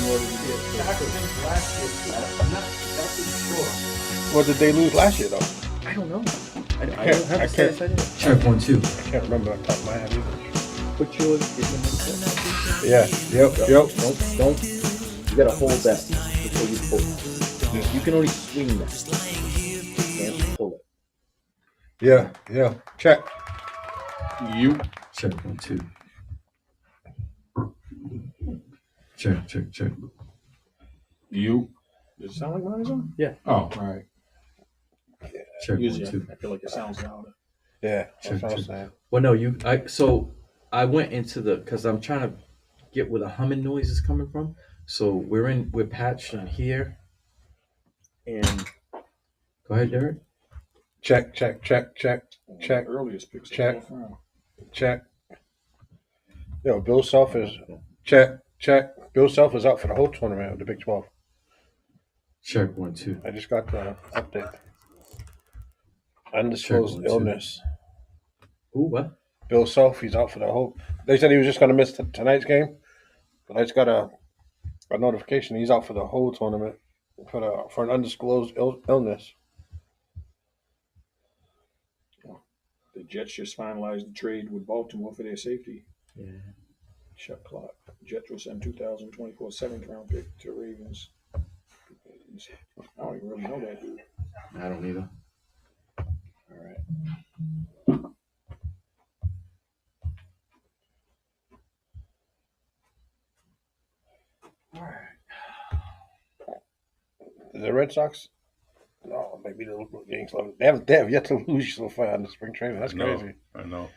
order to get. Exactly. Last year, I'm not exactly sure. What did they lose last year, though? I don't know. I don't can't- have I the stats. I didn't. Check 1, 2. I can't remember off the top of my head either. Put yours in the mix. Yeah. Yep. Don't. You gotta hold that before you pull it. You can only swing that. You can't pull it. Yeah. Check. You. Check 1, 2. Check. You. Does it sound like mine is on? Yeah. Oh, all right. Check 1, Usually 2. I feel like it sounds louder. Yeah. Check, That's what I was check. saying. Well, no, so I went into because I'm trying to get where the humming noise is coming from. So we're patched in here. And go ahead, Derek. Check. Earliest picks. Check. Check. Yo, Bill Self is check. Bill Self is out for the whole tournament of the Big 12. Check 1, 2. I just got the update. Undisclosed Check 1, 2. illness. Ooh, what? Bill Self, he's out for the whole. They said he was just going to miss tonight's game, but I just got a notification he's out for the whole tournament for an undisclosed illness. The Jets just finalized the trade with Baltimore for their safety. Yeah. Shot clock. Jets will send 2024 seventh round pick to Ravens. I don't even really know that dude. I don't either. All right. All right. The Red Sox? No, maybe the Yankees. They have yet to lose so far on the spring training. That's crazy. I know.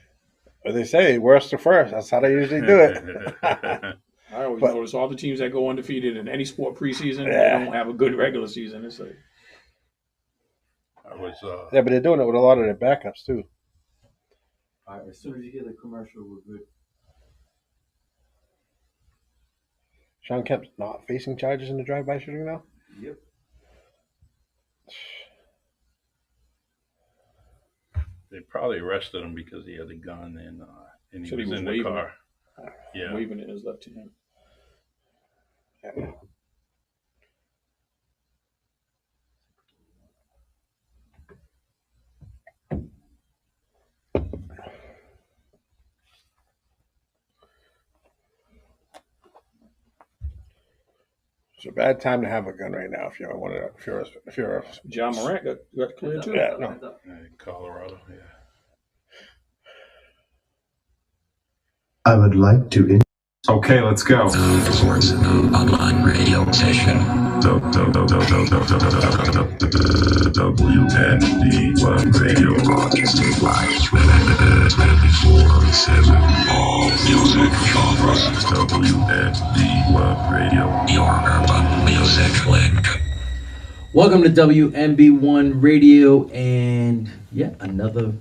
But they say worst to first. That's how they usually do it. I always notice all the teams that go undefeated in any sport preseason, they don't have a good regular season. It's like yeah, but they're doing it with a lot of their backups too. All right, as soon as you hear the commercial, we're good. Sean Kemp's not facing charges in the drive-by shooting now? Yep. They probably arrested him because he had a gun and he So was, he was in the waving car. Yeah. waving in his left hand. Yeah. It's a bad time to have a gun right now if you're a John Morant got cleared too. yeah, no. Colorado, yeah. I would like to. Okay, let's go. Sports online radio station. WND1 radio Broadcasting live 24/7. All music genres. WND1 radio. Your urban music link. Welcome to WNB1 Radio and yet another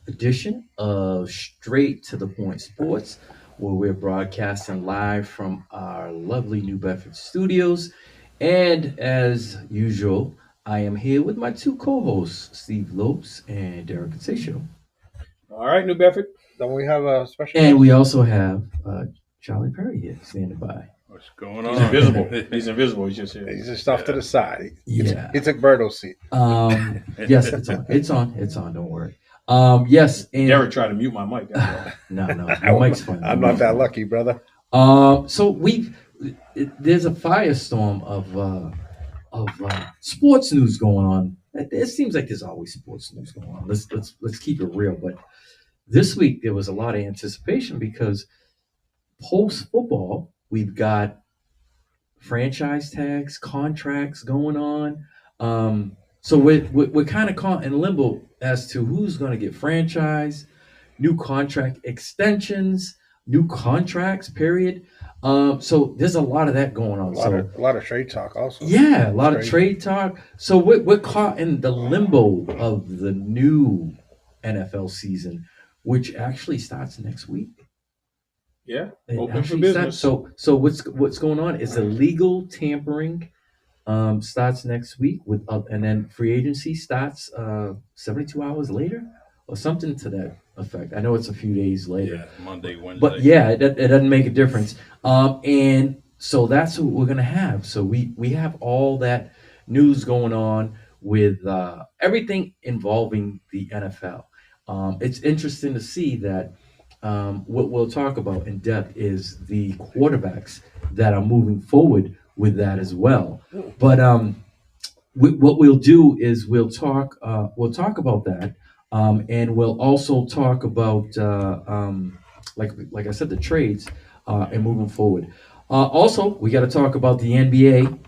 edition of Straight to the Point Sports, where we're broadcasting live from our lovely New Bedford studios. And as usual, I am here with my two co-hosts, Steve Lopes and Derek Consaccio. All right, New Bedford. Don't we have a special? And we also have Charlie Perry here standing by. What's going on? He's invisible. He's invisible. He's just here. He's just off to the side. Yeah. He took Berto's seat. Yes, it's on. Don't worry. Yes. And Derek tried to mute my mic. That's no, your mic's fine. I'm not that lucky, brother. So there's a firestorm of sports news going on. It seems like there's always sports news going on. Let's keep it real. But this week there was a lot of anticipation because post football we've got franchise tags, contracts going on. So we're kind of caught in limbo as to who's going to get franchise, new contract extensions, new contracts, period. So there's a lot of that going on. A lot of trade talk also. Yeah, a lot of trade talk. So we're caught in the limbo of the new NFL season, which actually starts next week. yeah. It Open for actually business. So what's going on is illegal tampering starts next week with and then free agency starts 72 hours later or something to that effect. I know it's a few days later. Yeah, Monday, Wednesday. But yeah, it doesn't make a difference. And so that's what we're gonna have. So we have all that news going on with everything involving the NFL. It's interesting to see that what we'll talk about in depth is the quarterbacks that are moving forward with that as well. But what we'll do is we'll talk about that, and we'll also talk about like I said, the trades and moving forward. Also, we got to talk about the NBA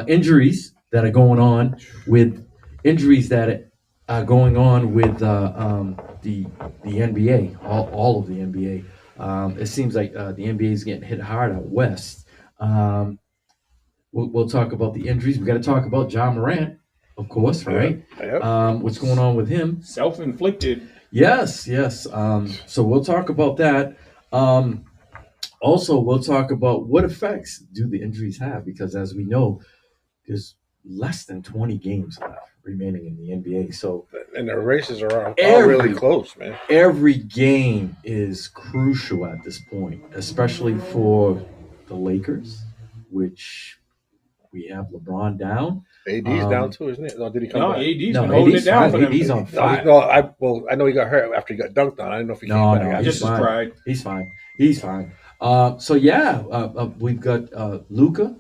injuries that are going on with the NBA, all of the NBA. It seems like the NBA is getting hit hard out west. We'll talk about the injuries. We got to talk about John Morant, of course, right? Yep. What's going on with him? Self-inflicted. Yes. So we'll talk about that. Also, we'll talk about what effects do the injuries have, because as we know, there's less than 20 games left remaining in the NBA. So And the races are all Every- really close, man. every game is crucial at this point, especially for the Lakers, which we have LeBron down. AD's down too, isn't it? No, did he come No, back? AD's No, been holding AD's it down fine. for them. AD's on No, fire. I know he got hurt after he got dunked on. I didn't know if he No, came back. no, I he's Just as fine. pride. He's fine. He's fine. So yeah, we've got Luca.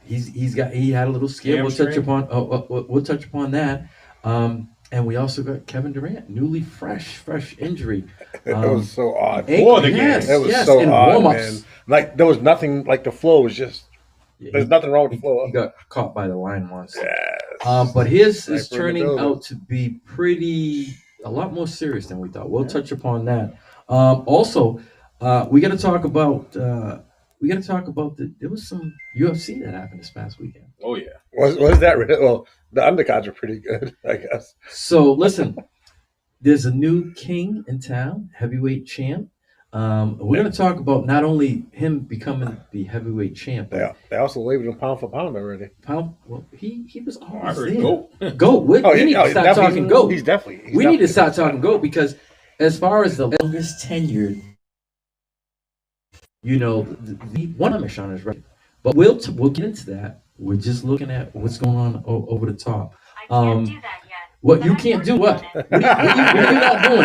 He had a little scare. We'll touch Hamstring. upon we'll touch upon that. And we also got Kevin Durant, newly fresh injury. It was so odd. For the game. Yes, It was yes, so in odd, warm-ups. man. Like there was nothing. Like the flow was just. Yeah, There's nothing wrong with the flow. he got caught by the line once. Yes. But his is Sniper in the turning building. out to be a lot more serious than we thought. We'll touch upon that. Also, we got to talk about there was some UFC that happened this past weekend. Oh, yeah. Was that real? Well, the undercards are pretty good, I guess. So listen, there's a new king in town, heavyweight champ. We're going to talk about not only him becoming the heavyweight champ, but They also labeled him pound for pound already. he was I always heard there. GOAT. Goat. We need to he's start definitely- talking goat. He's definitely. We need to start talking GOAT, because as far as the longest tenured, the one Amish on his record. But we'll get into that. We're just looking at what's going on over the top. I can't do that yet. What you can't do? What? What are you not doing?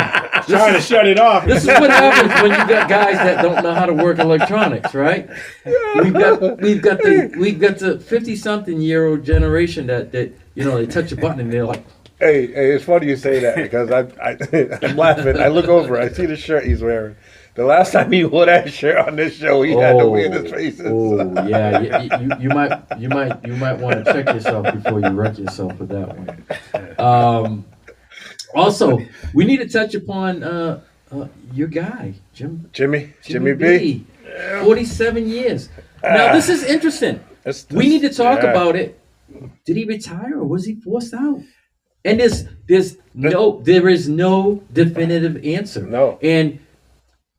Trying to shut it off. This is what happens when you got guys that don't know how to work electronics, right? We've got the 50-something-year-old generation that they touch a button and they're like, Hey, it's funny you say that because I'm laughing. I look over, I see the shirt he's wearing. The last time he wore that shirt on this show, he had the weirdest faces. Oh yeah, you might want to check yourself before you wreck yourself with that one. Also, we need to touch upon your guy, Jimmy B. 47 years. Now this is interesting. We need to talk about it. Did he retire or was he forced out? And there is no definitive answer. No. And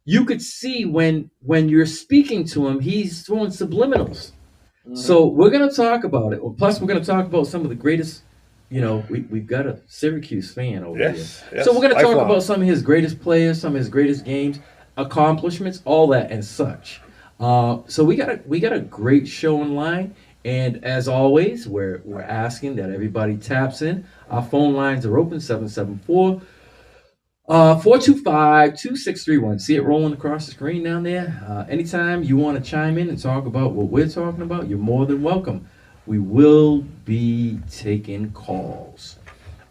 you could see when you're speaking to him, he's throwing subliminals. So we're going to talk about it. Plus, we're going to talk about some of the greatest. We've got a Syracuse fan over here. Yes, So we're going to talk lifelong. about some of his greatest players, some of his greatest games, accomplishments, all that and such. So we got a great show in line. And as always, we're asking that everybody taps in. Our phone lines are open, 774 425-2631. See it rolling across the screen down there? Anytime you want to chime in and talk about what we're talking about, you're more than welcome. We will be taking calls.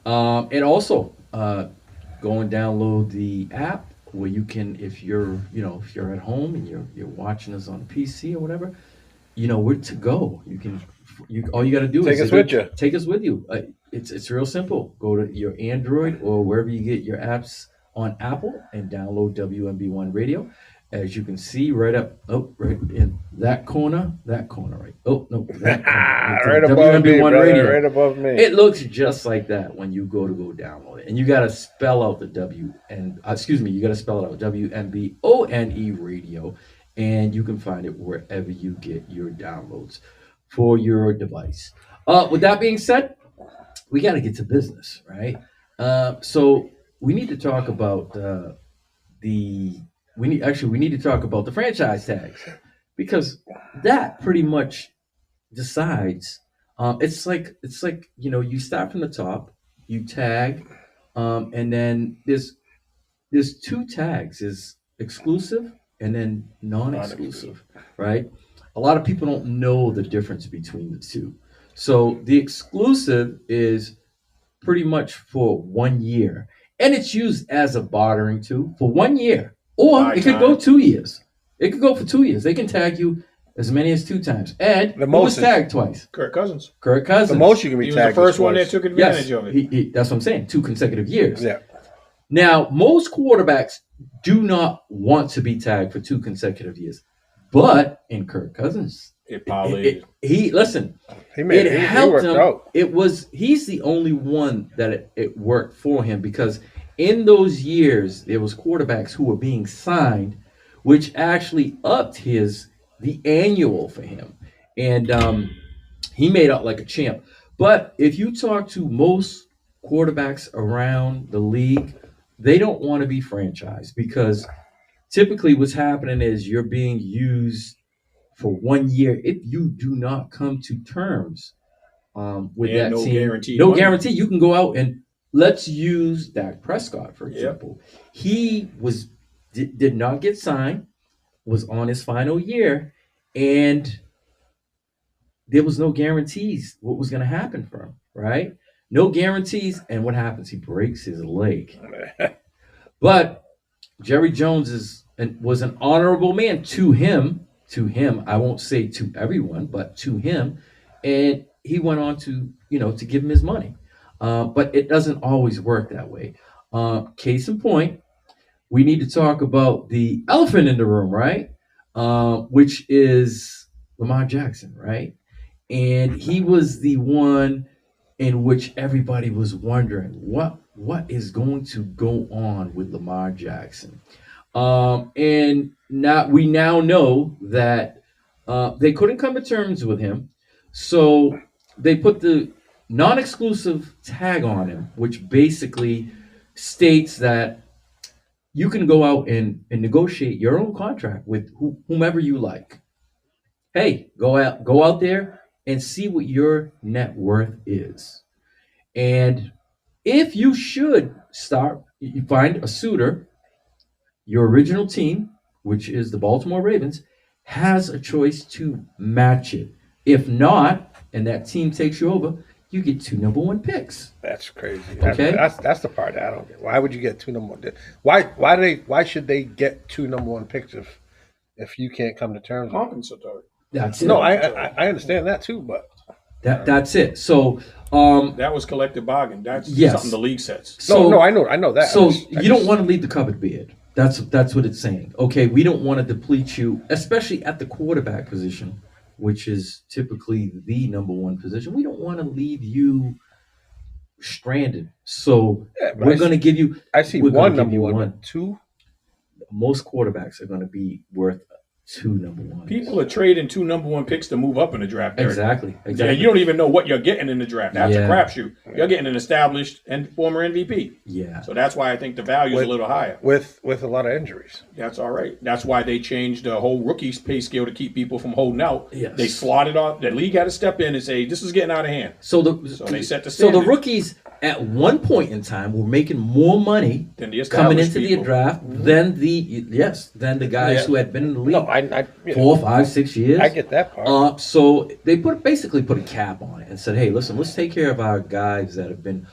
And also, go and download the app where you can, if you're at home and you're watching us on a PC or whatever, we're to go. All you got to do Take is us with you. Take us with you. It's real simple. Go to your Android or wherever you get your apps on Apple and download WMB1 Radio. As you can see, right in that corner, right? Oh no, that corner. Right above me, brother, Radio. right above me. It looks just like that when you go download it, and you got to spell out the you got to spell it out WMBONE Radio, and you can find it wherever you get your downloads for your device. With that being said, we got to get to business, right? So we need to talk about we need to talk about the franchise tags, because that pretty much decides. It's like you start from the top, you tag, and then there's two tags: is exclusive and then non-exclusive, right? A lot of people don't know the difference between the two. So the exclusive is pretty much for 1 year, and it's used as a bartering tool for 1 year, or Buy it could go time. 2 years. It could go for 2 years. They can tag you as many as 2 times. Ed, The who most was is- tagged twice. Kirk Cousins. Kirk Cousins. The most you can be He was the tagged first is one that twice. took Yes, advantage of it. that's what I'm saying. 2 consecutive years. Yeah. Now, most quarterbacks do not want to be tagged for 2 consecutive years, but in Kirk Cousins, It parlayed. listen. He made It it. He helped worked him. out. He's the only one that it worked for him, because in those years there was quarterbacks who were being signed, which actually upped the annual for him, and he made out like a champ. But if you talk to most quarterbacks around the league, they don't want to be franchised, because typically what's happening is you're being used for 1 year if you do not come to terms with And that no team. guaranteed No money. guarantee. You can go out and let's use Dak Prescott, for Yep. example. He did not get signed, was on his final year, and there was no guarantees what was going to happen for him, right? No guarantees, and what happens? He breaks his leg. But Jerry Jones was an honorable man to him. To him, I won't say to everyone, but to him, and he went on to to give him his money. But it doesn't always work that way. Case in point, we need to talk about the elephant in the room, right? Which is Lamar Jackson, right? And he was the one in which everybody was wondering what is going to go on with Lamar Jackson. And we now know that they couldn't come to terms with him, so they put the non-exclusive tag on him, which basically states that you can go out and negotiate your own contract with whomever you like. Hey, go out there and see what your net worth is. And if you should you find a suitor, your original team, which is the Baltimore Ravens, has a choice to match it. If not, and that team takes you over, you get 2 number 1 picks. That's crazy. Okay. That's the part that I don't get. Why would you get 2 number 1? Why should they get 2 number 1 picks if you can't come to terms with it? Compensatory. That's it. No, I understand that too, but that's it. So That was collective bargain. That's Yes. something the league sets. So- I know that. So you don't want to leave the cupboard bare. That's what it's saying. Okay, we don't want to deplete you, especially at the quarterback position, which is typically the number 1 position. We don't want to leave you stranded. So Yeah, but we're going to give you. I see we're gonna one give number you 1, one. but 2. Most quarterbacks are going to be worth 2 number 1s. People are trading 2 number 1 picks to move up in the draft. Derek. Exactly. Yeah, you don't even know what you're getting in the draft. That's Yeah. a crapshoot. You're getting an established and former MVP. Yeah. So that's why I think the value is a little higher. with a lot of injuries. That's all right. That's why they changed the whole rookies pay scale to keep people from holding out. Yes. They slotted off. The league had to step in and say, this is getting out of hand. So they set the So the standard. rookies at one point in time were making more money Then the coming established into the people. draft than the guys Yeah. who had been in the league No, I 4, 5, 6 years. I get that part. So they basically put a cap on it and said, "Hey, listen, let's take care of our guys that have been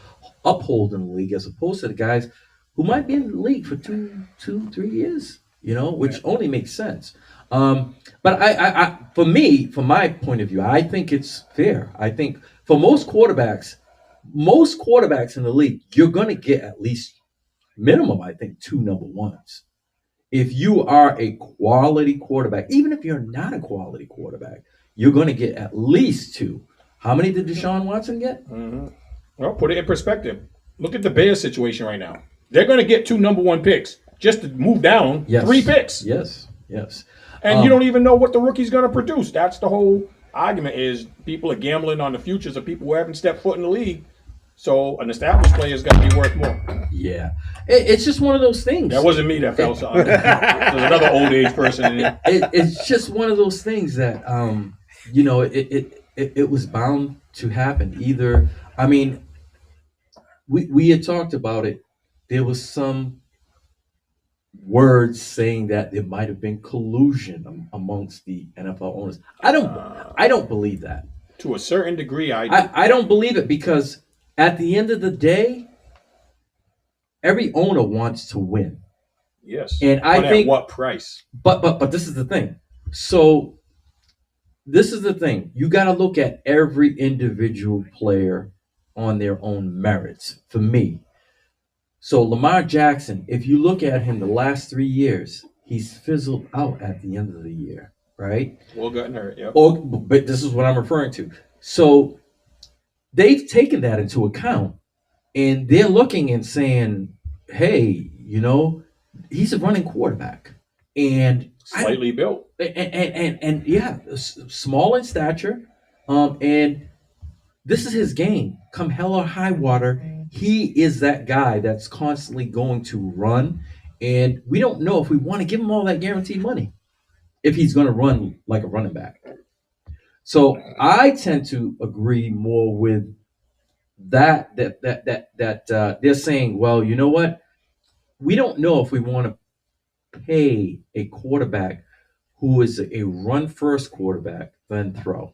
upholding the league, as opposed to the guys who might be in the league for 2-3 years." Which only makes sense. But I, from my point of view, I think it's fair. I think for most quarterbacks in the league, you're going to get at least minimum, I think, 2 number 1s. If you are a quality quarterback, even if you're not a quality quarterback, you're going to get at least 2. How many did Deshaun Watson get? Well, put it in perspective. Look at the Bears situation right now. They're going to get 2 number 1 picks just to move down Yes. 3 picks. Yes. And you don't even know what the rookie's going to produce. That's the whole argument is people are gambling on the futures of people who haven't stepped foot in the league. So an established player's got to be worth more. Yeah, it's just one of those things. That wasn't me that fell something. There's another old age person in there. It's just one of those things that it was bound to happen. Either, I mean, we had talked about it. There was some words saying that there might have been collusion amongst the NFL owners. I don't believe that. To a certain degree, I do. I don't believe it, because at the end of the day, every owner wants to win. Yes. And I But think, at what price? but this is the thing. So this is the thing. You got to look at every individual player on their own merits. For me, so Lamar Jackson, if you look at him the last 3 years, he's fizzled out at the end of the year, right? Well, gotten hurt. Yep. But this is what I'm referring to. So they've taken that into account, and they're looking and saying, hey, he's a running quarterback. And Slightly built. and yeah, small in stature. And this is his game. Come hell or high water, he is that guy that's constantly going to run. And we don't know if we want to give him all that guaranteed money if he's going to run like a running back. So I tend to agree more with that they're saying, well, you know what? We don't know if we want to pay a quarterback who is a run-first quarterback than throw.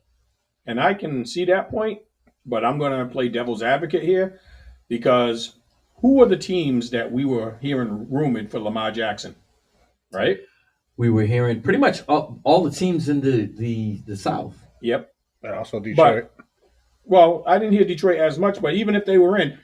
And I can see that point, but I'm going to play devil's advocate here, because who are the teams that we were hearing rumored for Lamar Jackson, right? We were hearing pretty much all the teams in the South. Yep. Also Detroit. Well, I didn't hear Detroit as much, but even if they were in,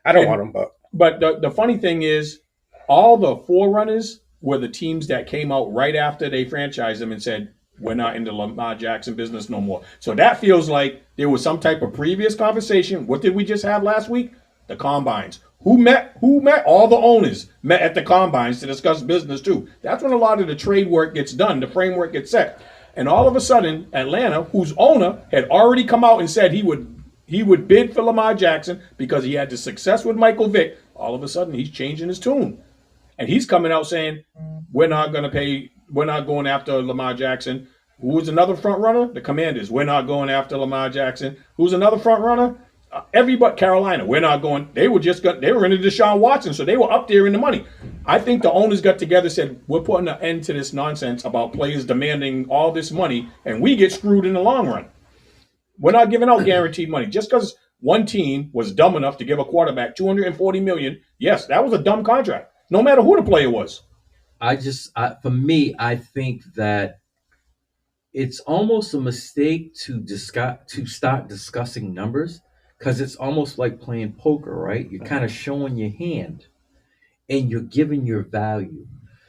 I don't want them, but But the funny thing is, all the forerunners were the teams that came out right after they franchised them and said, we're not in the Lamar Jackson business no more. So that feels like there was some type of previous conversation. What did we just have last week? The combines. Who met? All the owners met at the combines to discuss business too. That's when a lot of the trade work gets done, the framework gets set. And all of a sudden, Atlanta, whose owner had already come out and said he would bid for Lamar Jackson because he had the success with Michael Vick, all of a sudden he's changing his tune. And he's coming out saying, we're not going after Lamar Jackson. Who's another front runner? The Commanders. We're not going after Lamar Jackson. Who's another front runner? Everybody, Carolina. We're not going. They were into Deshaun Watson, so they were up there in the money. I think the owners got together and said, we're putting an end to this nonsense about players demanding all this money, and we get screwed in the long run. We're not giving out guaranteed money. Just because one team was dumb enough to give a quarterback $240 million, yes, that was a dumb contract, no matter who the player was. For me, I think that it's almost a mistake to start discussing numbers, because it's almost like playing poker, right? You're kind of showing your hand and you're giving your value.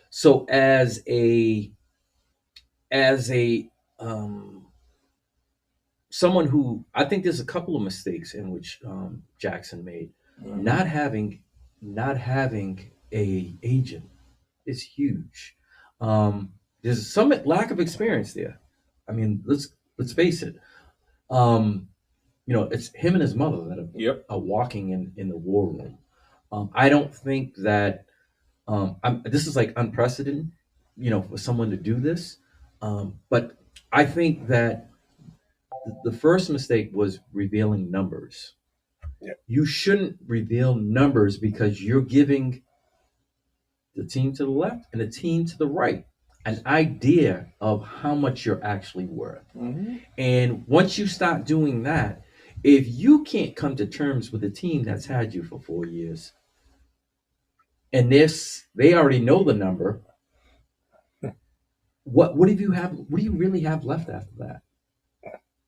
So as a someone who, I think there's a couple of mistakes in which Jackson made. Not having a agent is huge. There's some lack of experience there. I mean, let's face it. It's him and his mother that are walking in the war room. I don't think that this is like unprecedented, for someone to do this. But I think that the first mistake was revealing numbers. Yeah. You shouldn't reveal numbers, because you're giving the team to the left and the team to the right an idea of how much you're actually worth. Mm-hmm. And once you start doing that, if you can't come to terms with a team that's had you for 4 years, and they already know the number, what do you really have left after that?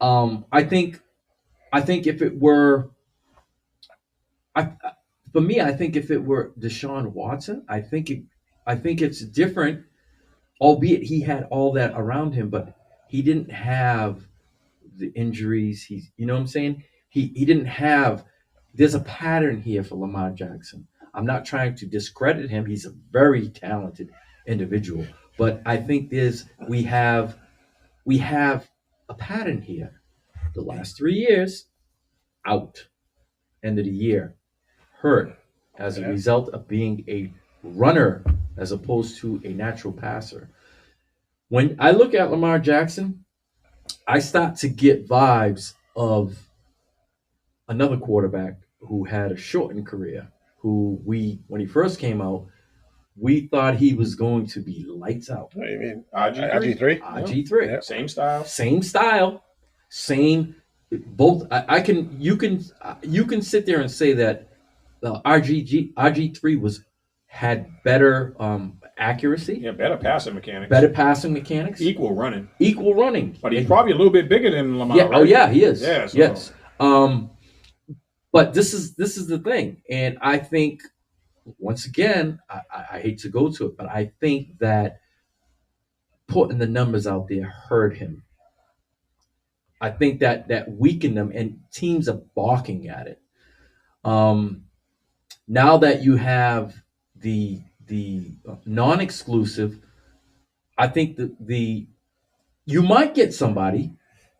I think if it were, for me, I think if it were Deshaun Watson, I think it's different, albeit he had all that around him, but he didn't have the injuries. You know what I'm saying? He didn't have. There's a pattern here for Lamar Jackson. I'm not trying to discredit him. He's a very talented individual, but I think we have a pattern here. The last 3 years, out, end of the year hurt as a result of being a runner as opposed to a natural passer. When I look at Lamar Jackson, I start to get vibes of another quarterback who had a shortened career, who when he first came out, we thought he was going to be lights out. What do you mean? RG3? RG3. Yeah. Same style. Same style, same both. You can sit there and say that the RG3 had better accuracy, Yeah, better passing mechanics. better passing mechanics, Equal running. equal running. But he's probably a little bit bigger than Lamar, Yeah. right? Oh yeah, he is. Yeah, so- Yes. But this is the thing, and I think once again, I hate to go to it, but I think that putting the numbers out there hurt him. I think that weakened them, and teams are balking at it. Now that you have the non-exclusive, I think you might get somebody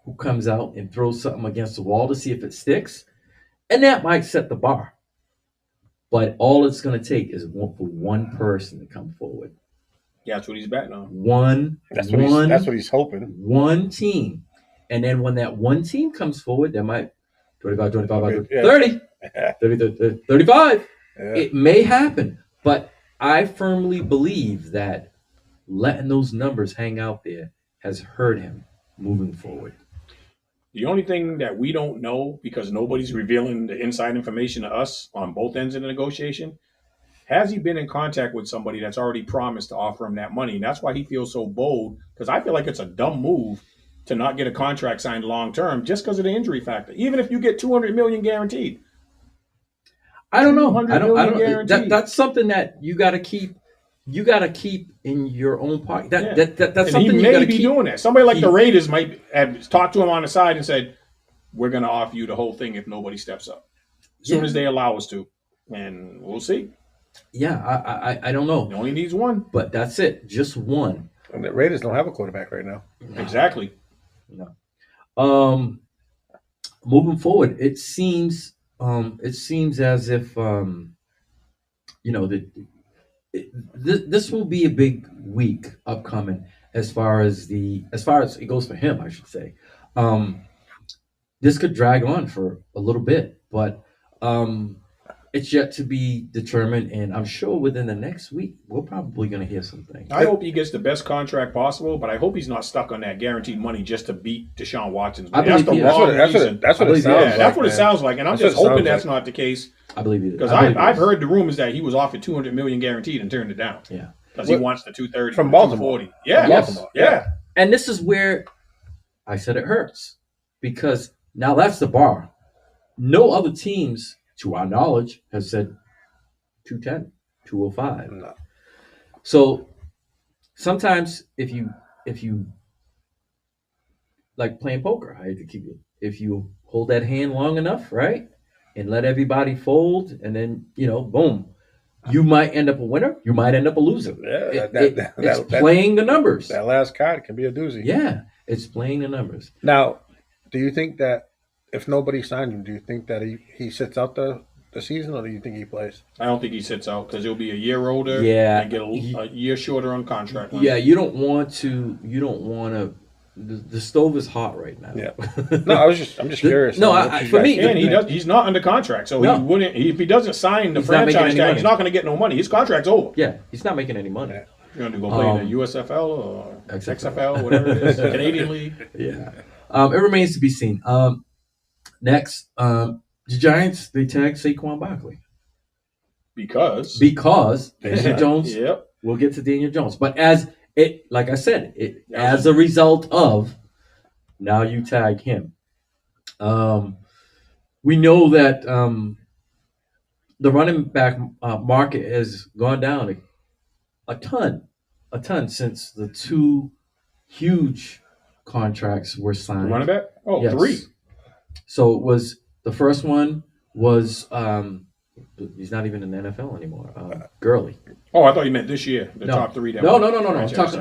who comes out and throws something against the wall to see if it sticks, and that might set the bar. But all it's going to take is for one person to come forward. Yeah, that's what he's betting on. That's what he's hoping. One team. And then when that one team comes forward, that might 25, Yeah. 30, 30, 35. Yeah. It may happen. But I firmly believe that letting those numbers hang out there has hurt him moving forward. The only thing that we don't know, because nobody's revealing the inside information to us on both ends of the negotiation, has he been in contact with somebody that's already promised to offer him that money? And that's why he feels so bold, because I feel like it's a dumb move to not get a contract signed long term just because of the injury factor. Even if you get $200 million guaranteed. I don't know. $200 I don't. million guaranteed. That's something that you got to keep. You got to keep in your own pocket. That's And something he you may got to be keep. doing that. Somebody like the Raiders might have talked to him on the side and said, "We're going to offer you the whole thing if nobody steps up, as soon as they allow us to." And we'll see. Yeah, I don't know, He only needs one. but that's it. Just one. And the Raiders don't have a quarterback right now. Exactly. No. Moving forward, it seems as if this will be a big week upcoming as far as it goes for him, I should say. This could drag on for a little bit, but it's yet to be determined, and I'm sure within the next week we're probably going to hear some things. I hope he gets the best contract possible, but I hope he's not stuck on that guaranteed money just to beat Deshaun Watson's money. I That's believe the he- wrong reason. That's what I it believe- sounds Yeah, like. that's what it man. sounds like, and I'm That's just what it hoping sounds that's not the case, I believe it. because I believe I've it. heard the rumors that he was offered $200 million guaranteed and turned it down. Yeah. Because he What- wants the 230 from or Baltimore. 240. Yeah, Yes. Baltimore. yeah. And this is where I said it hurts, because now that's the bar. No other teams, to our knowledge, has said 210, 205. No. So sometimes if you like playing poker, I hate to keep it. If you hold that hand long enough, right, and let everybody fold, and then boom, you might end up a winner. You might end up a loser. Yeah, It's playing the numbers. that last card can be a doozy. Yeah, it's playing the numbers. Now, do you think that if nobody signs him, do you think that he sits out the season, or do you think he plays? I don't think he sits out because he'll be a year older Yeah. and get a year shorter on contract. Yeah, you don't want to. The stove is hot right now. Yeah. No, I'm just curious. No, What I- you for guys me, think. And he's not under contract, so No. he wouldn't. If he doesn't sign the He's not making franchise any tag, money. he's not going to get no money. His contract's over. Yeah, he's not making any money. Yeah. You're going to go play in the USFL or XFL, whatever it is, Canadian League. Yeah. It remains to be seen. Next, the Giants, they tagged Saquon Barkley Because Daniel Jones. Yep. We'll get to Daniel Jones, but like I said, Yeah. as a result of now you tag him. We know that the running back market has gone down a ton since the two huge contracts were signed. Running back? Oh, Yes. 3. So it was the first one was he's not even in the NFL anymore. Gurley. Oh, I thought you meant this year. The No. top 3. That No. won I'm franchise.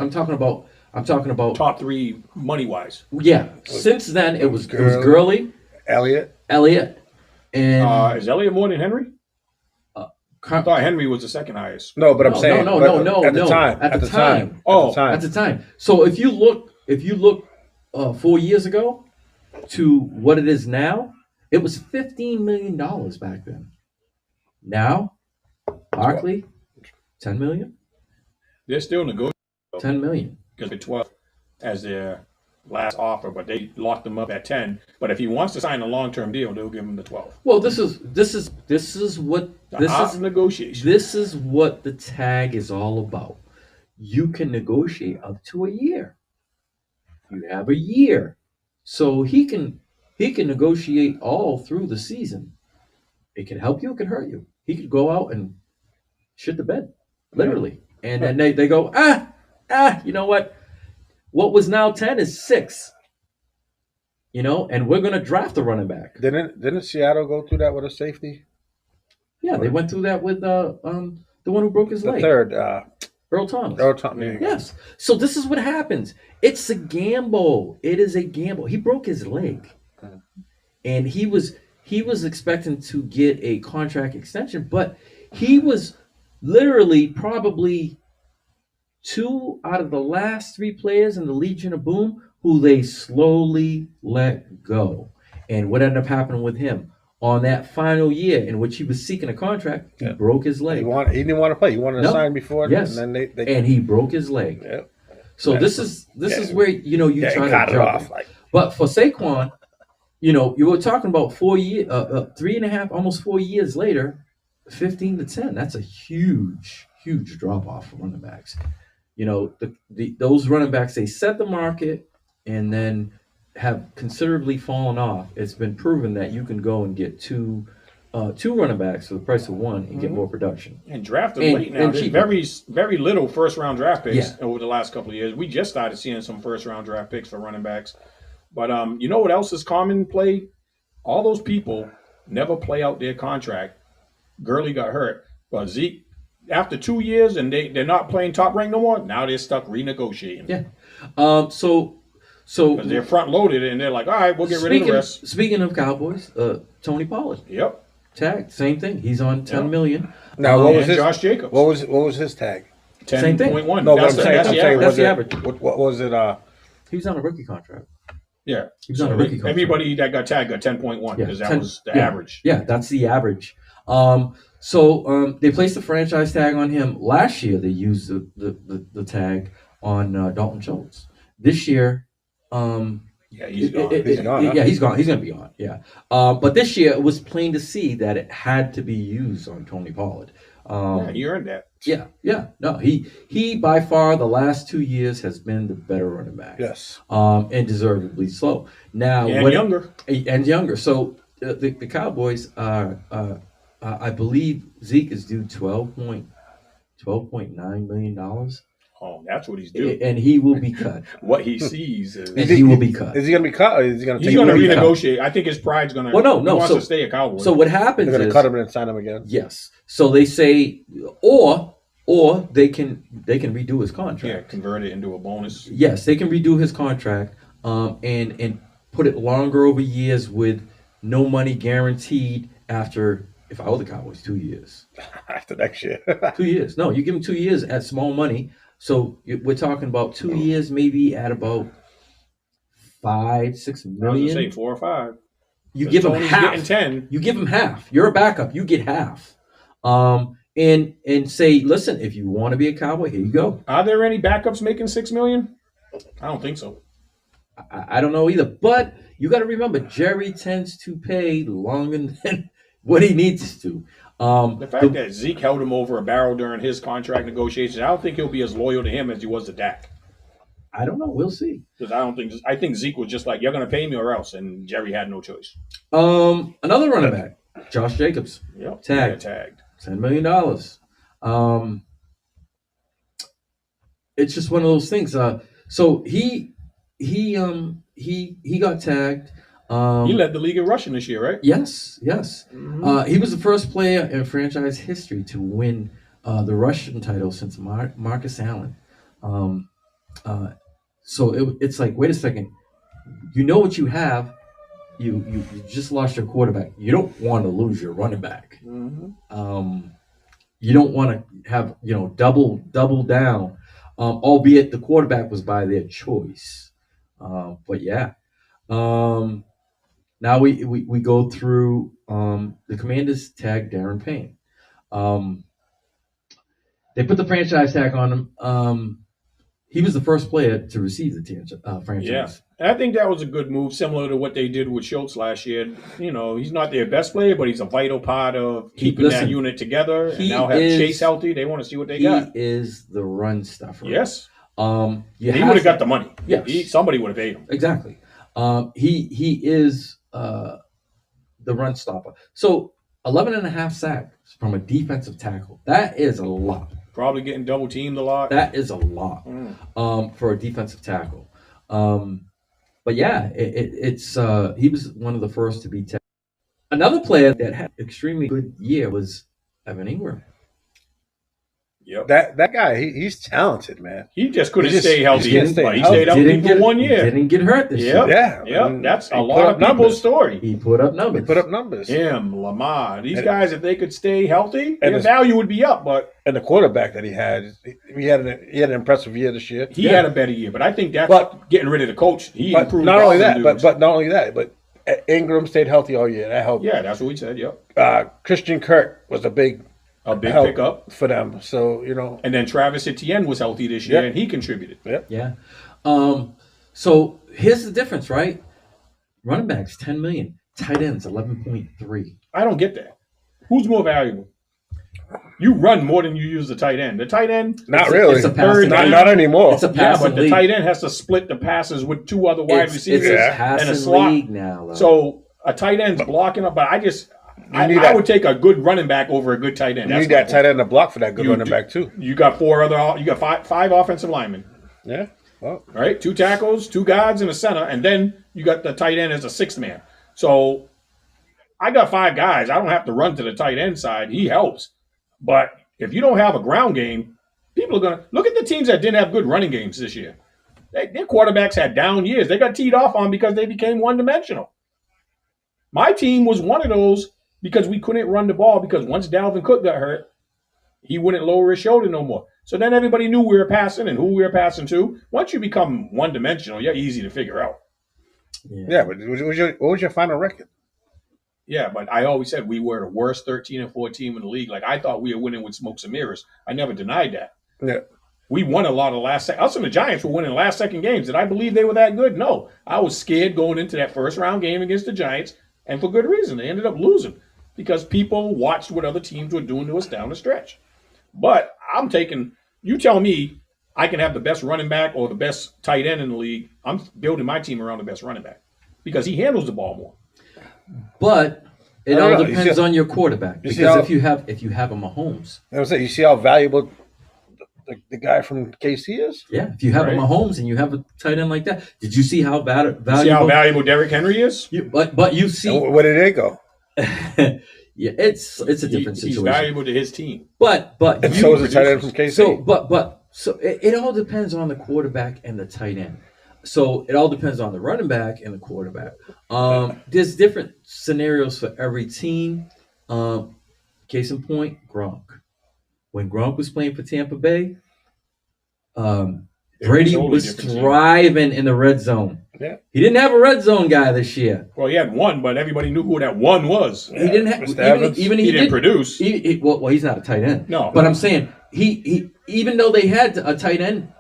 talking about Top 3 money wise. yeah. Since then it was Gurley. Gurley, Elliott. Elliott, And Is Elliott more than Henry? I thought Henry was the second highest. No, but I'm No, saying no, but no, at the no. time. At At the the time. time. Oh, at the time. So if you look 4 years ago to what it is now, it was $15 million back then. Now, Barkley, 10 million, they're still negotiating 10 million. because they're 12 as their last offer, but they locked him up at 10. But if he wants to sign a long-term deal, they'll give him the 12. Well, this is what The art of negotiation. this is what the tag is all about. You can negotiate up to a year. You have a year, so he can negotiate all through the season. It can help you, it can hurt you. He could go out and shit the bed, literally, and then they go you know what? What was now 10 is 6. And we're gonna draft a running back. Didn't Seattle go through that with a safety? Yeah, they went through that with the one who broke his The leg, third, Earl Thomas. Earl Thomas. There you go. Yes. So this is what happens. It's a gamble. It is a gamble. He broke his leg, and he was expecting to get a contract extension, but he was literally probably 2 out of the last 3 players in the Legion of Boom who they slowly let go. And what ended up happening with him on that final year in which he was seeking a contract, he broke his leg. He didn't want to play. He wanted to No. sign before, Yes. and then they And he broke his leg. Yep. So this is where you try got to it juggle. off. Like, But for Saquon, you were talking about 4 years, 3.5, almost 4 years later, 15 to 10. That's a huge drop off for running backs. Those running backs, they set the market and then have considerably fallen off. It's been proven that you can go and get two running backs for the price of one and get more production. And drafted And- late now. and There's cheaper. very little first-round draft picks Yeah. over the last couple of years. We just started seeing some first-round draft picks for running backs. But you know what else is common play? All those people never play out their contract. Gurley got hurt, but Zeke, after 2 years and they're not playing top rank no more, now they're stuck renegotiating. Yeah. So Because they're front-loaded and they're like, all right, we'll get rid of the rest. Speaking of Cowboys, Tony Pollard Yep. tagged, same thing. He's on 10 million. now, what was And his? Josh Jacobs. What was his tag? Same thing. 10.1. No, but that's I'm saying, that's the average. That's was the it- average. What was it? He was on a rookie contract. Yeah. He was on a rookie contract. Everybody that got tagged got 10.1 because that 10 was the average. Yeah, that's the average. So they placed the franchise tag on him. Last year, they used the tag on Dalton Schultz. This year, Yeah, he's gone. He's gone, huh? Yeah, he's gone. He's going to be on. Yeah. But this year, it was plain to see that it had to be used on Tony Pollard. Yeah, he earned that. Yeah. No, he by far the last 2 years has been the better running back. Yes. And deservedly slow. Now And younger. So the Cowboys are, I believe Zeke is due $12.9 million, Oh, that's what he's doing. and he will be cut. What he sees is And he will be cut. Is he gonna be cut, or is he gonna he's take? going to will be cut. renegotiate. I think his pride's going to. Well, no. He wants So- to stay a Cowboy. So what happens They're gonna is cut him and sign him again. yes. So they say, or they can redo his yeah, contract. convert it into a bonus. Yes, they can redo his contract, and put it longer over years with no money guaranteed after. If I were the Cowboys, 2 years. After next year. 2 years. No, you give him 2 years at small money. So we're talking about 2 years, maybe at about 5-6 I was going to say million. 4 or 5. You give him Tony's half. getting 10. You give him half. You're a backup. You get half. And say, listen, if you want to be a Cowboy, here you go. Are there any backups making $6 million? I don't think so. I don't know either. But you got to remember, Jerry tends to pay longer than what he needs to. The fact that Zeke held him over a barrel during his contract negotiations, I don't think he'll be as loyal to him as he was to Dak. I don't know. We'll see. Because I think Zeke was just like, you're going to pay me or else, and Jerry had no choice. Another running back, Josh Jacobs, Yep, Tagged. Yeah, tagged. $10 million. It's just one of those things. So he got tagged. He led the league in rushing this year, right? Yes. Mm-hmm. He was the first player in franchise history to win the rushing title since Marcus Allen. So it's like, wait a second. You know what you have. you just lost your quarterback. You don't want to lose your running back. You don't want to have double down, albeit the quarterback was by their choice. But yeah, now we go through the Commanders tag Darren Payne. They put the franchise tag on him. He was the first player to receive the franchise. Yeah. And I think that was a good move, similar to what they did with Schultz last year. You know, he's not their best player, but he's a vital part of keeping that unit together. And now have Chase healthy. They want to see what they got. He is the run stuffer. Yes. He would have got the money. Yes. Somebody would have paid him. Exactly. He is the run stopper. So 11.5 sacks from a defensive tackle. That is a lot. Probably getting double teamed a lot. That is a lot for a defensive tackle. But yeah, it's he was one of the first to be tagged. Another player that had an extremely good year was Evan Ingram. Yep. That guy, he's talented, man. He just couldn't stay healthy. He stay stayed healthy for 1 year. Didn't get hurt this year. Yeah. That's a lot of people's story. He put up numbers. Him, Lamar, these guys, if they could stay healthy, their value would be up. But and the quarterback that he had an impressive year this year. He had a better year, but I think that's getting rid of the coach. He improved. Not only that, but Ingram stayed healthy all year. That helped. Yeah, that's what we said. Yep. Christian Kirk was a big help pickup for them. So and then Travis Etienne was healthy this year, and he contributed. Yep. Yeah. So here's the difference, right? Running backs $10 million, tight ends 11.3. I don't get that. Who's more valuable? You run more than you use the tight end. The tight end, not really. It's a passing not anymore. It's a passing but the tight end has to split the passes with two other wide receivers and a slot. League now. Though. So a tight end's blocking up, but I would take a good running back over a good tight end. You need that tight end to block for that good running back too. You got five offensive linemen. Yeah. Well, right, 2 tackles, 2 guards, and a center, and then you got the tight end as a 6th man. So I got 5 guys. I don't have to run to the tight end side. He helps. But if you don't have a ground game, people are going to look at the teams that didn't have good running games this year. Their quarterbacks had down years. They got teed off on because they became one-dimensional. My team was one of those because we couldn't run the ball because once Dalvin Cook got hurt, he wouldn't lower his shoulder no more. So then everybody knew we were passing and who we were passing to. Once you become one-dimensional, you're easy to figure out. Yeah, but what was your final record? Yeah, but I always said we were the worst 13-4 team in the league. Like, I thought we were winning with smokes and mirrors. I never denied that. Yeah. We won a lot of us and the Giants were winning last-second games. Did I believe they were that good? No. I was scared going into that first-round game against the Giants, and for good reason. They ended up losing because people watched what other teams were doing to us down the stretch. But you tell me I can have the best running back or the best tight end in the league. I'm building my team around the best running back because he handles the ball more. But it all depends on your quarterback. Because if you have a Mahomes. You see how valuable the guy from KC is? Yeah, if you have a Mahomes and you have a tight end like that. Did you see how valuable? See how valuable Derrick Henry is? But you see. And where did they go? Yeah, it's a different situation. He's valuable to his team. But so is the tight end from KC. So it all depends on the quarterback and the tight end. So it all depends on the running back and the quarterback. There's different scenarios for every team. Case in point, Gronk. When Gronk was playing for Tampa Bay, Brady was thriving in the red zone. Yeah. He didn't have a red zone guy this year. Well, he had one, but everybody knew who that one was. He didn't have even he didn't produce. Well, he's not a tight end. No, but I'm saying he even though they had a tight end,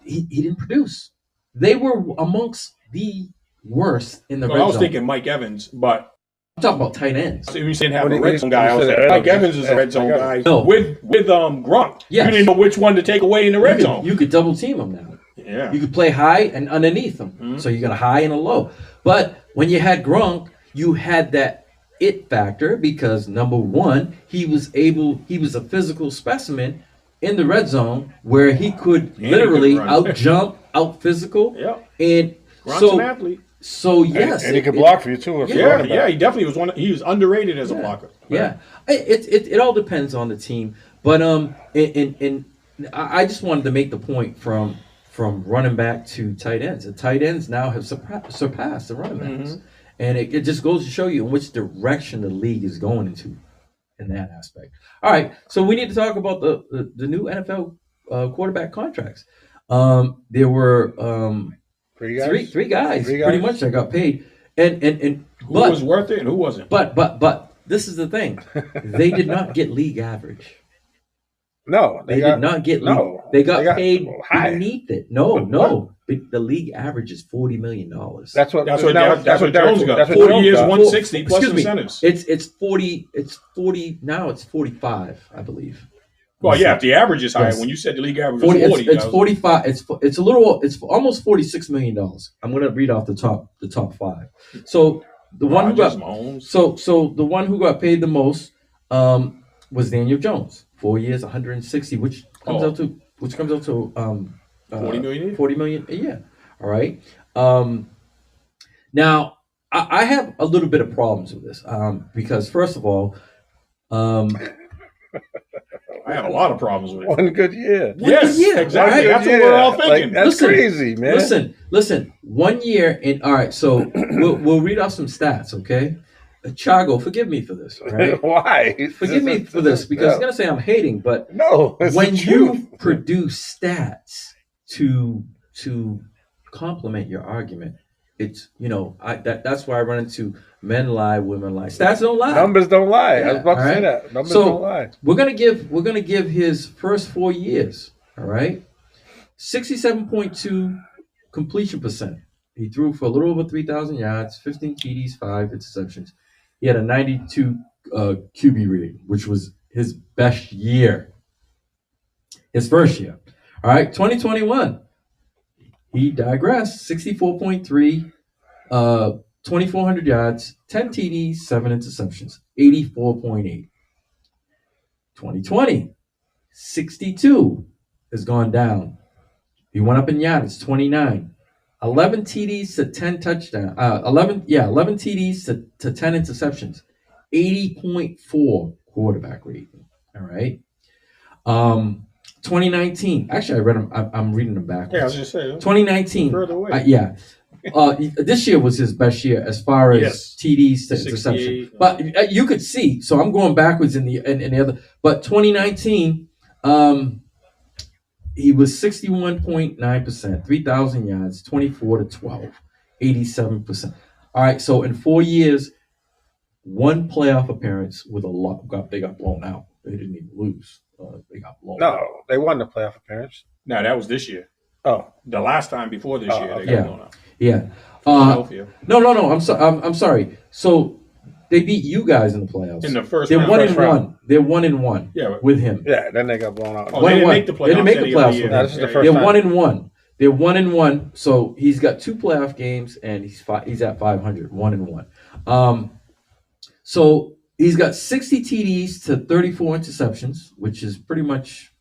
he didn't produce. They were amongst the worst in the red zone. I was thinking Mike Evans, but I'm talking about tight ends. So you didn't have a red zone guy. I was saying Mike Evans is a red zone guy with Gronk. Yes. You didn't know which one to take away in the red zone. You could double team him now. Yeah. You could play high and underneath him. Mm-hmm. So you got a high and a low. But when you had Gronk, you had that it factor because number one, he was a physical specimen in the red zone where he could literally out jump, out physical. Yeah. And Gronk's an athlete. So yes, and he could block for you too. Yeah, he definitely was one. He was underrated as a blocker. Yeah, it all depends on the team, but I just wanted to make the point from running back to tight ends. The tight ends now have surpassed the running backs, And it just goes to show you in which direction the league is going into in that aspect. All right, so we need to talk about the new NFL quarterback contracts. There were Three guys. three guys Three pretty guys? much that got paid, and Who was worth it and who wasn't? but this is the thing, they did not get league average. No, They did not get league. no. They got paid high. beneath it. No. The league average is $40 million. That's what That's what Derek- Jones got. That's what 40 Jones years, got. 160 plus Excuse me. incentives. It's 40. It's 40 now. It's 45, I believe. Well, yeah, if the average is high, Yes. when you said the league average 40. was 40, It's 45. It's a little. It's almost $46 million. I'm going to read off the top five. So the one who got Mahomes. so the one who got paid the most was Daniel Jones. 4 years, 160, which comes out to 40 million a year? 40 million a year. All right. Now I have a little bit of problems with this because first of all, I have a lot of problems with it. One good year. Yes, year, exactly. right? That's what we're all thinking. Like, that's Listen, crazy, man. Listen. 1 year in. All right. So we'll read off some stats. Okay. Chago, forgive me for this. All right. Why? Forgive me for this because he's gonna say I'm hating, but no. It's when the truth. you produce stats to complement your argument, it's that's why I run into men lie, women lie. Stats don't lie. Numbers don't lie. I was about to all say right? that. Numbers So, don't lie. We're gonna give his first 4 years. All right, 67.2 completion percent. He threw for a little over 3,000 yards, 15 TDs, 5 interceptions. He had a 92 QB rating, which was his best year. His first year. All right, 2021. He digressed. 64.3, 2,400 yards, 10 TDs, 7 interceptions, 84.8. 2020, 62 has gone down. He went up in yards, 29. 11 TDs to 10 touchdowns. 11 TDs to 10 interceptions. 80.4 quarterback rating. All right. 2019. Actually, I read them. I'm reading them backwards. Yeah, I was just saying. 2019. Further away. This year was his best year as far as Yes. TDs to 68. interception. But you could see. So I'm going backwards in the other. But 2019. He was 61.9%, 3,000 yards, 24 to 12, 87%. All right, so in 4 years, one playoff appearance with a lot. They got blown out. They didn't even lose. They got blown out. No, they won the playoff appearance. No, that was this year. Oh, The last time before this year, they okay. got Yeah. blown out. Yeah. Philadelphia. No. I'm sorry. So they beat you guys in the playoffs. In the first They're round. 1-1. They're 1-1 Yeah. with him. yeah. Then they got blown out. Oh, they didn't make the playoffs. They didn't make the any other playoffs year. with No, him. this is the Yeah, first They're time. 1-1. They're 1-1. So he's got 2 playoff games and he's at 500. 1-1. So he's got 60 TDs to 34 interceptions, which is pretty much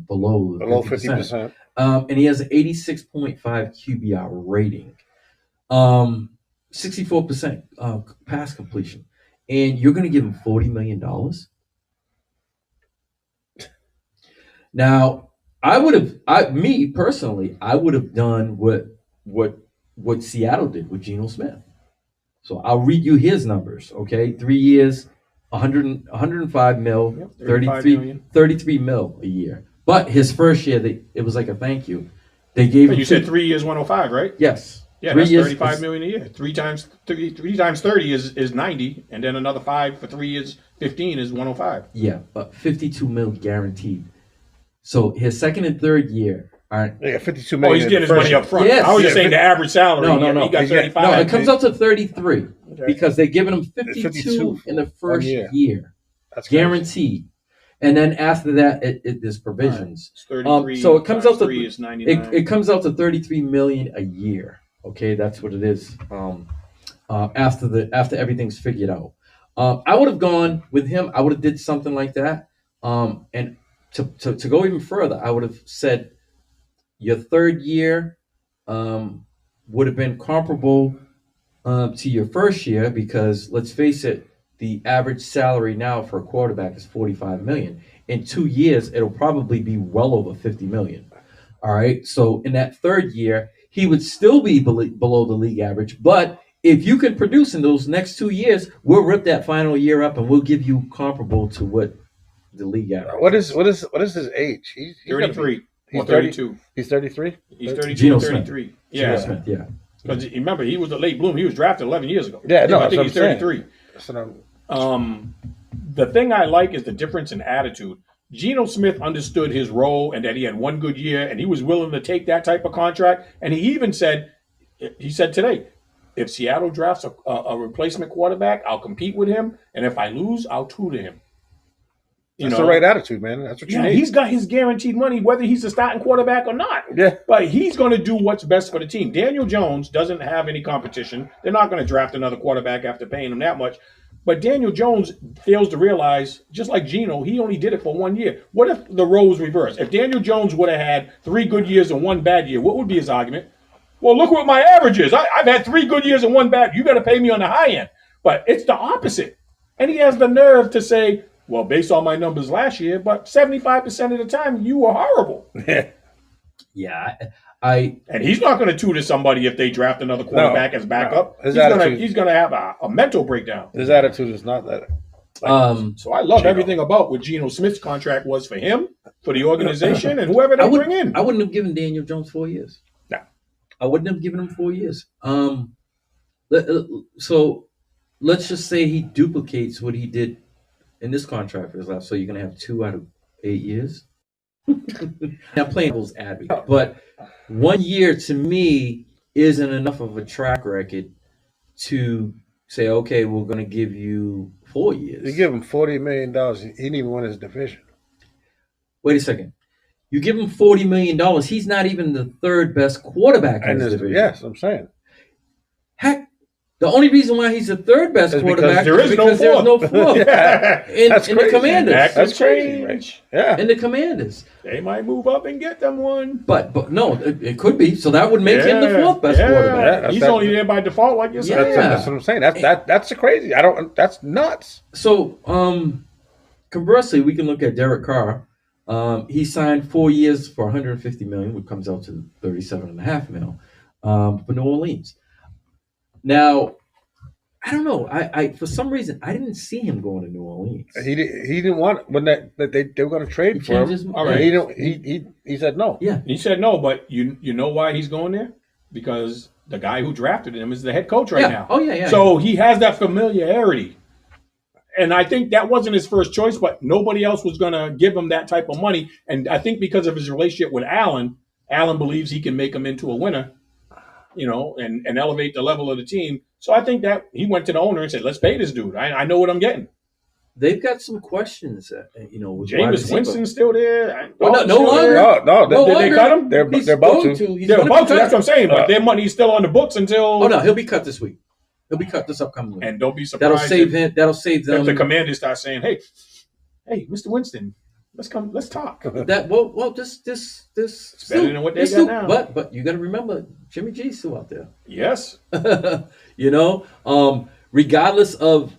below 50%. And he has an 86.5 QBR rating. 64% pass completion. And you're going to give him $40 million? Now, I would have done what Seattle did with Geno Smith. So I'll read you his numbers, okay? 3 years, 105 mil, Yep, 35 33 mil a year. But his first year, it was like a thank you. They gave him You said 3 years, 105, right? yes. Yeah, 3 that's years 35 million a year. Three times 30 is 90, and then another 5 for 3 years, 15 is 105. Yeah, but 52 mil guaranteed. So his second and third year aren't. They got 52 Oh, million. he's in getting the his first money up front. Yes. I was just Yeah, saying the average salary. No. He got He's getting- 35. No, it comes out to 33 Okay. because they're giving him 52 52 in the first year. year, That's crazy. guaranteed. And then after that, there's provisions. It's 33. So it comes times out to 3 is 99. It comes out to 33 million a year. Okay, that's what it is. After everything's figured out, I would have gone with him. I would have did something like that. And to go even further, I would have said your third year would have been comparable to your first year because let's face it, the average salary now for a quarterback is 45 million. In 2 years, it'll probably be well over 50 million. All right. So in that third year, he would still be below the league average, but if you can produce in those next 2 years, we'll rip that final year up and we'll give you comparable to what the league average. What is his age? He's gotta be- 33 He's or 32. He's 33. He's 32 Geno or Smith. 33. Geno Yeah. Smith, yeah. Because remember, he was a late bloomer. He was drafted 11 years ago. Yeah, no, I that's think what he's I'm saying. 33. That's what I'm- The thing I like is the difference in attitude. Geno Smith understood his role and that he had one good year, and he was willing to take that type of contract. And he even said, today, if Seattle drafts a replacement quarterback, I'll compete with him, and if I lose, I'll tutor him. That's the right attitude, man. That's what you Yeah, need. he's got his guaranteed money, whether he's a starting quarterback or not. Yeah. But he's going to do what's best for the team. Daniel Jones doesn't have any competition. They're not going to draft another quarterback after paying him that much. But Daniel Jones fails to realize, just like Geno, he only did it for 1 year. What if the roles reversed? If Daniel Jones would have had 3 good years and 1 bad year, what would be his argument? Well, look what my average is. I've had 3 good years and 1 bad. You got to pay me on the high end. But it's the opposite. And he has the nerve to say, well, based on my numbers last year, but 75% of the time, you were horrible. Yeah, I And he's not going to tutor somebody if they draft another quarterback as backup. His He's attitude- going to have a mental breakdown. His attitude is not that. So I love Geno. everything about what Geno Smith's contract was for him, for the organization, and whoever they bring in. I wouldn't have given Daniel Jones 4 years. No. I wouldn't have given him 4 years. So let's just say he duplicates what he did in this contract for his last. So you're going to have 2 out of 8 years. Now playing devil's advocate, but 1 year to me isn't enough of a track record to say, okay, we're going to give you 4 years. You give him $40 million. He didn't even win his division. Wait a second. You give him $40 million. He's not even the 3rd best quarterback in And his his, division. yes, I'm saying. Heck, the only reason why he's the 3rd best Is because quarterback there is is no because there's no 4th Yeah. in That's the crazy. Commanders. That That's could crazy, change. Yeah. In the Commanders. They might move up and get them one. But no, it could be. So that would make him the 4th best Yeah, quarterback. that's He's that- only there by default, like you said. Yeah. That's what I'm saying. That's crazy. That's nuts. So conversely, we can look at Derek Carr. He signed 4 years for $150 million, which comes out to $37.5 million for New Orleans. Now, I don't know. I for some reason I didn't see him going to New Orleans. He didn't want when they were going to He trade for changed him. his All mind. right. He said no. Yeah. He said no, but you know why he's going there? Because the guy who drafted him is the head coach right Yeah. now. Oh yeah. So he has that familiarity. And I think that wasn't his first choice, but nobody else was going to give him that type of money. And I think because of his relationship with Allen believes he can make him into a winner, and elevate the level of the team. So I think that he went to the owner and said, let's pay this dude. I know what I'm getting. They've got some questions. With wide Jameis receiver. Winston's still there. Well, no Dalton's still longer. there. No, No did they longer. cut him? They're He's about going to. He's They're gonna about be to. That's what I'm cut. saying. But their money's still on the books until. Oh no, he'll be cut this week. He'll be cut this upcoming week. And don't be That'll surprised save him. That'll save if them. the Commanders start saying, "Hey, Mr. Winston, let's talk." That well, this It's better than what they Stu, got now. But you got to remember, Jimmy G's still out there. Yes, Regardless of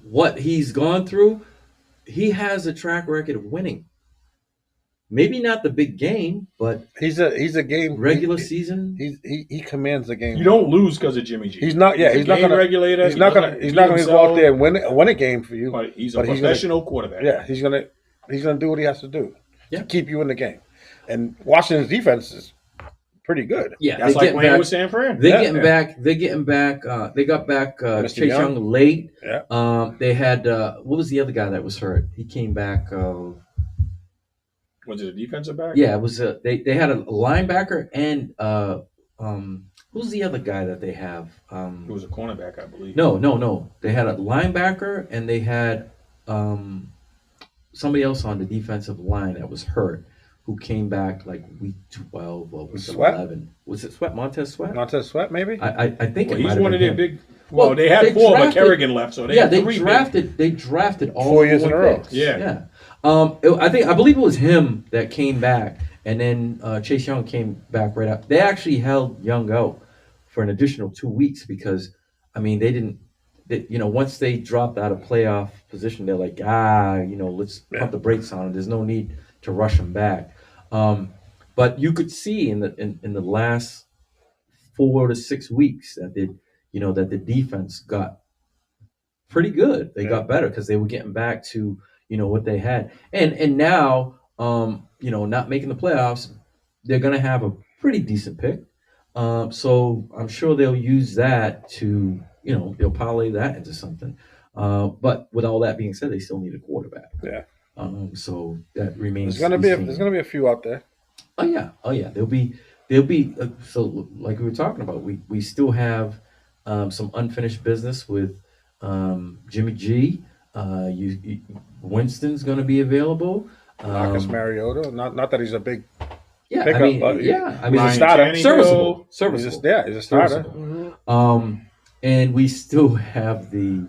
what he's gone through, he has a track record of winning. Maybe not the big game, but He's a game regular season. He commands the game. you don't lose because of Jimmy G. He's not. Yeah, a he's not game gonna. regulator. He's He not doesn't gonna. He's beat not gonna go out himself, there and win a game for you. But he's a but he's gonna- professional quarterback. Yeah, he's gonna do what he has to do Yeah. to keep you in the game. And Washington's defense is pretty good. Yeah, That's they're like getting playing back. with San Fran. They're Yeah. getting back. They're getting back. They got back Mr. Chase Young. Young late. Yeah. They had what was the other guy that was hurt? He came back. Was it a defensive back? Yeah, it was they had a linebacker and who's the other guy that they have? It was a cornerback, I believe. No. They had a linebacker and they had somebody else on the defensive line that was hurt who came back like week 12 or week Sweat? 11. Was it Sweat? Montez Sweat? Montez Sweat, maybe. I think Well, it might he's have one been of their him. big. Well, they had they four, but drafted- Kerrigan left, so they Yeah, had they three drafted. They drafted all 4 years in a row. picks. Yeah. I believe it was him that came back, and then Chase Young came back right up. They actually held Young out for an additional 2 weeks because, they didn't. Once they dropped out of playoff position, they're like, let's pump the brakes on it. There's no need to rush him back. But you could see in the last 4 to 6 weeks that that the defense got pretty good. They Yeah. got better because they were getting back to what they had, and now not making the playoffs, they're gonna have a pretty decent pick. So I'm sure they'll use that to they'll parlay that into something. But with all that being said, they still need a quarterback. Yeah. So that remains. There's gonna be a few out there. Oh yeah. There'll be so like we were talking about. We still have some unfinished business with Jimmy G. Winston's going to be available. Marcus Mariota. Not that he's a big. Yeah, pickup, but he's Ryan a starter. Tannehill. serviceable. He's a starter. Serviceable. And we still have the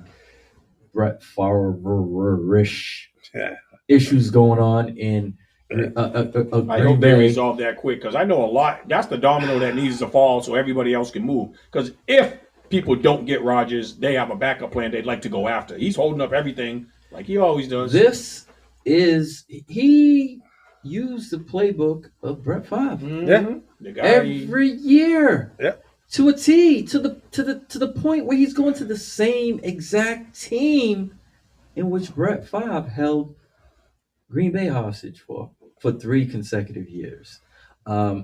Brett Favre-ish Yeah. issues going on in I Green hope they Bay. resolve that quick because I know a lot. That's the domino that needs to fall so everybody else can move. Because if people don't get Rodgers, they have a backup plan they'd like to go after. He's holding up everything like he always does. He used the playbook of Brett Favre Yeah. The guy, every year. Yeah. To a T, to the point where he's going to the same exact team in which Brett Favre held Green Bay hostage for 3 consecutive years.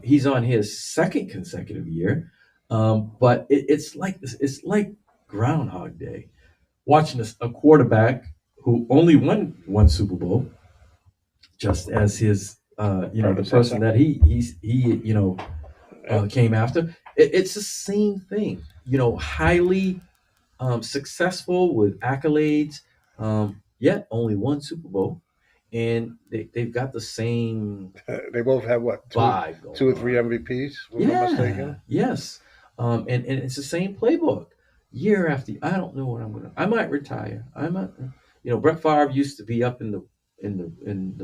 He's on his second consecutive year, but it's like Groundhog Day, watching a quarterback who only won 1 Super Bowl, just as his the person that he came after. It's the same thing, highly successful with accolades, yet only 1 Super Bowl, and they've got the same They both have what? vibe going 2 or 3 on. MVPs, if I'm not mistaken. Yes, and it's the same playbook year after year. I don't know what I might retire. I might, Brett Favre used to be up in the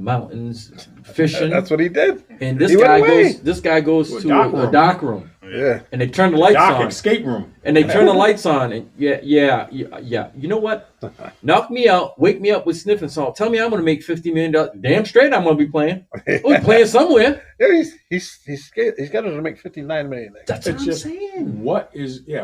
mountains fishing. That's what he did. And He went away. this guy goes To a to dock a room. dock room, Yeah. and they turn the lights Doc on. escape room. And they turn the lights on, and yeah. You know what? Knock me out, wake me up with sniffing salt. Tell me I'm going to make $50 million. Damn straight, I'm going to be playing. We're playing somewhere. Yeah, he's got to make $59 million. That's It's what I'm just saying.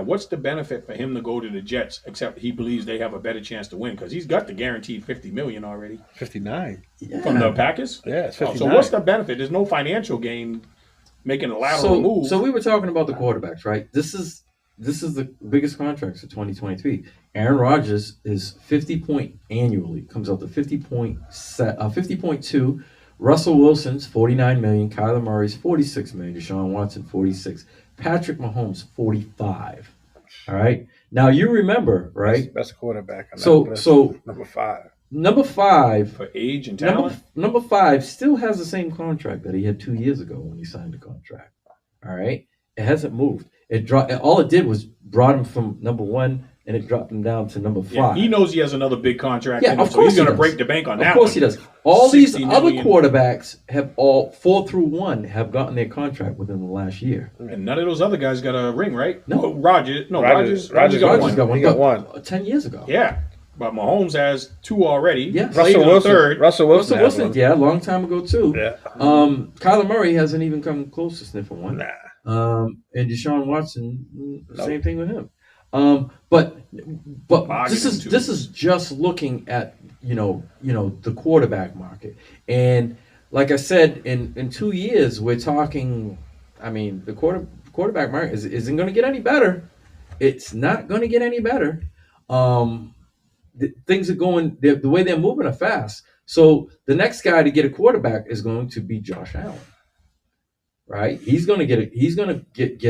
what's the benefit for him to go to the Jets except he believes they have a better chance to win because he's got the guaranteed $50 million already 59. Yeah. from the Packers. Yeah, it's Oh, 59. so what's the benefit? There's no financial gain making a lateral move. So we were talking about the quarterbacks, right? This is the biggest contracts for 2023. Aaron Rodgers is 50 point annually, comes out to 50.2. Russell Wilson's 49 million, Kyler Murray's 46 million, Deshaun Watson 46, Patrick Mahomes 45. All right. Now you remember, right? Best quarterback. On So- that list. so- number 5. Number 5, for age and talent. number 5 still has the same contract that he had 2 years ago when he signed the contract. All right. It hasn't moved. It dropped. All it did was brought him from number 1 and it dropped him down to number 5. Yeah, he knows he has another big contract. Yeah, in him, of so he's course he going to does. break the bank on that. Of course one. he does. All these 60 other million. quarterbacks have all 4 through 1 have gotten their contract within the last year. And none of those other guys got a ring, right? No. Oh, Rogers got Rodgers one. got one. He got one. 10 years ago. Yeah, but Mahomes has 2 already. Yes. Played Russell in the Wilson. third. Russell Wilson. Russell has Wilson, one. yeah, a long time ago too. Yeah. Kyler Murray hasn't even come close to sniffing one. Nah. And Deshaun Watson, No. same thing with him. But Bargain this too. is just looking at the quarterback market, and like I said, in 2 years we're talking. I mean, the quarterback market isn't going to get any better. It's not going to get any better. Things are going the way they're moving are fast. So the next guy to get a quarterback is going to be Josh Allen. Right, he's gonna get a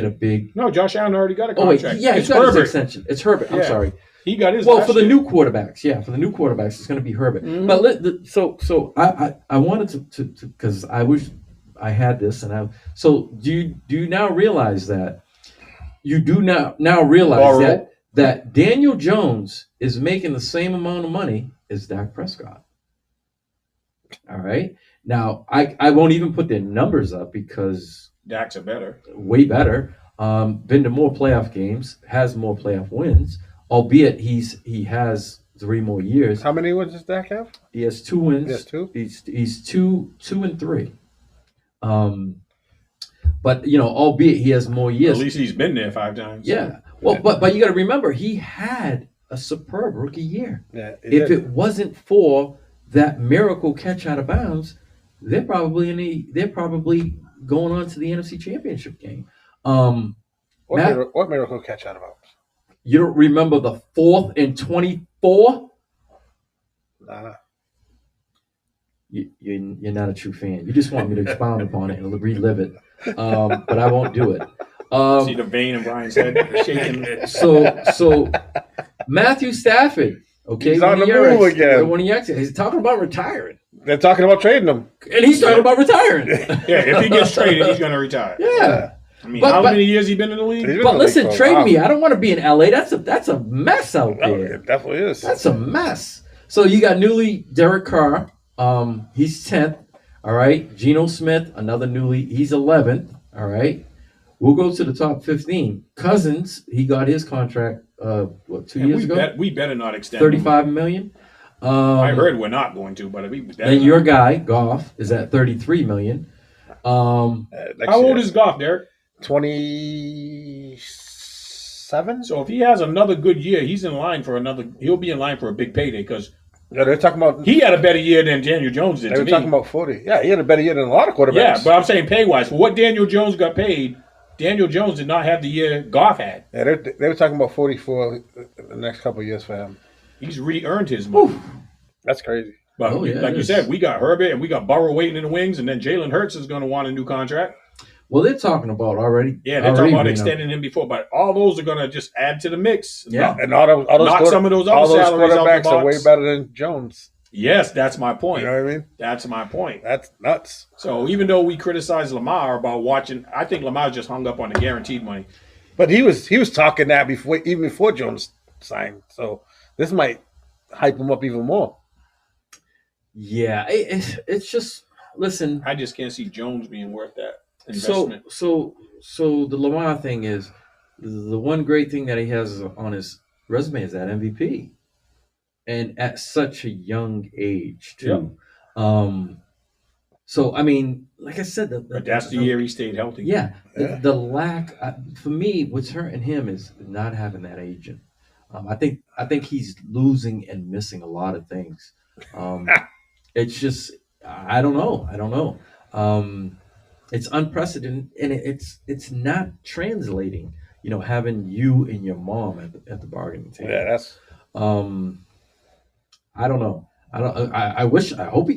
big. No, Josh Allen already got a Oh wait, contract. yeah, it's he's got his Herbert. extension. It's Herbert. I'm Yeah. sorry. He got his. Well, last for the year. new quarterbacks, it's going to be Herbert. Mhm. But so I wanted to because I wish I had this, and so do you now realize that you do now realize Borrow. that Daniel Jones is making the same amount of money as Dak Prescott. All right. Now I won't even put their numbers up because Dak's a better. way better. Been to more playoff games, has more playoff wins, albeit he has 3 more years. How many wins does Dak have? He has 2 wins. He has 2? He's 2-3. But albeit he has more At years. least he's been there 5 times. Yeah. Well, but you got to remember, he had a superb rookie year. Yeah, If it wasn't for that miracle catch out of bounds, they're probably going on to the NFC Championship game. Matt, what miracle catch out of bounds? you don't remember the 4th and 24? Nah. You're not a true fan. You just want me to expound upon it and relive it, but I won't do it. See the vein in Brian's head shaking. So Matthew Stafford, okay, He's on the move again. When he's talking about retiring, They're talking about trading him. and he's talking about retiring. Yeah, if he gets traded, he's going to retire. Yeah. I mean, But- how but- many years he been in the league? He's been But in the league listen, for a trade while. me. I don't want to be in LA. That's a mess out Oh, there. it definitely is. That's a mess. So you got newly Derek Carr. He's 10th. All right. Geno Smith, another newly. He's 11th. All right. We'll go to the top 15. Cousins, he got his contract. 2 And years ago? we better not extend. 35 million. I heard we're not going to, but we better. Then not. your guy Goff is at 33 million. Next How year. old is Goff, Derek? 27? So if he has another good year, he's in line for another. He'll be in line for a big payday because Yeah, they're talking about. he had a better year than Daniel Jones did. They To were me. talking about 40. Yeah, he had a better year than a lot of quarterbacks. Yeah, but I'm saying pay wise, for what Daniel Jones got paid, Daniel Jones did not have the year Goff had. Yeah, they were talking about 44 the next couple of years for him. He's re-earned his money. That's crazy. But Oh, yeah, like it you is. said, we got Herbert and we got Burrow waiting in the wings, and then Jalen Hurts is going to want a new contract. Well, they're talking about already. Yeah, they're already talking about being extending him before, but all those are going to just add to the mix. Yeah. And all those Knock some of those other all those salaries out the quarterbacks are way box. better than Jones. Yes, that's my point. You know what I mean? That's my point. That's nuts. So even though we criticize Lamar about watching, I think Lamar just hung up on the guaranteed money. But he was talking that even before Jones signed. So this might hype him up even more. Yeah, it's just listen. I just can't see Jones being worth that So investment. the Lamar thing is the one great thing that he has on his resume is that MVP, and at such a young age too. So I mean, like I said, But that's the year he stayed healthy. Yeah, Yeah. The lack for me, what's hurting him is not having that agent. I think he's losing and missing a lot of things. It's just I don't know. It's unprecedented, and it's not translating. You know, having you and your mom at the bargaining table. Yeah, that's I don't know. I hope he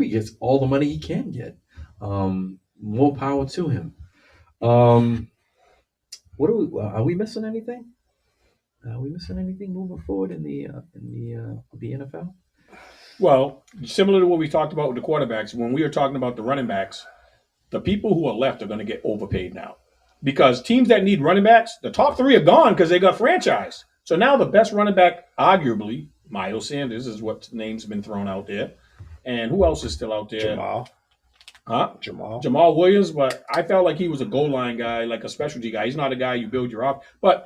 gets all the money he can get. More power to him. What are we missing anything? Are we missing anything moving forward in the NFL? Well, similar to what we talked about with the quarterbacks, when we were talking about the running backs, the people who are left are going to get overpaid now. Because teams that need running backs, the top three are gone because they got franchised. So now the best running back, arguably, Miles Sanders is what name's been thrown out there. And who else is still out there? Jamal. Huh? Jamal. Jamal Williams, but I felt like he was a goal line guy, like a specialty guy. He's not a guy you build your off. But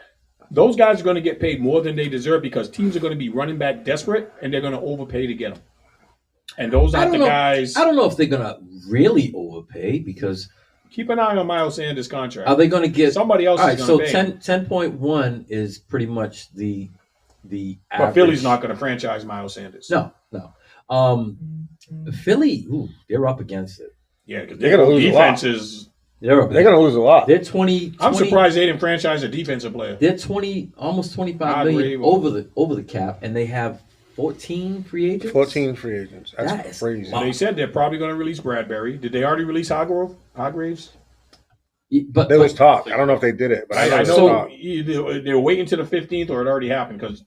those guys are going to get paid more than they deserve because teams are going to be running back desperate and they're going to overpay to get them. And those aren't the guys. I don't know if they're gonna really overpay because Keep an eye on Miles Sanders' contract. are they gonna get Somebody else all is right? going So to pay. 10.1 is pretty much the But average. Philly's not going to franchise Miles Sanders. No. Philly, they're up against it. Yeah, because They're their gonna lose a lot. defense is. They're up. They're going to lose a lot. They're 20. I'm 20 surprised they didn't franchise a defensive player. They're 20, almost 25 million over the cap, and they have 14 free agents. 14 free agents. That's That is crazy. wow. They said they're probably going to release Bradbury. Did they already release Hargraves? But There was talk. I don't know if they did it, but I there was know talk. they were waiting to the 15th, or it already happened because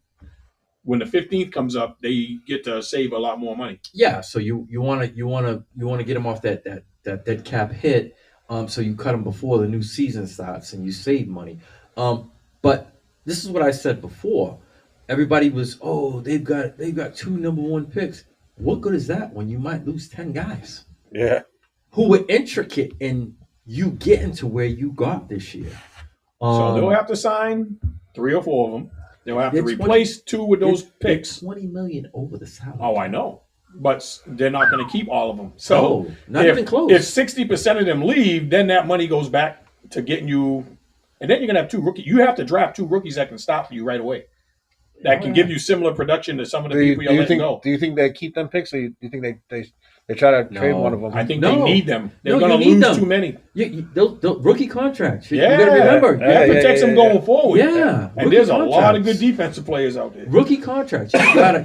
when the 15th comes up, they get to save a lot more money. yeah, so you want to get them off that cap hit. So you cut them before the new season starts, and you save money. But this is what I said before. Everybody was, they've got 2 number 1 picks. What good is that when you might lose 10 guys Yeah. who were intricate in you getting to where you got this year? So they'll have to sign 3 or 4 of them. They'll have to They're 20 replace 2 with those they're picks. $20 million over the salary. Oh, I know. But they're not going to keep all of them. So No, not if, even close. If 60% of them leave, then that money goes back to getting you And then you're gonna have 2 rookies. You have to draft 2 rookies that can stop for you right away. That can give you similar production to some of the people you're letting go. Do you think they keep them picks, or do you think they try to trade one of them? I think No. they need them. They're No, gonna you need lose them. too many. They'll rookie contracts. You Yeah, gotta remember. that protects them going forward. Yeah, and rookie there's a lot of contracts. good defensive players out there. Rookie contracts.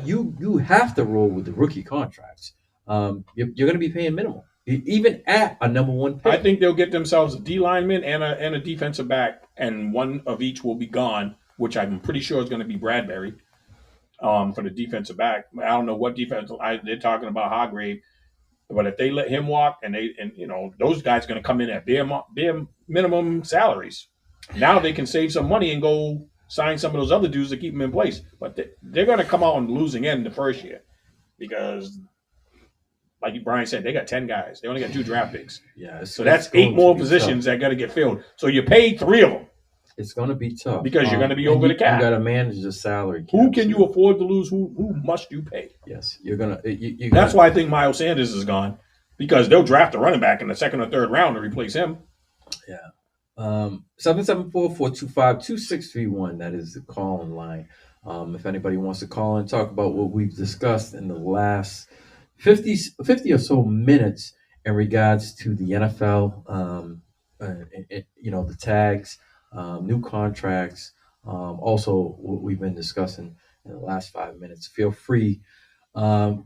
You have to roll with the rookie contracts. You're going to be paying minimal, even at a number 1 pick. I think they'll get themselves a D lineman and a defensive back, and one of each will be gone, which I'm pretty sure is going to be Bradbury for the defensive back. I don't know what defense they're talking about Hargrave, but if they let him walk, and those guys are going to come in at bare minimum salaries. Now they can save some money and go sign some of those other dudes to keep them in place. But they're going to come out on the losing end the first year because, like Brian said, they got 10 guys. They only got 2 draft picks. Yeah, So that's 8 more positions that got to get filled. So you paid 3 of them. It's going to be tough Because you're gonna be and over the cap. You got to manage the salary. Who cap, can so- you afford to lose? Who must you pay? Yes, you're gonna. That's why I think Miles Sanders is gone, because they'll draft a running back in the 2nd or 3rd round to replace him. 774-425-2631. That is the call-in line. If anybody wants to call and talk about what we've discussed in the last 50 or so minutes in regards to the NFL, the tags, new contracts, also what we've been discussing in the last 5 minutes. Feel free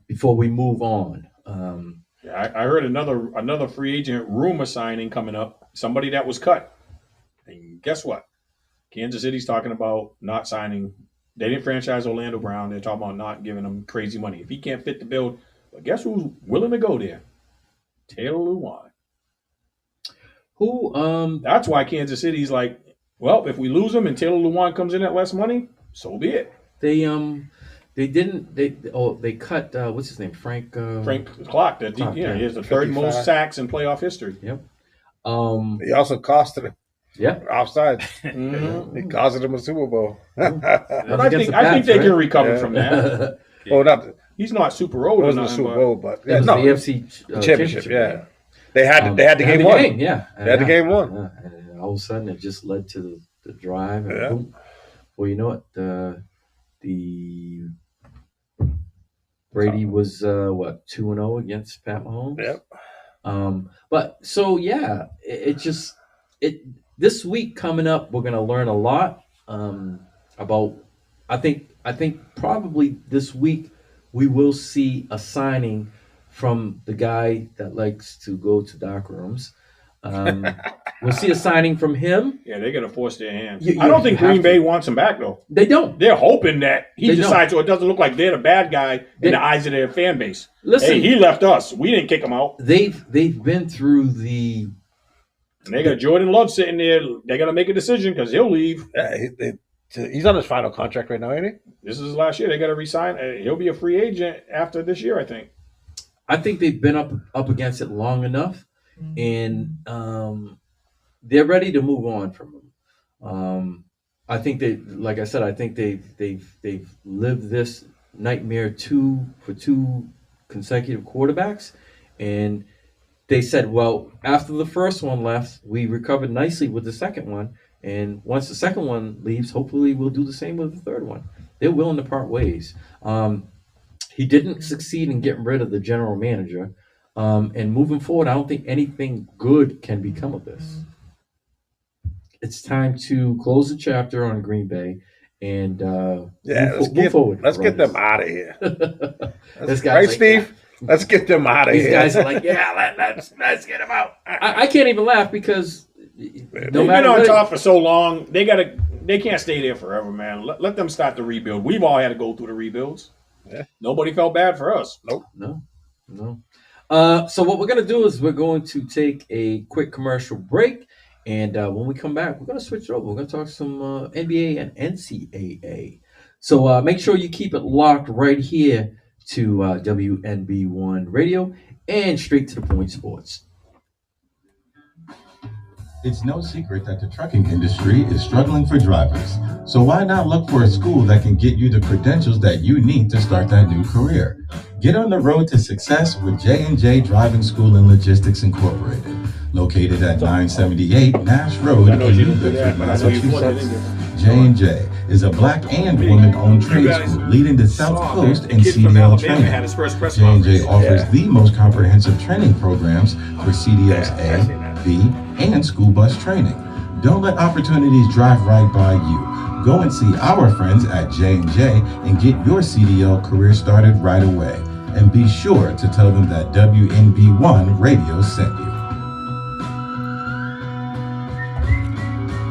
before we move on. I heard another free agent rumor signing coming up. Somebody that was cut. And guess what? Kansas City's talking about not signing. They didn't franchise Orlando Brown. They're talking about not giving him crazy money. If he can't fit the bill, but guess who's willing to go there? Taylor Lewan. Who? That's why Kansas City's like, well, if we lose him and Taylor Lewan comes in at less money, so be it. They cut what's his name? Frank Clark. Clark, He has the 55. 3rd most sacks in playoff history. Yep. He also costed him Yeah. offside. Mhm. He costed him a Super Bowl. But I think they can recover from that. Well, not He's not super it old or wasn't a nothing, Super but Bowl, but It was no, the AFC championship. Yeah, they had the They had game the won. game, yeah. They had the game won. Yeah. And all of a sudden, it just led to the drive. And Yeah. boom. Well, you know what? The Brady was 2-0 against Pat Mahomes. Yep. But so yeah, this week coming up, we're gonna learn a lot about. I think probably this week we will see a signing from the guy that likes to go to dark rooms. We'll see a signing from him. yeah, they got to force their hand. You I don't think have Green to. Bay wants him back though. They don't They're hoping that he They decides, so it doesn't look like they're the bad guy in They- the eyes of their fan base. listen. Hey, he left us. We didn't kick him out. They've been through the. And they got Jordan Love sitting there. They got to make a decision because he'll leave. Yeah, he's on his final contract right now, ain't he? This is his last year. They got to resign. He'll be a free agent after this year, I think. I think they've been up against it long enough, and they're ready to move on from him. I think like I said, I think they've lived this nightmare for 2 consecutive quarterbacks, and they said, well, after the first one left, we recovered nicely with the second one, and once the second one leaves, hopefully we'll do the same with the third one. They're willing to part ways. He didn't succeed in getting rid of the general manager, and moving forward, I don't think anything good can become of this. It's time to close the chapter on Green Bay and move forward. Let's get them out of here. This guy's Right, like, Steve? Let's get them out of These here. guys are like, yeah, let's get them out. I can't even laugh because They've no been matter on what, top for so long. They can't stay there forever, man. Let them start the rebuild. We've all had to go through the rebuilds. Yeah. Nobody felt bad for us. No. So what we're going to do is we're going to take a quick commercial break. And when we come back, we're going to switch it over. We're going to talk some NBA and NCAA. So make sure you keep it locked right here to WNB1 Radio and Straight to the Point Sports. It's no secret that the trucking industry is struggling for drivers. So why not look for a school that can get you the credentials that you need to start that new career? Get on the road to success with J&J Driving School and Logistics Incorporated. Located at 978 Nash Road in New Bedford, Massachusetts, J&J is a black and woman-owned trade school leading the South Coast in CDL training. J&J offers the most comprehensive training programs for CDLs A, B, and school bus training. Don't let opportunities drive right by you. Go and see our friends at J&J and get your CDL career started right away. And be sure to tell them that WNB1 Radio sent you.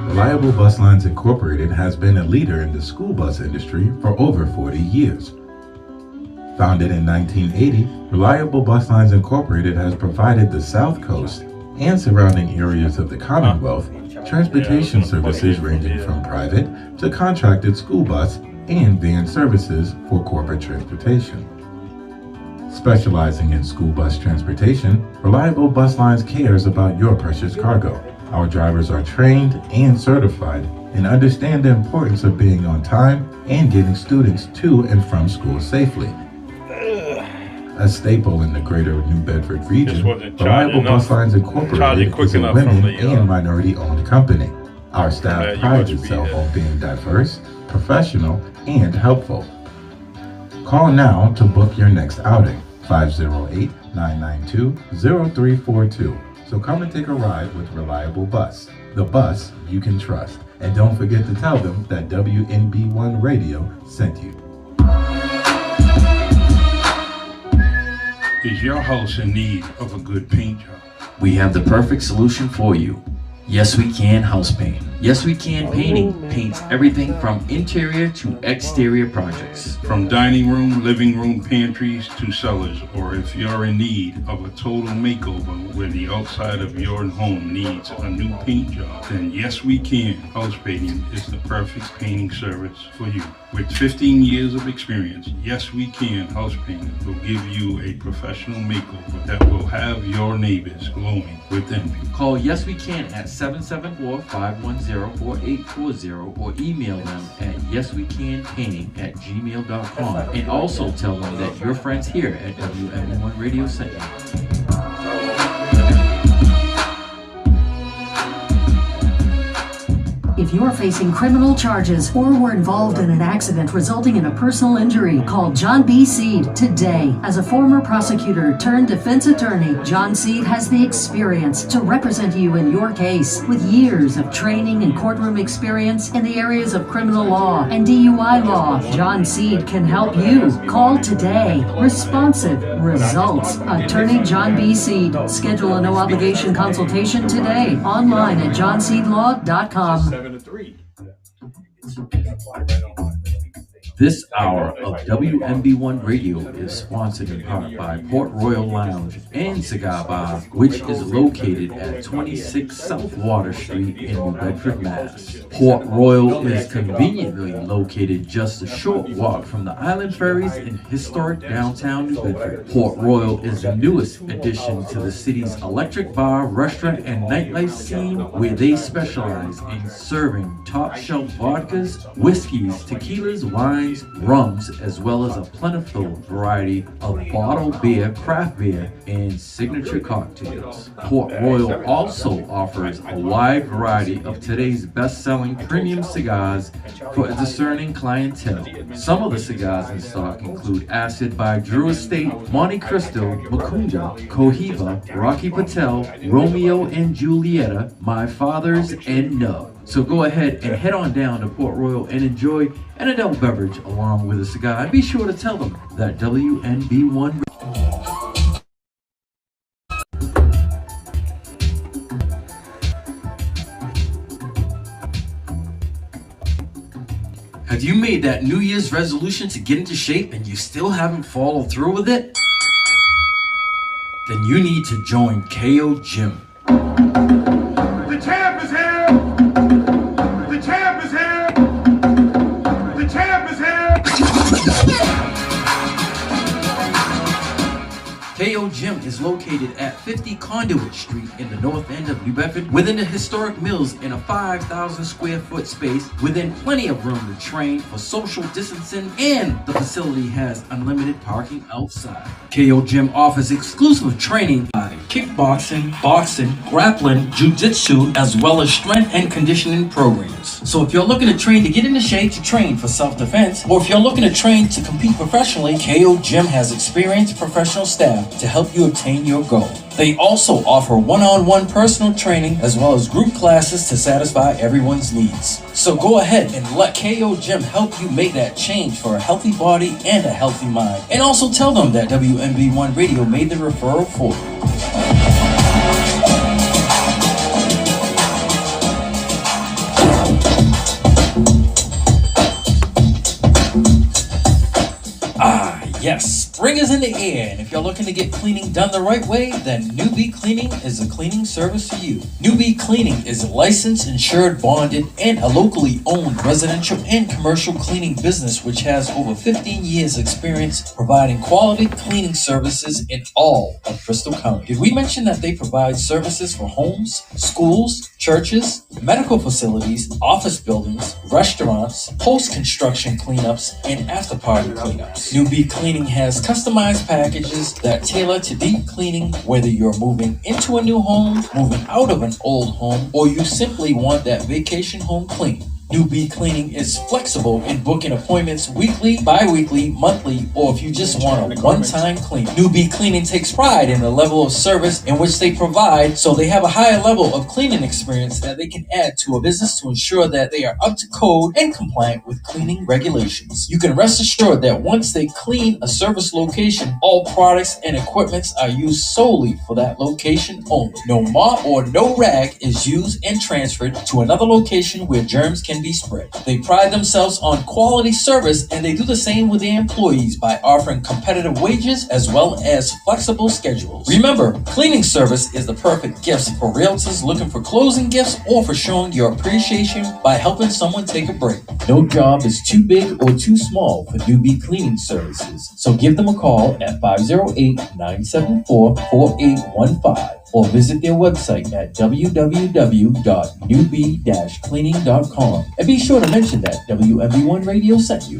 Reliable Bus Lines Incorporated has been a leader in the school bus industry for over 40 years. Founded in 1980, Reliable Bus Lines Incorporated has provided the South Coast and surrounding areas of the Commonwealth transportation services ranging from private to contracted school bus and van services for corporate transportation. Specializing in school bus transportation, Reliable Bus Lines cares about your precious cargo. Our drivers are trained and certified and understand the importance of being on time and getting students to and from school safely. A staple in the greater New Bedford region, Reliable Bus Lines Incorporated is a women and minority-owned company. Our staff prides itself on being diverse, professional, and helpful. Call now to book your next outing, 508-992-0342. So come and take a ride with Reliable Bus, the bus you can trust. And don't forget to tell them that WNB1 Radio sent you. Is your house in need of a good paint job? We have the perfect solution for you. Yes We Can House Paint. Yes We Can Painting paints everything from interior to exterior projects. From dining room, living room, pantries to cellars, or if you're in need of a total makeover where the outside of your home needs a new paint job, then Yes We Can House Painting is the perfect painting service for you. With 15 years of experience, Yes We Can House Painting will give you a professional makeover that will have your neighbors glowing with envy. Call Yes We Can at 774-510-4840 or email them at yeswecanpainting@gmail.com and also tell them that your friends here at WNB1 Radio sent you. If you're facing criminal charges or were involved in an accident resulting in a personal injury, call John B. Seed today. As a former prosecutor turned defense attorney, John Seed has the experience to represent you in your case. With years of training and courtroom experience in the areas of criminal law and DUI law, John Seed can help you. Call today. Responsive results. Attorney John B. Seed. Schedule a no-obligation consultation today. Online at johnseedlaw.com. 7 to 3. This hour of WNB1 Radio is sponsored in part by Port Royal Lounge and Cigar Bar, which is located at 26 South Water Street in New Bedford, Mass. Port Royal is conveniently located just a short walk from the Island Ferries in historic downtown New Bedford. Port Royal is the newest addition to the city's electric bar, restaurant, and nightlife scene, where they specialize in serving top-shelf vodkas, whiskeys, tequilas, wines, rums, as well as a plentiful variety of bottled beer, craft beer, and signature cocktails. Port Royal also offers a wide variety of today's best-selling premium cigars for a discerning clientele. Some of the cigars in stock include Acid by Drew Estate, Monte Cristo, Macunga, Cohiba, Rocky Patel, Romeo and Julieta, My Father's, and Nub. So go ahead and head on down to Port Royal and enjoy an adult beverage along with a cigar. And be sure to tell them that WNB1. Have you made that New Year's resolution to get into shape and you still haven't followed through with it? Then you need to join KO Gym. The champ is here! The champ is here! The champ is here! KO Gym is located at 50 Conduit Street in the north end of New Bedford, within the historic mills in a 5,000 square foot space, within plenty of room to train for social distancing, and the facility has unlimited parking outside. KO Gym offers exclusive training by kickboxing, boxing, grappling, jiu-jitsu, as well as strength and conditioning programs. So if you're looking to train to get into shape to train for self-defense, or if you're looking to train to compete professionally, KO Gym has experienced professional staff to help you obtain your goal. They also offer one-on-one personal training as well as group classes to satisfy everyone's needs. So go ahead and let KO Gym help you make that change for a healthy body and a healthy mind. And also tell them that WMB1 Radio made the referral for you. Yes, spring is in the air, and if you're looking to get cleaning done the right way, then Newbie Cleaning is a cleaning service for you. Newbie Cleaning is a licensed, insured, bonded, and a locally owned residential and commercial cleaning business which has over 15 years experience providing quality cleaning services in all of Bristol County. Did we mention that they provide services for homes, schools, churches, medical facilities, office buildings, restaurants, post-construction cleanups, and after-party cleanups? Newbie Cleaning has customized packages that tailor to deep cleaning, whether you're moving into a new home, moving out of an old home, or you simply want that vacation home clean. Newbie Cleaning is flexible in booking appointments weekly, bi-weekly, monthly, or if you just want a one-time clean. Newbie Cleaning takes pride in the level of service in which they provide, so they have a higher level of cleaning experience that they can add to a business to ensure that they are up to code and compliant with cleaning regulations. You can rest assured that once they clean a service location, all products and equipments are used solely for that location only. No mop or no rag is used and transferred to another location where germs can be spread. They pride themselves on quality service, and they do the same with their employees by offering competitive wages as well as flexible schedules. Remember, cleaning service is the perfect gift for realtors looking for closing gifts or for showing your appreciation by helping someone take a break. No job is too big or too small for Newbie Cleaning Services, so give them a call at 508-974-4815. or visit their website at www.newbie-cleaning.com. And be sure to mention that WMB1 Radio sent you.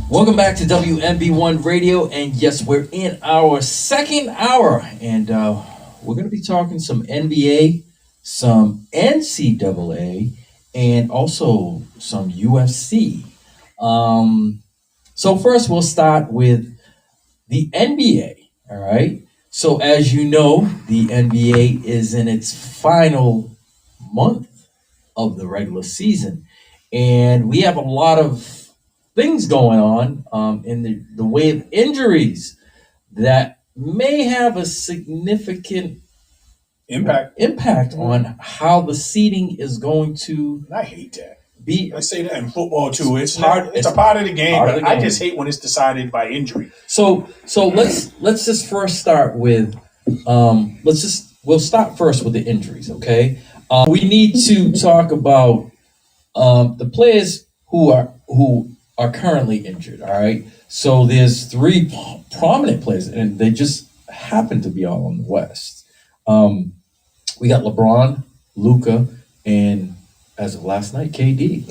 Welcome back to WMB1 Radio, and yes, we're in our second hour, and we're going to be talking some NBA, some NCAA, and also some UFC. So first we'll start with the NBA, all right? So as you know, the NBA is in its final month of the regular season, and we have a lot of things going on in the way of injuries that may have a significant impact on how the seeding is going to I hate that. be. I say that in football too. It's hard. It's a part of the game, part of but the I game. just hate when it's decided by injury. So let's just first start with we'll start first with the injuries, okay? We need to talk about the players who are currently injured, all right? So there's three prominent players, and they just happen to be all in the West. We got LeBron, Luka, and as of last night, KD.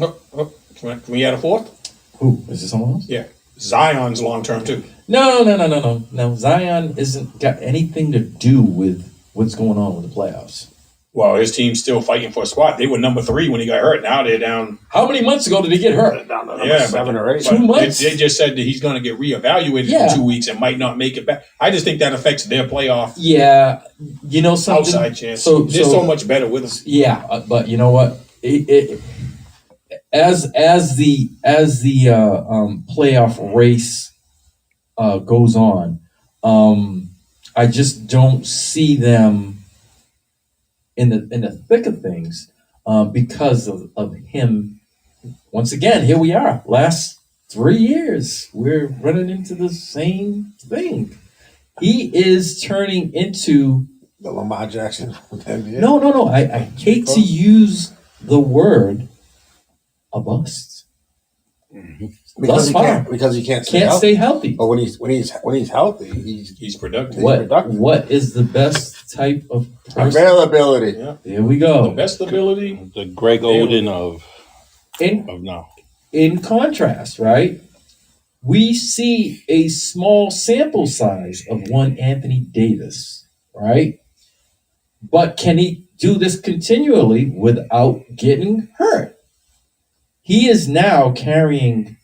Can we add a fourth? Who? Is it someone else? Yeah. Zion's long term too. No. Zion isn't got anything to do with what's going on with the playoffs. Well, his team's still fighting for a spot. They were number 3 when he got hurt. Now they're down. How many months ago did he get hurt? Down to Yeah, 7 or 8. 2 months? They just said that he's going to get reevaluated Yeah. in 2 weeks and might not make it back. I just think that affects their playoff Yeah, you know something. outside chance. So they're so much better with us. Yeah, but you know what? As the playoff race goes on, I just don't see them in the thick of things because of him. Once again, here we are. Last 3 years, we're running into the same thing. He is turning into The Lamar Jackson with the NBA. no. I hate to use the word a bust. Because Thus he can't Can't stay healthy. But when he's healthy, He's productive. What is the best type of person? availability. Yeah. There we The go. best ability. The Greg Oden of now. in contrast, right? We see a small sample size of one Anthony Davis, right? But can he do this continually without getting hurt? He is now doing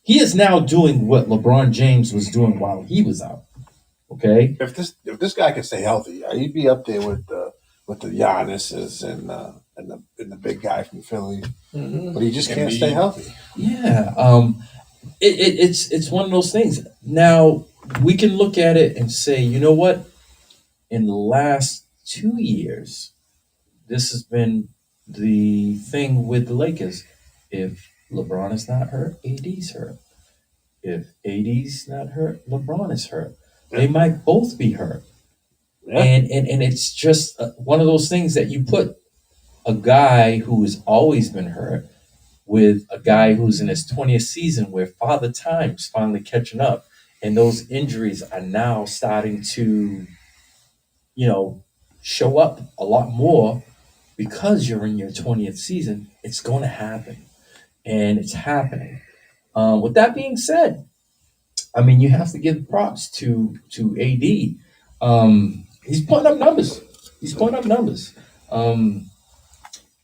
what LeBron James was doing while he was out. Okay. If this guy can stay healthy, he'd be up there with the Giannis's and the big guy from Philly. Mhm. But he just can't Embiid. stay healthy. Yeah. It's one of those things. Now we can look at it and say, you know what? In the last 2 years, this has been the thing with the Lakers. If LeBron is not hurt, AD's hurt. If AD's not hurt, LeBron is hurt. They might both be hurt. Yeah. And it's just one of those things that you put a guy who has always been hurt with a guy who's in his 20th season where Father Time's finally catching up, and those injuries are now starting to, show up a lot more because you're in your 20th season. It's going to happen, and it's happening. With that being said, I mean, you have to give props to AD. He's putting up numbers.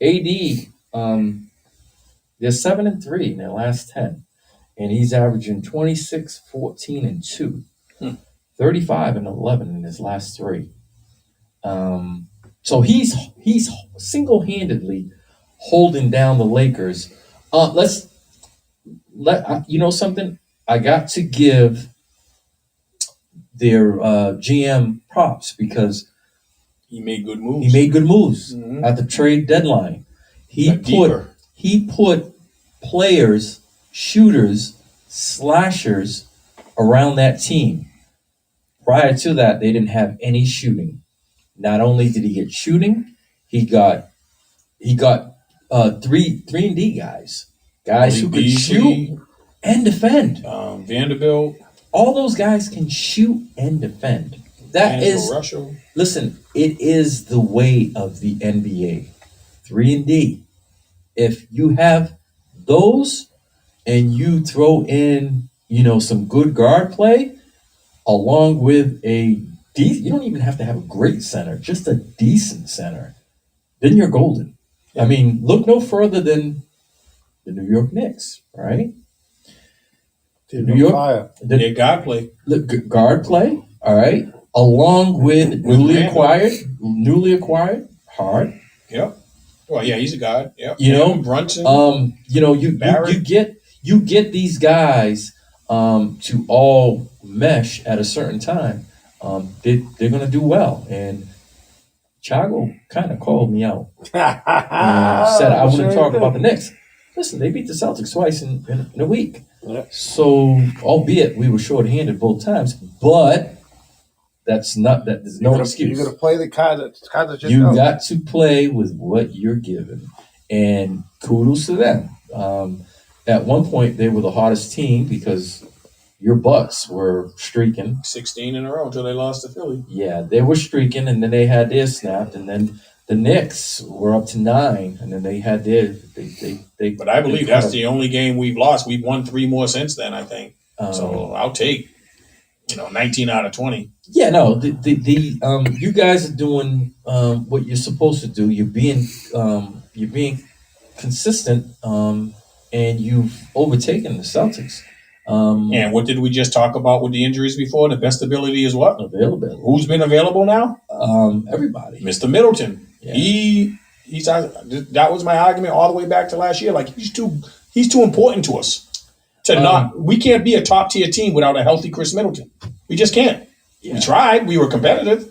AD, they're 7-3 in their last 10, and he's averaging 26, 14, and 2, 35 and 11 in his last 3. So he's single-handedly holding down the Lakers. You know something? I got to give their GM props because He made good moves. Mm-hmm. At the trade deadline. He put players, shooters, slashers around that team. Prior to that, they didn't have any shooting. Not only did he get shooting, he got 3-and-D guys who could shoot and defend. Vanderbilt. All those guys can shoot and defend. That is, Russell. listen, it is the way of the NBA. 3-and-D. If you have those and you throw in, some good guard play along with you don't even have to have a great center, just a decent center, then you're golden. I mean, look no further than the New York Knicks, right? Their guard play. The guard play, all right, along with newly acquired Hart. Yep. Well, yeah, he's a guard. Yep. Brunson. You get these guys to all mesh at a certain time. They're going to do well. And Chago kind of called me out and said I wouldn't talk about the Knicks. Listen, they beat the Celtics twice in a week. Yeah. So, albeit we were shorthanded both times, but there's no excuse. You're going to play the cards that you got to play with what you're given, and kudos to them. At one point, they were the hottest team because your Bucks were streaking 16 in a row until they lost to Philly. Yeah, they were streaking, and then they had theirs snapped, and then the Knicks were up to 9, and then they had theirs. They But I believe that's the only game we've lost. We've won 3 more since then, I think. So I'll take, 19 out of 20. Yeah, no, you guys are doing what you're supposed to do. You're being consistent, and you've overtaken the Celtics. And what did we just talk about with the injuries before? The best ability is what? Availability. Who's been available now? Everybody. Mr. Middleton. Yeah. He's that was my argument all the way back to last year. Like he's too important to us we can't be a top tier team without a healthy Chris Middleton. We just can't. Yeah. We tried. We were competitive.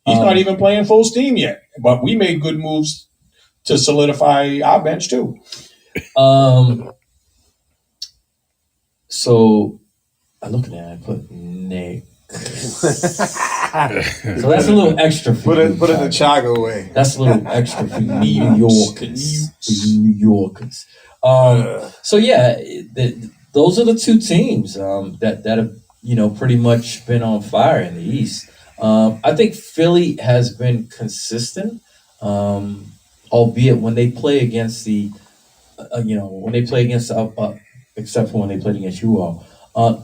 He's not even playing full steam yet, but we made good moves to solidify our bench too. So I look at that. I put Nick. So that's a little extra for you. Put it the Chago way. That's a little extra for New Yorkers. So yeah, those are the two teams that have pretty much been on fire in the East. I think Philly has been consistent, albeit when they play against the when they play against, except for when they played against you all,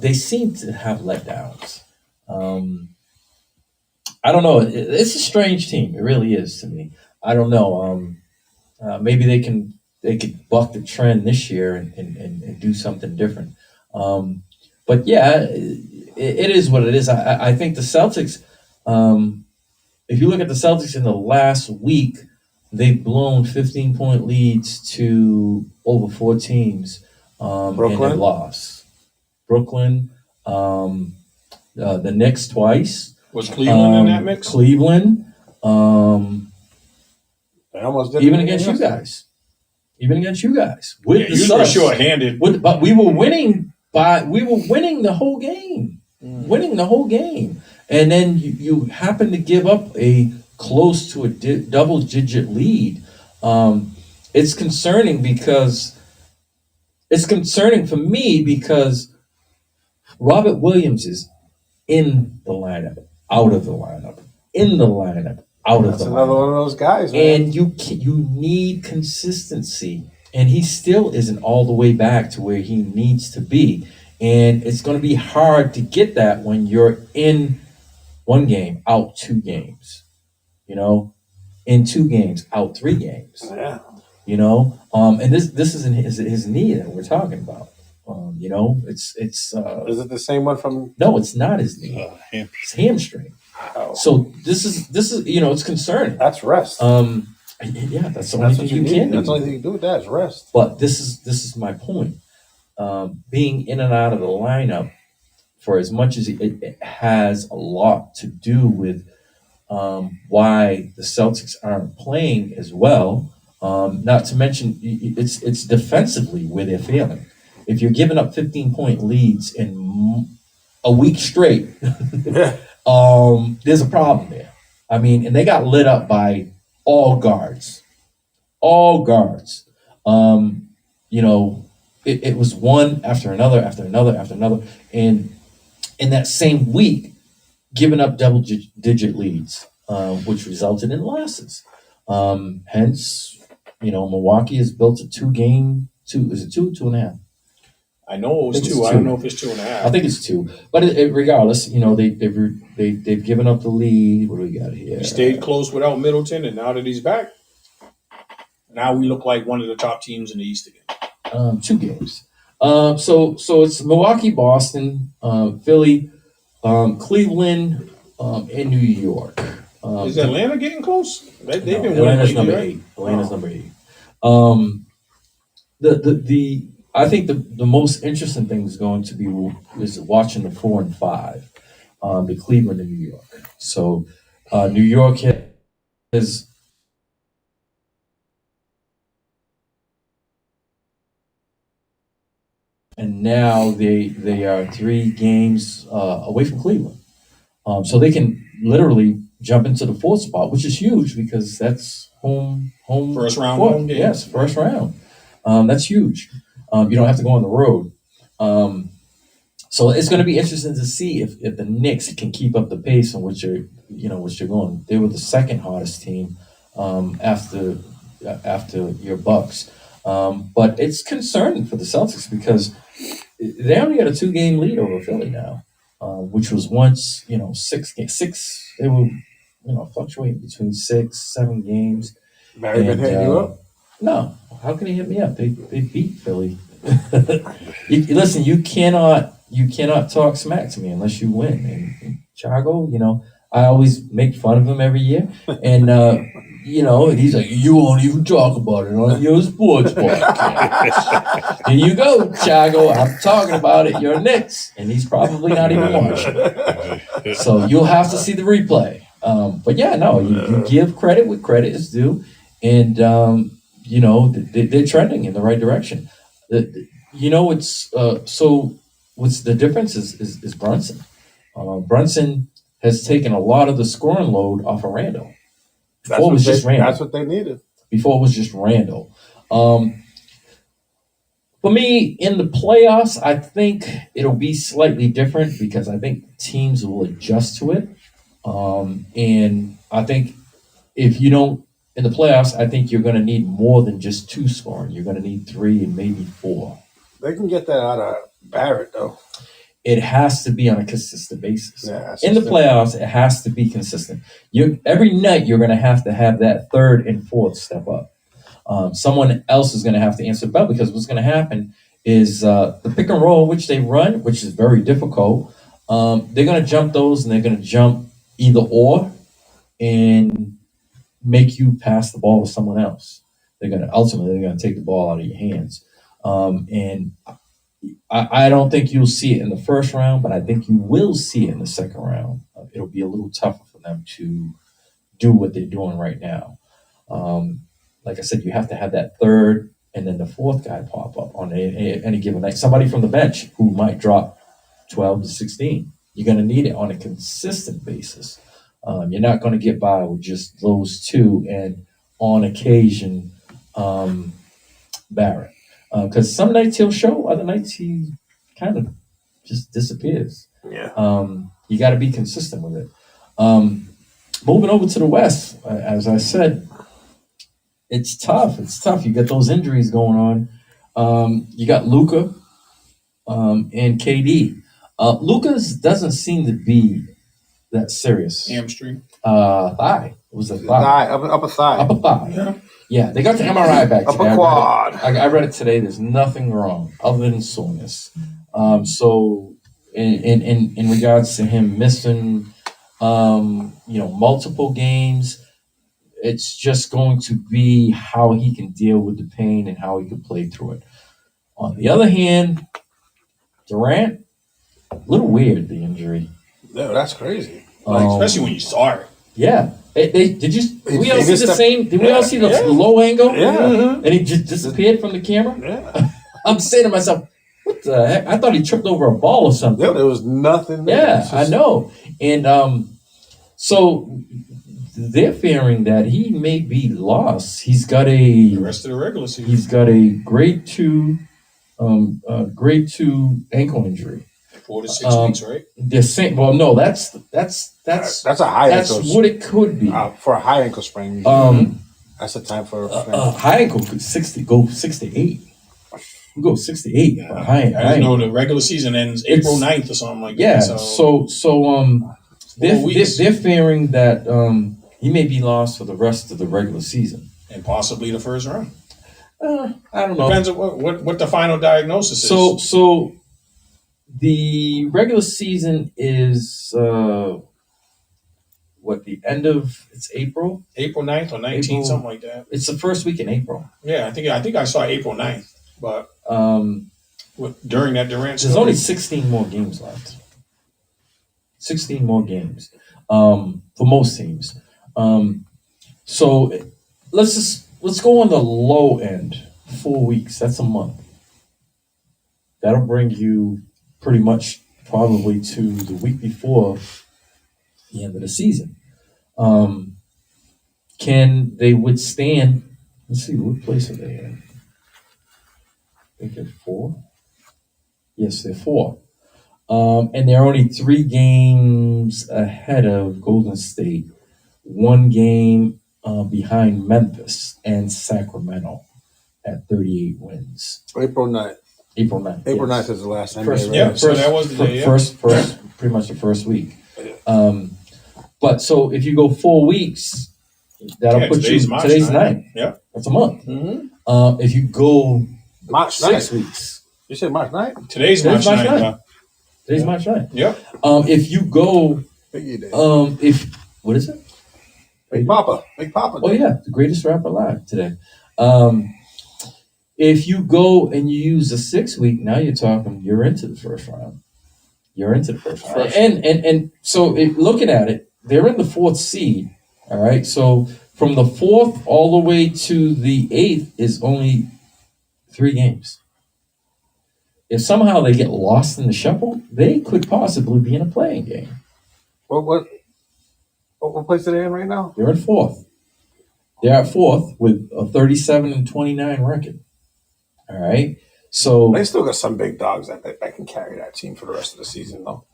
they seem to have letdowns. I don't know. It's a strange team. It really is to me. I don't know. Maybe they could buck the trend this year and do something different. But yeah, it is what it is. I think the Celtics. If you look at the Celtics in the last week, they've blown 15-point leads to over 4 teams, and Brooklyn? they've lost. Brooklyn, the Knicks twice. Was Cleveland in that mix? Cleveland, They almost did even against you guys. Even against you guys. With the you were subs. short-handed. But we were winning the whole game. Winning the whole game. And then you happen to give up a close to a double-digit lead. It's concerning for me because Robert Williams is in the lineup, out of the lineup, in the lineup, out of That's the another lineup. one of those guys, man. And you need consistency, and he still isn't all the way back to where he needs to be. And it's going to be hard to get that when you're in one game, out 2 games. In 2 games, out 3 games. Yeah. And this isn't his knee that we're talking about. It's Is it the same one from? no, it's not his knee. It's hamstring. Oh, So this is it's concerning. that's rest. Yeah, that's the only That's thing what you you need. can do. That's the only thing you can do with that is rest. But this is my point. Being in and out of the lineup, for as much as it has a lot to do with why the Celtics aren't playing as well. Not to mention, it's defensively where they're failing. If you're giving up 15-point leads in a week straight, Yeah. there's a problem there. I mean, and they got lit up by all guards. All guards. It was one after another, after another, after another. And in that same week, giving up double-digit leads, which resulted in losses. Hence, Milwaukee has built a 2-game, is it 2 and a half? I know it was I think 2. it's I don't 2. know if it's 2.5. I think it's 2. But regardless, they've given up the lead. What do we got here? We stayed close without Middleton, and now that he's back, now we look like one of the top teams in the East again. 2 games. So it's Milwaukee, Boston, Philly, Cleveland, and New York. Is Atlanta getting close? They've been winning Atlanta's lately, number right? 8. Atlanta's number 8. I think the most interesting thing is going to be is watching the 4 and 5, the Cleveland and New York. So New York has. And now they are 3 games away from Cleveland, so they can literally jump into the 4th spot, which is huge because that's home First round court. home game. Yes, first round. That's huge. You don't have to go on the road. So it's going to be interesting to see if the Knicks can keep up the pace in which they're going. They were the 2nd hottest team after your Bucks. But it's concerning for the Celtics because they only got a 2-game lead over Philly now, which was once 6. They were fluctuating between 6-7 games. Barry been hitting you up? No, how can he hit me up? They beat Philly. Listen, you cannot talk smack to me unless you win. And Chago, I always make fun of him every year, and and he's like, "You won't even talk about it on your sports podcast." Here you go, Chago. I'm talking about it. You're Knicks, and he's probably not even watching. So you'll have to see the replay. But yeah, no, you give credit where credit is due, and they're trending in the right direction. It's so. What's the diffrence is Brunson. Brunson has taken a lot of the scoring load off of Randall. Before it was just Randall. That's what they needed. Before it was just Randall. For me, in the playoffs, I think it'll be slightly different because I think teams will adjust to it. And I think if you don't in the playoffs, I think you're going to need more than just 2 scoring. You're going to need 3 and maybe 4. They can get that out of Barrett, though. It has to be on a consistent basis. Yeah, in the playoffs, it has to be consistent. Every night you're going to have that 3rd and 4th step up. Someone else is going to have to answer the bell, because what's going to happen is the pick and roll, which they run, which is very difficult. They're going to jump those, and they're going to jump either or and make you pass the ball to someone else. They're going to take the ball out of your hands. And I don't think you'll see it in the first round, but I think you will see it in the second round. It'll be a little tougher for them to do what they're doing right now. Like I said, you have to have that 3rd and then the 4th guy pop up on any given night. Somebody from the bench who might drop 12 to 16. You're going to need it on a consistent basis. You're not going to get by with just those 2 and on occasion Barrett. Because some nights he'll show, other nights he kind of just disappears. Yeah. You got to be consistent with it. Moving over to the West, as I said, it's tough. It's tough. You got those injuries going on. You got Luka and KD. Luka's doesn't seem to be that serious. Hamstring. Thigh. It was a thigh. Upper thigh. Upper thigh. Yeah, they got the MRI back today. Upper quad. I read it today. There's nothing wrong other than soreness. So in regards to him missing, multiple games, it's just going to be how he can deal with the pain and how he can play through it. On the other hand, Durant, a little weird, the injury. No, that's crazy. Especially when you saw it. Yeah. Did we all see the same? Did we all see the low angle? Yeah. And he just disappeared from the camera? Yeah. I'm saying to myself, what the heck? I thought he tripped over a ball or something. Yeah, there was nothing there. Yeah, I know. And so they're fearing that he may be lost. He's got The rest of the regular season. He's got a grade 2 ankle injury. 4 to 6 weeks, right? The same. Well, no, that's a high that's ankle. what it could be. For a high ankle sprain. That's the time for high ankle could go 6 to 8. You go 6 to 8. Yeah. High I know the regular season ends April 9th or something like yeah, that. They're fearing that he may be lost for the rest of the regular season and possibly the first round. I don't know. Depends on what the final diagnosis is. So the regular season is the end of it's April? April 9th or 19th, something like that. It's the first week in April. Yeah, I think I saw April 9th, but during that Durant there's only 16 more games left. 16 more games for most teams. So let's go on the low end. 4 weeks. That's a month. That'll bring you pretty much probably to the week before the end of the season. Can they withstand? Let's see, what place are they in? I think they're 4. Yes, they're 4. And they're only 3 games ahead of Golden State. 1 game behind Memphis and Sacramento at 38 wins. April 9th. April 9th. April yes. 9th is the last First, NBA. Yeah, so that was the day. First, pretty much the first week. But so if you go 4 weeks, that'll put you today's 9th. Yeah, that's a month. Mm-hmm. If you go March 6 9th. weeks, You said March 9th? Today's March 9th. Today's March 9th. Yep. If you go, what is it? Big Papa. Oh yeah, the greatest rapper alive today. If you go and you use a 6 week, now you're into the first round. You're into the first round. And so looking at it, they're in the 4th seed. All right. So from the 4th all the way to the 8th is only 3 games. If somehow they get lost in the shuffle, they could possibly be in a playing game. What place are they in right now? They're in 4th. They're at 4th with a 37-29 record. All right. So they still got some big dogs that can carry that team for the rest of the season, though.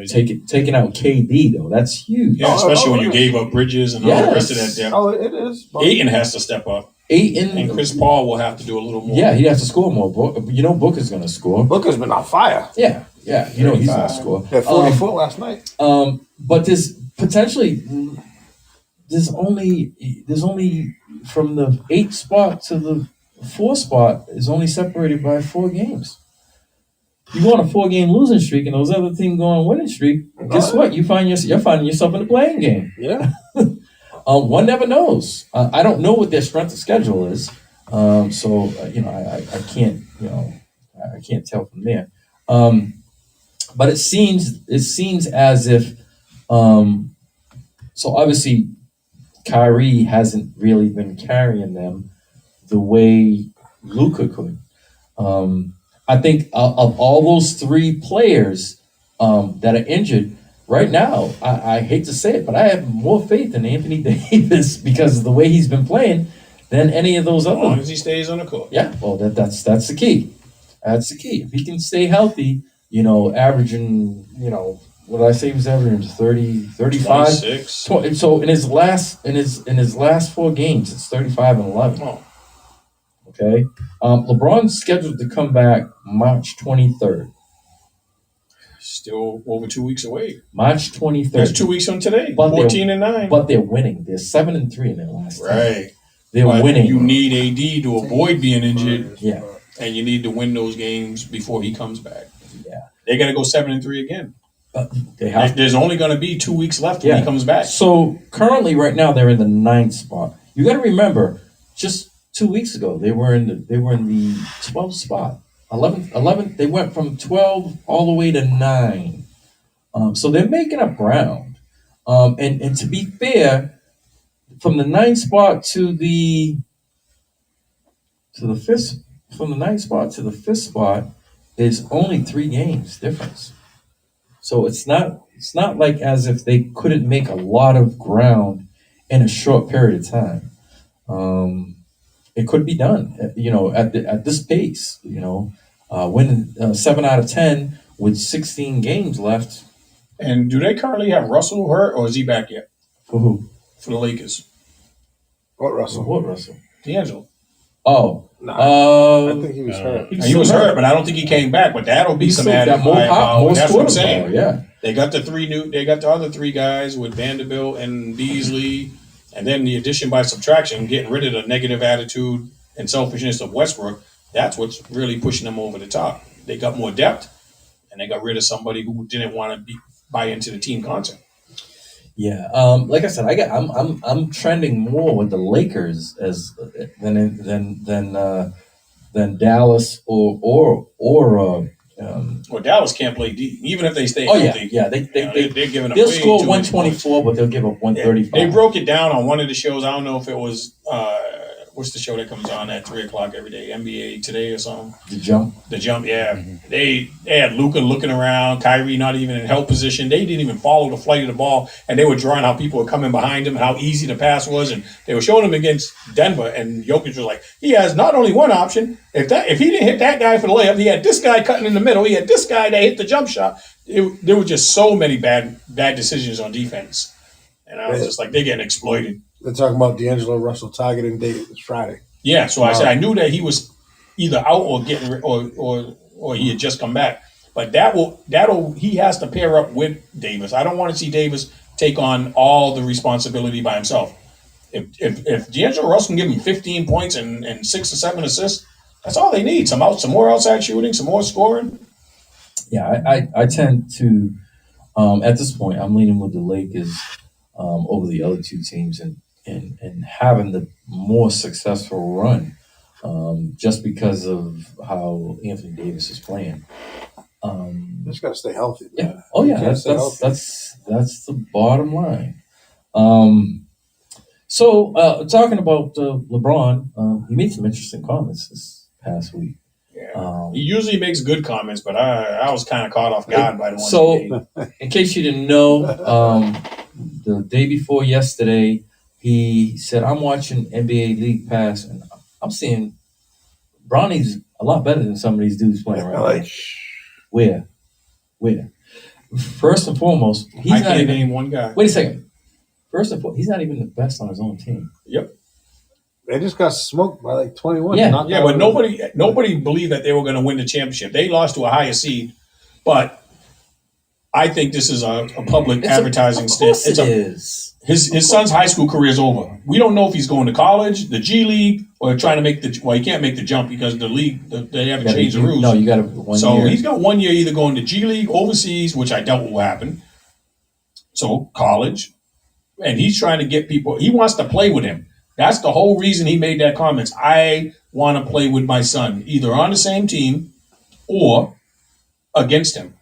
taking out KD though. That's huge. Yeah, especially when you gave up Bridges and all the rest of that depth. Oh, it is. Ayton has to step up. Ayton and Chris Paul will have to do a little more. Yeah, he has to score more. You know, Booker's going to score. Booker's been on fire. Yeah. You know he's going to score. Had 44 last night. But there's potentially there's only from the 8th spot to the 4th spot is only separated by 4 games. You go on a 4-game losing streak, and those other teams go on a winning streak. Guess what? You're finding yourself in a playing game. Yeah. One never knows. I don't know what their strength of schedule is, so I can't I can't tell from there. But it seems as if so obviously Kyrie hasn't really been carrying them the way Luka could. I think of all those 3 players that are injured right now, I hate to say it, but I have more faith in Anthony Davis because of the way he's been playing than any of those other. As long as he stays on the court. Yeah, well, that's the key. That's the key. If he can stay healthy, averaging, what did I say he was averaging? 30, 35? 26. So in his last 4 games, it's 35 and 11. Oh. Okay. LeBron's scheduled to come back March 23rd. Still over 2 weeks away. March 23rd. That's 2 weeks from today. But 14-9. But they're winning. They're 7-3 in their last 10. Right. They're but winning. You need AD to avoid being injured. Yeah. And you need to win those games before he comes back. Yeah. They got to go 7-3 again. They have. There's only going to be 2 weeks left when he comes back. So currently, right now, they're in the 9th spot. You got to remember, just 2 weeks ago, they were in the 12th spot. 11th. They went from 12 all the way to 9. So they're making up ground. And to be fair, from the 9th spot to the 5th, from the 9th spot to the 5th spot is only 3 games difference. So it's not like as if they couldn't make a lot of ground in a short period of time. It could be done, at this pace. Winning 7 out of 10 with 16 games left. And do they currently have Russell hurt, or is he back yet? For who? For the Lakers. What Russell? D'Angelo. Oh. I think he was hurt. He was hurt, but I don't think he came back. But that'll be some added firepower. That's what I'm saying. Yeah. They got the other 3 guys with Vanderbilt and Beasley, and then the addition by subtraction, getting rid of the negative attitude and selfishness of Westbrook. That's what's really pushing them over the top. They got more depth, and they got rid of somebody who didn't want to buy into the team concept. Yeah, like I said, I'm trending more with the Lakers than Dallas or Well, Dallas can't play D, even if they stay healthy. Yeah, they're giving up they'll way score too many 124, but they'll give up 135. They broke it down on one of the shows. I don't know if it was what's the show that comes on at 3:00 every day? NBA Today or something. The Jump. Yeah. They had Luka looking around, Kyrie not even in help position. They didn't even follow the flight of the ball, and they were drawing how people were coming behind him, how easy the pass was, and they were showing him against Denver. And Jokic was like, he has not only one option. If he didn't hit that guy for the layup, he had this guy cutting in the middle. He had this guy that hit the jump shot. There were just so many bad decisions on defense, and I was just like, they're getting exploited. They're talking about D'Angelo Russell targeting Davis Friday. Yeah, so I said I knew that he was either out or getting or he had just come back. But that'll he has to pair up with Davis. I don't want to see Davis take on all the responsibility by himself. If D'Angelo Russell can give him 15 points and 6 or 7 assists, that's all they need. Some more outside shooting, some more scoring. Yeah, I tend to at this point I'm leaning with the Lakers over the other 2 teams and having the more successful run just because of how Anthony Davis is playing. Just got to stay healthy. Man. Yeah. Oh yeah, that's the bottom line. So talking about LeBron, he made some interesting comments this past week. Yeah. He usually makes good comments, but I was kind of caught off guard by the one. So, in case you didn't know, the day before yesterday, he said, "I'm watching NBA League Pass, and I'm seeing Bronny's a lot better than some of these dudes playing right now." Where? First and foremost, he's I not can't even. name one guy. Wait a second. First and foremost, he's not even the best on his own team. Yep. They just got smoked by like 21. Yeah. Knocked Yeah, out but of- nobody believed that they were going to win the championship. They lost to a higher seed, but I think this is a public advertising Of stint. course it is. His son's high school career is over. We don't know if he's going to college, the G League, or trying to make the. Well, he can't make the jump because the league they haven't changed the rules. No, you got to 1 So year. he's got 1 year either going to G League, overseas, which I doubt will happen. So college, and he's trying to get people. He wants to play with him. That's the whole reason he made that comments. I want to play with my son, either on the same team or against him.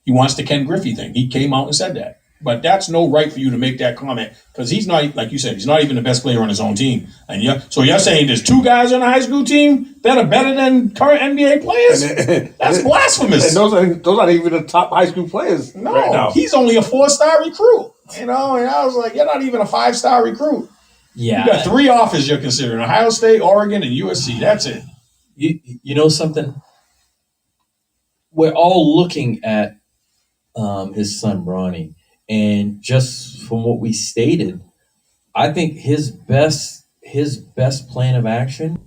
He wants the Ken Griffey thing. He came out and said that. But that's no right for you to make that comment because he's not, like you said, he's not even the best player on his own team. And so you're saying there's two guys on the high school team that are better than current NBA players? That's blasphemous. And those aren't even the top high school players No, right now. he's only a 4-star recruit. And I was like, you're not even a 5-star recruit. Yeah. You got 3 offers you're considering: Ohio State, Oregon, and USC. That's it. You know something? We're all looking at his son Bronny, and just from what we stated, I think his best plan of action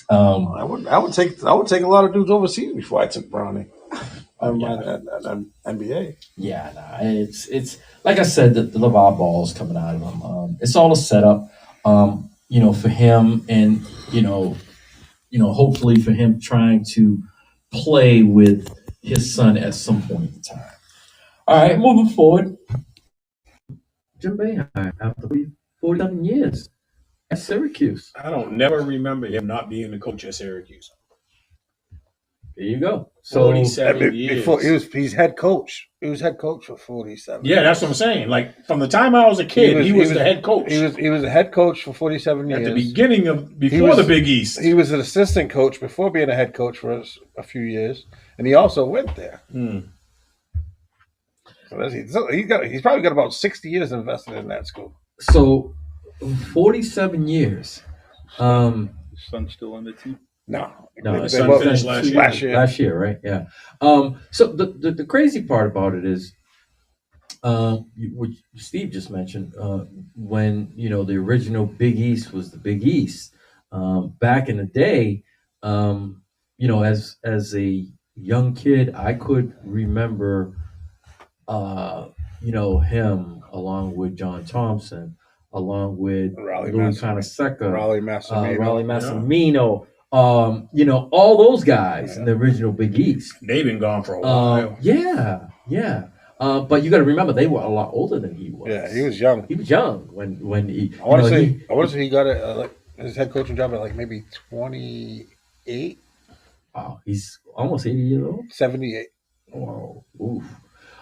I would take a lot of dudes overseas before I took Brownie. I'm at NBA. Yeah, nah, it's like I said, the LeVar Ball's coming out of him. It's all a setup, for him, and hopefully for him trying to play with his son at some point in time. All right, moving forward. Jim Boeheim, after 47 years at Syracuse. I don't never remember him not being the coach at Syracuse. There you go. So 47 years. Before he's head coach. He was head coach for 47. Yeah, that's what I'm saying. Like from the time I was a kid, he was the head coach. He was a head coach for 47 years. At the beginning of before the Big East. He was an assistant coach before being a head coach for a few years, and he also went there. So he's probably got about 60 years invested in that school. So 47 years. His son's still on the team? No, his son finished last year. Last year, right? Yeah. So the crazy part about it is, what Steve just mentioned, when the original Big East was the Big East. Back in the day, as a young kid, I could remember, him along with John Thompson, along with Louis Conaseca, Raleigh Massimino. All those guys in the original Big East. They've been gone for a while. Yeah. But you got to remember, they were a lot older than he was. Yeah, he was young. He was young when he. I want to say he got his head coaching job at like maybe 28. Wow, he's almost 80 years old. 78. Wow. Oof.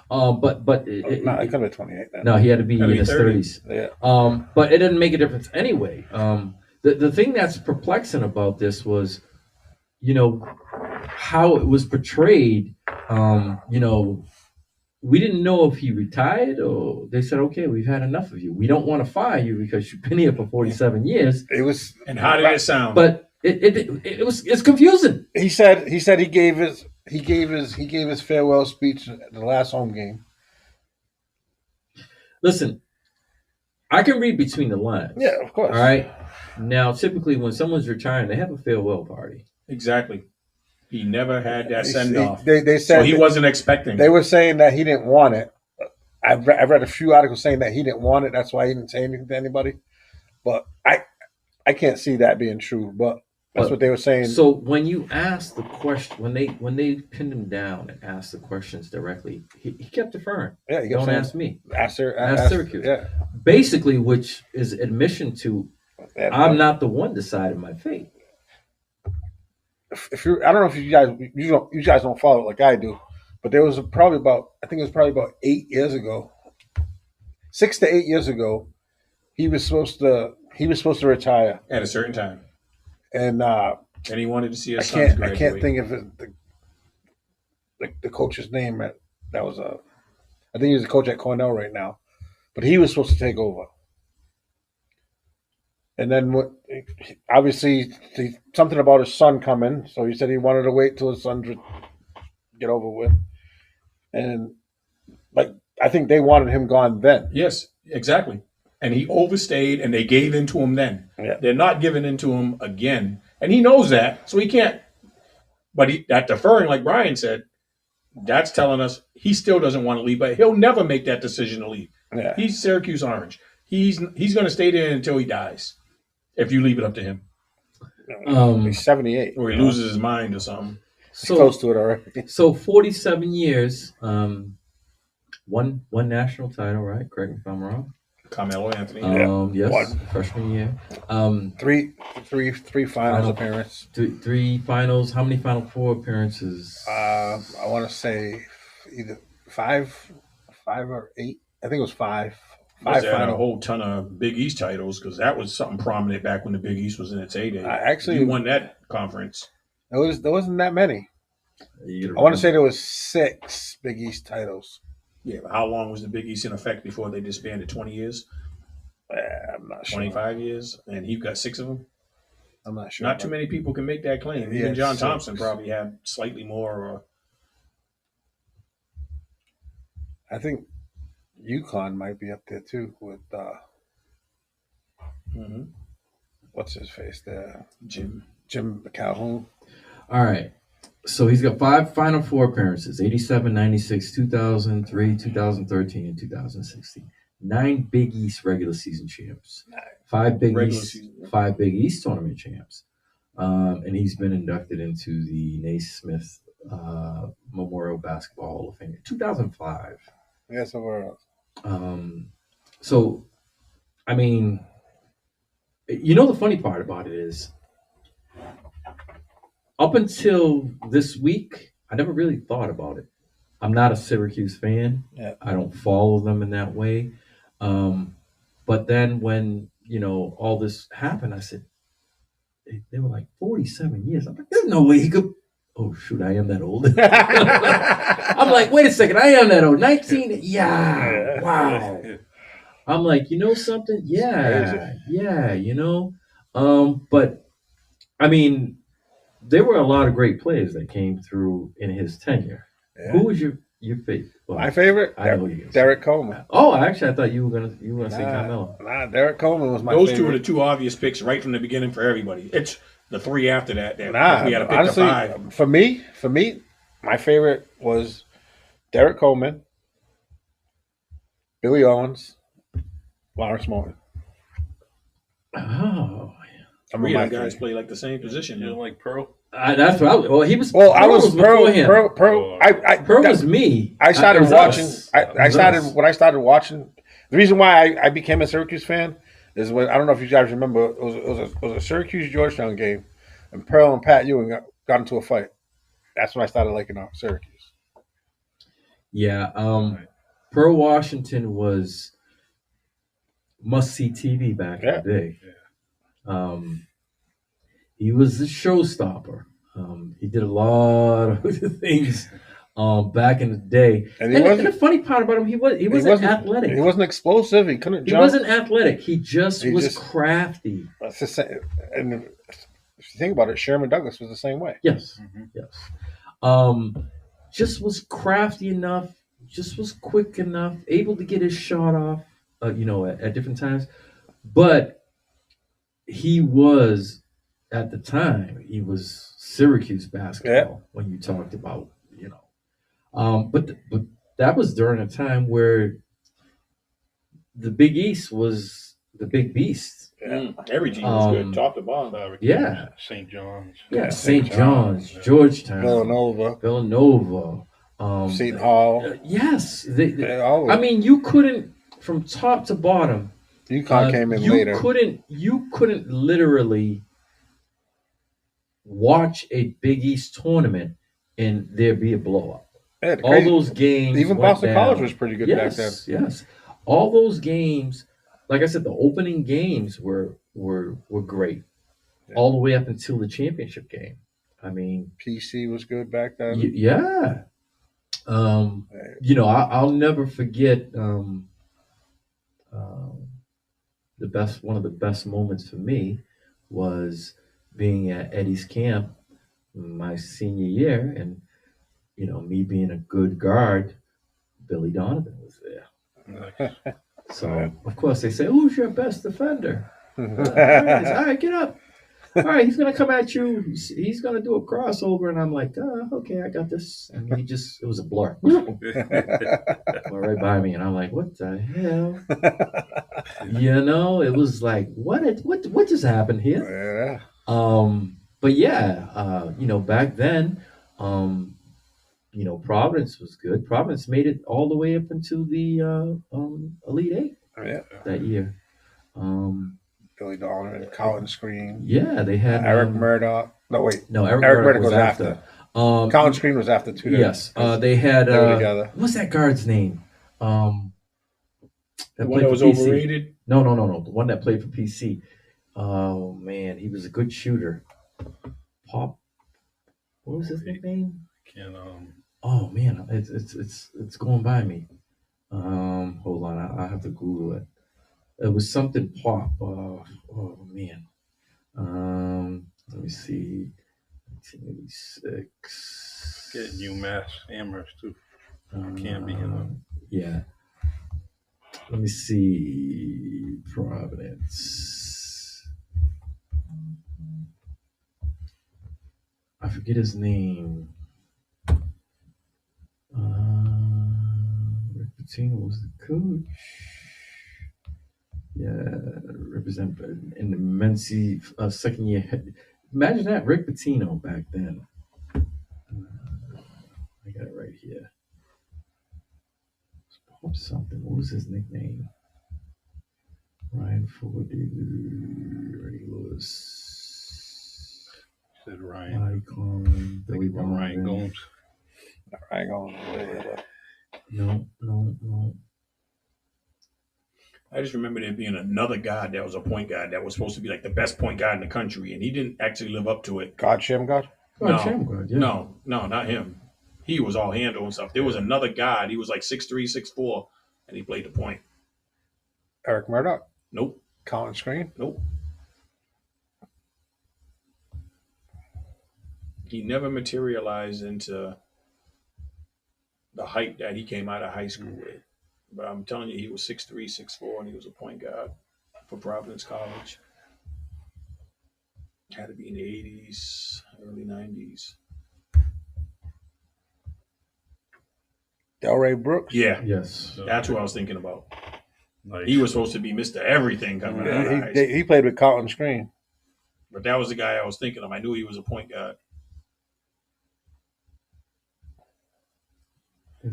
But it could have been 28 then. No, he had to be in his 30s. Yeah. But it didn't make a difference anyway. The thing that's perplexing about this was, how it was portrayed. We didn't know if he retired or they said, okay, we've had enough of you. We don't want to fire you because you've been here for 47 years. It was. And how did it sound? But it's confusing. He said he gave his farewell speech at the last home game. Listen, I can read between the lines. Yeah, of course. All right. Now, typically, when someone's retiring, they have a farewell party. Exactly. He never had that send off. They said so he wasn't expecting. They were saying that he didn't want it. I've read a few articles saying that he didn't want it. That's why he didn't say anything to anybody. But I can't see that being true. But that's what they were saying. So when you ask the question, when they pinned him down and asked the questions directly, he kept deferring. Yeah, he don't ask me. Ask Syracuse. Yeah. Basically, which is admission to I'm not the one deciding my fate. If you're, I don't know if you guys don't follow it like I do, but there was probably about 8 years ago, 6 to 8 years ago, he was supposed to retire at a certain time, and he wanted to see his sons graduate. I can't think of the coach's name. I think he's a coach at Cornell right now, but he was supposed to take over. And then obviously something about his son coming, so he said he wanted to wait till his son get over with. And I think they wanted him gone then. Yes, exactly. And he overstayed, and they gave in to him then. Yeah. They're not giving in to him again, and he knows that, so he can't. But that deferring, like Brian said, that's telling us he still doesn't want to leave, but he'll never make that decision to leave. Yeah. He's Syracuse Orange. He's going to stay there until he dies. If you leave it up to him. He's 78. Or he loses his mind or something. He's close to it already. So 47 years, one national title, right? Correct me if I'm wrong. Carmelo Anthony. Yes, freshman year. Three finals appearances. Three finals. How many Final Four appearances? I want to say either five or 8. I think it was 5. Had a whole ton of Big East titles because that was something prominent back when the Big East was in its heyday. You won that conference. There wasn't that many. I want to say there was 6 Big East titles. Yeah, but how long was the Big East in effect before they disbanded? 20 years? I'm not sure. 25 years? And he got 6 of them? I'm not sure. Not too many people can make that claim. Even John Thompson probably had slightly more. I think UConn might be up there too with what's his face there? Jim Jim Calhoun. All right. So he's got 5 Final Four appearances: 87, 96, 2003, 2013, and 2016. 9 Big East regular season champs. 5 Big Regular East, season, yeah. 5 Big East tournament champs. And he's been inducted into the Naismith Memorial Basketball Hall of Fame. 2005. Yeah, somewhere else. So, I mean, you know, the funny part about it is, up until this week, I never really thought about it. I'm not a Syracuse fan. Yeah. I don't follow them in that way. But then when, you know, all this happened, I said, they were like 47 years. I'm like, there's no way he could. Oh, shoot, I am that old. I'm like, wait a second, I am that old. 19, yeah, wow. I'm like, you know something? Yeah, you know. But, I mean, there were a lot of great players that came through in his tenure. Yeah. Who was your favorite? Well, My favorite? I know you. Derek Coleman. Oh, actually, I thought you were gonna say Carmelo. Nah, Derek Coleman was my Those favorite. two are the 2 obvious picks right from the beginning for everybody. It's the 3 after that. Nah, we had to pick honestly, the 5. for me, my favorite was Derek Coleman, Billy Owens, Lawrence Morton. Oh, Some Three of of my them guys favorite. play like the same position. You though. don't like Pearl? that's what I was. Well, he was. Well, I was before him. Pearl. Pearl was me. I started It was watching. us. I It was started us. when I started watching. The reason why I became a Syracuse fan is when, I don't know if you guys remember, it was a Syracuse Georgetown game, and Pearl and Pat Ewing got into a fight. That's when I started liking Syracuse. Yeah. Pearl Washington was must-see TV back in the day. He was the showstopper. He did a lot of things back in the day. And the funny part about him, he wasn't athletic. He wasn't explosive. He couldn't He jump. wasn't athletic. He was just- crafty. That's the same. And if you think about it, Sherman Douglas was the same way. Yes. Yes. Just was crafty enough, just was quick enough, able to get his shot off, at different times. But he was, at the time, he was Syracuse basketball when you talked about, but that was during a time where the Big East was the big beast. Every team was good, top to bottom. Yeah. St. John's. Yeah, St. John's, Georgetown, Villanova, Seton Hall. Yes, all I mean, you couldn't, from top to bottom. UConn came in later. You couldn't literally watch a Big East tournament and there be a blowout. Yeah, all those games. Even went Boston down. College was pretty good back then. Yes, all those games. Like I said, the opening games were great, all the way up until the championship game. I mean, PC was good back then. Yeah. I'll never forget one of the best moments for me was being at Eddie's camp my senior year, and me being a good guard, Billy Donovan was there. So of course they say, "Who's your best defender?" All right, get up. All right, he's gonna come at you. He's gonna do a crossover, and I'm like, okay, I got this. And it was a blur. Right by me, and I'm like, what the hell? It was like, what just happened here? Yeah. But yeah, back then, Providence was good. Providence made it all the way up into the Elite Eight that year. Billy Donovan, Colin Screen. Yeah, they had Eric Murdoch. No, wait. No, Eric Murdoch was after. Colin Screen was after too. Yes, they had. They were together. What's that guard's name? The one that was overrated? No. The one that played for PC. Oh man, he was a good shooter. Pop. What was his nickname? Oh man, it's going by me. Hold on, I have to Google it. It was something Pop. Oh man. Let me see. 1986. Getting UMass Amherst too. Can't be him. Yeah. Let me see. Providence. I forget his name. Rick Pitino was the coach. Yeah, represent in the Mency second year. Imagine that, Rick Pitino back then. I got it right here. Bob something. What was his nickname? Ryan Ford, Ernie Lewis. Said Ryan. Bobby Coleman, Billy Ryan Donovan. Gomes. I ain't going. No. I just remember there being another guy that was a point guard that was supposed to be like the best point guard in the country, and he didn't actually live up to it. God, Shamgod? Oh, Shamgod, yeah. No, not him. He was all handle and stuff. There was another guy. He was like 6'3", 6'4", and he played the point. Eric Murdoch? Nope. Colin Screen? Nope. He never materialized into the height that he came out of high school with. But I'm telling you, he was 6'3", 6'4", and he was a point guard for Providence College. Had to be in the 80s, early 90s. Delray Brooks? Yeah. Yes. That's who I was thinking about. Nice. He was supposed to be Mr. Everything coming out of high school. He played with Colin Screen. But that was the guy I was thinking of. I knew he was a point guard.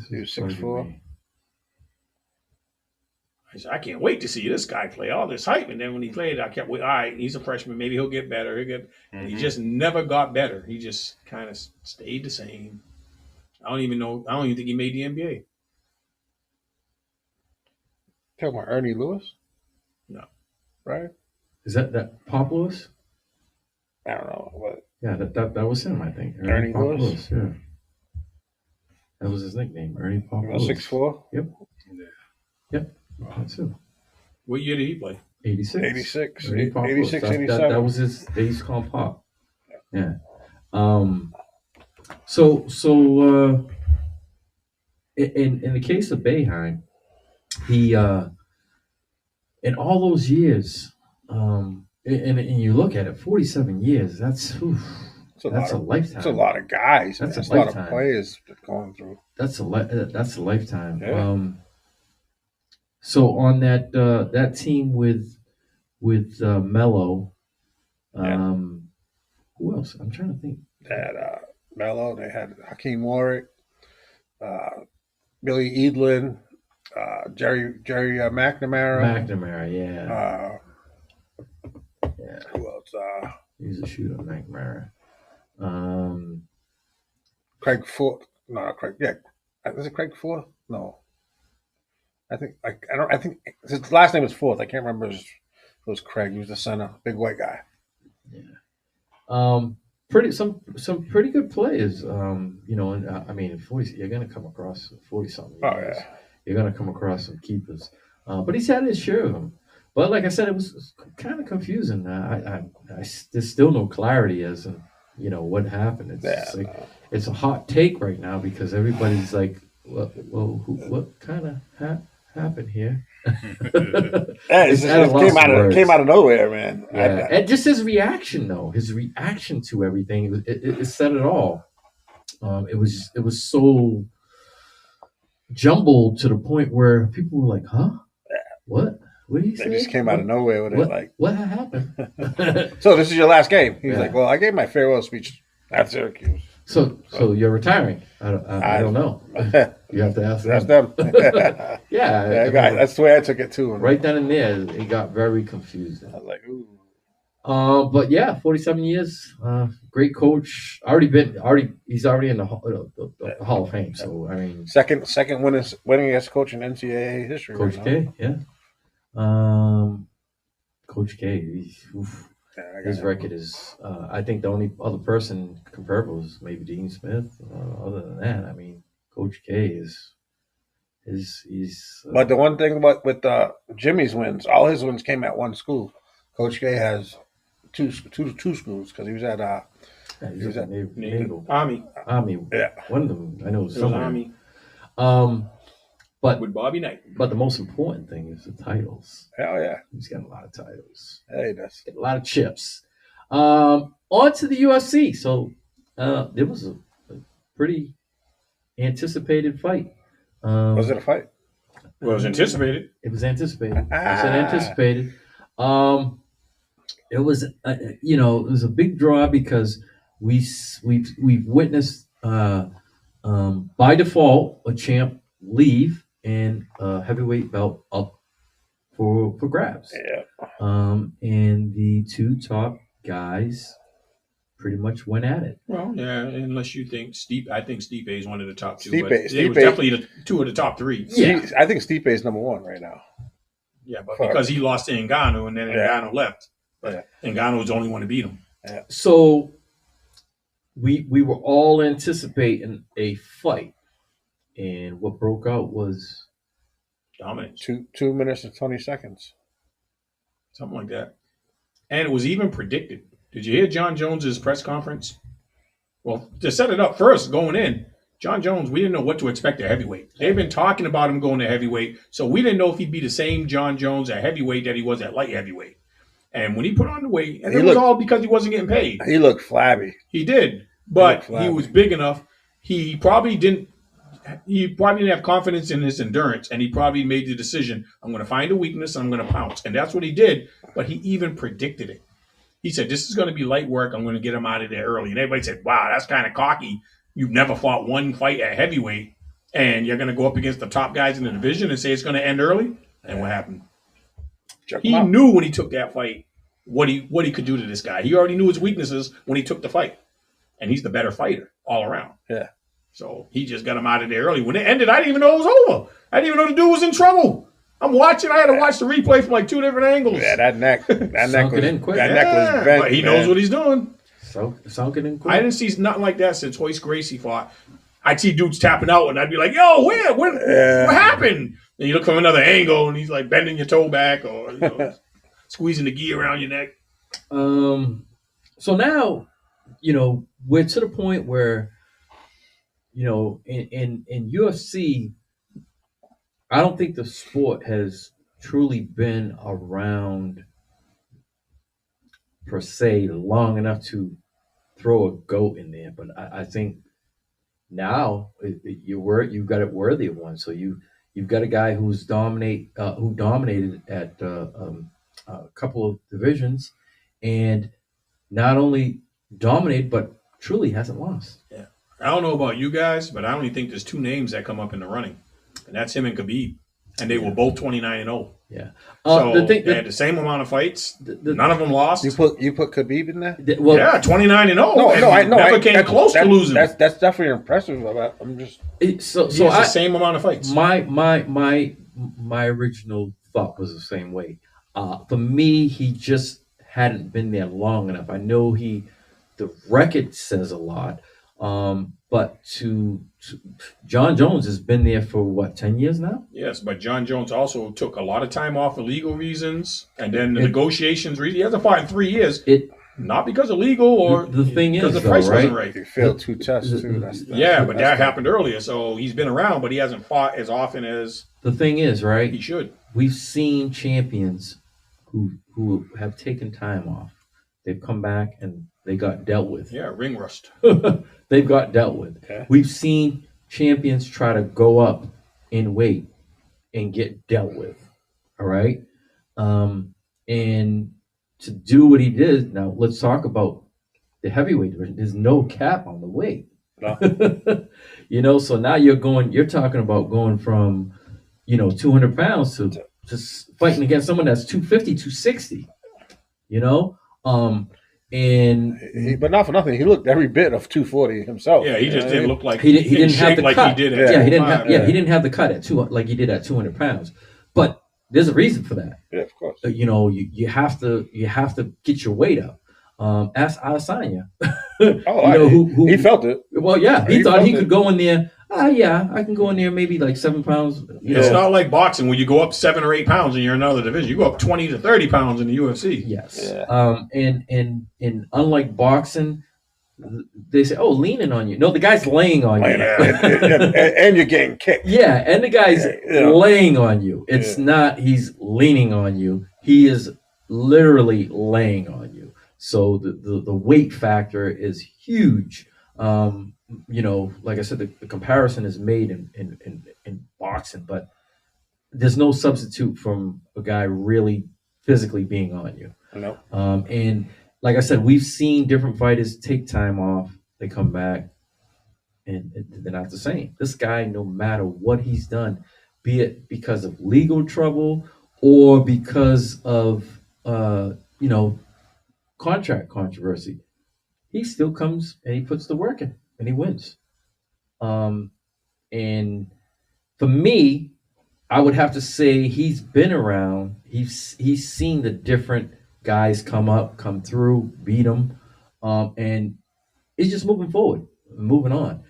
He was 6'4". I said, I can't wait to see this guy play. All this hype. And then when he played, I kept, all right, he's a freshman. Maybe he'll get better. And he just never got better. He just kind of stayed the same. I don't even think he made the NBA. Talking about Ernie Lewis? No. Right? Is that Pop Lewis? I don't know. What? Yeah, that was him, I think. Ernie Pop Lewis? Yeah. That was his nickname, Ernie Pop Lewis. 6'4"? Yep. That's it. What year did he play? 86. 86. Ernie Pop Lewis. 86, That 87. that was his. They used to call him Pop. Yeah. So in the case of Boeheim, he in all those years, and you look at it, 47 years. That's a lifetime. That's a lot of guys. That's That's a a lot lifetime. of players going through. That's a lifetime. Yeah. So on that team with Melo, who else? I'm trying to think. They had Melo. They had Hakeem Warwick, Billy Eadlin, Jerry McNamara. McNamara, yeah. Who else? He's a shooter, McNamara. Craig Ford. No, Craig. Yeah, is it Craig Ford? No. I think his last name was Forth. I can't remember. It was Craig. He was the center, big white guy. Yeah. Some pretty good players. And I mean, 40. You're gonna come across 40-something. Oh yeah. You're gonna come across some keepers. But he's had his share of them. But like I said, it was kind of confusing. There's still no clarity as in what happened. It's a hot take right now because everybody's like, what kind of happened here? It came out of nowhere, man. Yeah. And just his reaction, though, his reaction to everything, it said it all. It was so jumbled to the point where people were like, "Huh? What? What did he say?" They just came out of nowhere with it. Like, what happened? So this is your last game. He was like, "Well, I gave my farewell speech at Syracuse." So you're retiring? I don't know. You have to ask them. Yeah, that's the way I took it too. Right then and there, it got very confusing. I was like, "Ooh." But yeah, 47 years. Great coach. He's already in the Hall of Fame. So I mean, second winningest coach in NCAA history. Coach right K, yeah. Coach K. His record is. I think the only other person comparable is maybe Dean Smith. Other than that, I mean, Coach K is. He's. But the one thing with Jimmy's wins, all his wins came at one school. Coach K has two schools because he was at he was at Naval. Army. Yeah, one of them I know. It was Army. But with Bobby Knight. But the most important thing is the titles. Hell yeah, he's got a lot of titles. Hey, that's a lot of chips. On to the UFC. So There was a pretty anticipated fight. Was it a fight? Well, it was anticipated. It was anticipated. I said anticipated. It was, it was a big draw because we've witnessed by default a champ leave and a heavyweight belt up for grabs. Yeah. And the two top guys pretty much went at it. Well, yeah, unless you think I think Stipe is one of the top two. Stipe- but it was Stipe- definitely two of the top three. Yeah. I think Stipe is number one right now. Yeah, but because he lost to Ngannou and then Ngannou left. But Ngannou was the only one to beat him. So we were all anticipating a fight, and what broke out was Dominance. 2 minutes and 20 seconds. Something like that. And it was even predicted. Did you hear John Jones's press conference? Well, to set it up first, going in, John Jones, we didn't know what to expect at heavyweight. They've been talking about him going to heavyweight, so we didn't know if he'd be the same John Jones at heavyweight that he was at light heavyweight. And when he put on the weight, and it was all because he wasn't getting paid. He looked flabby. He did, but he was big enough. He probably didn't have confidence in his endurance, and he probably made the decision, I'm going to find a weakness, and I'm going to pounce. And that's what he did, but he even predicted it. He said, this is going to be light work. I'm going to get him out of there early. And everybody said, wow, that's kind of cocky. You've never fought one fight at heavyweight, and you're going to go up against the top guys in the division and say it's going to end early? And what happened? He knew when he took that fight what he could do to this guy. He already knew his weaknesses when he took the fight. And he's the better fighter all around. Yeah. So he just got him out of there early. When it ended, I didn't even know it was over. I didn't even know the dude was in trouble. I'm watching. I had to watch the replay from like two different angles. Yeah, that neck was bent. But he knows what he's doing. Sunk it in quick. I didn't see nothing like that since Hoist Gracie fought. I'd see dudes tapping out, and I'd be like, "Yo, what happened?" And you look from another angle, and he's like bending your toe back or squeezing the gi around your neck. So now, we're to the point where, in UFC, I don't think the sport has truly been around per se long enough to throw a GOAT in there. But I think now you've got it worthy of one. So you've got a guy who dominated at a couple of divisions, and not only dominated but truly hasn't lost. Yeah, I don't know about you guys, but I only think there's two names that come up in the running, and that's him and Khabib, and they were both 29-0. Yeah. So they had the same amount of fights. None of them lost. You put Khabib in there? Yeah, 29-0. I never came close to losing. That's definitely impressive. I'm just so the same amount of fights. My original thought was the same way. For me, he just hadn't been there long enough. I know the record says a lot, but to John Jones has been there for 10 years now? Yes, but John Jones also took a lot of time off for legal reasons, and then the negotiations. He hasn't fought in 3 years. Not because of legal or the thing because is, the price wasn't right? right. He failed 2 tests too. But that happened earlier, so he's been around, but he hasn't fought as often as the thing is, right? He should. We've seen champions who have taken time off. They've come back and they got dealt with. Yeah, ring rust. They've got dealt with. Okay. We've seen champions try to go up in weight and get dealt with. All right. And to do what he did, now let's talk about the heavyweight division. There's no cap on the weight. No. So now you're talking about going from, 200 pounds to just fighting against someone that's 250, 260, but not for nothing, he looked every bit of 240 himself. Yeah, he just didn't look like he didn't have the like cut. He did He didn't have the cut at 200 like he did at 200 pounds. But there's a reason for that. Yeah, of course. You have to get your weight up. Ask Adesanya. He felt it. Well, yeah, he thought he could go in there. I can go in there maybe like 7 pounds. It's not like boxing where you go up 7 or 8 pounds and you're in another division. You go up 20 to 30 pounds in the UFC. Yes. Yeah. And unlike boxing, they say, leaning on you. No, the guy's laying on you. And you're getting kicked. Yeah, and the guy's laying on you. It's not he's leaning on you. He is literally laying on you. So the weight factor is huge. You know, like I said, the comparison is made in boxing, but there's no substitute from a guy really physically being on you. No. And like I said, we've seen different fighters take time off, they come back, and they're not the same. This guy, no matter what he's done, be it because of legal trouble or because of you know, contract controversy, he still comes and he puts the work in and he wins. And for me, I would have to say he's been around. He's seen the different guys come up, come through, beat him, and he's just moving forward, moving on.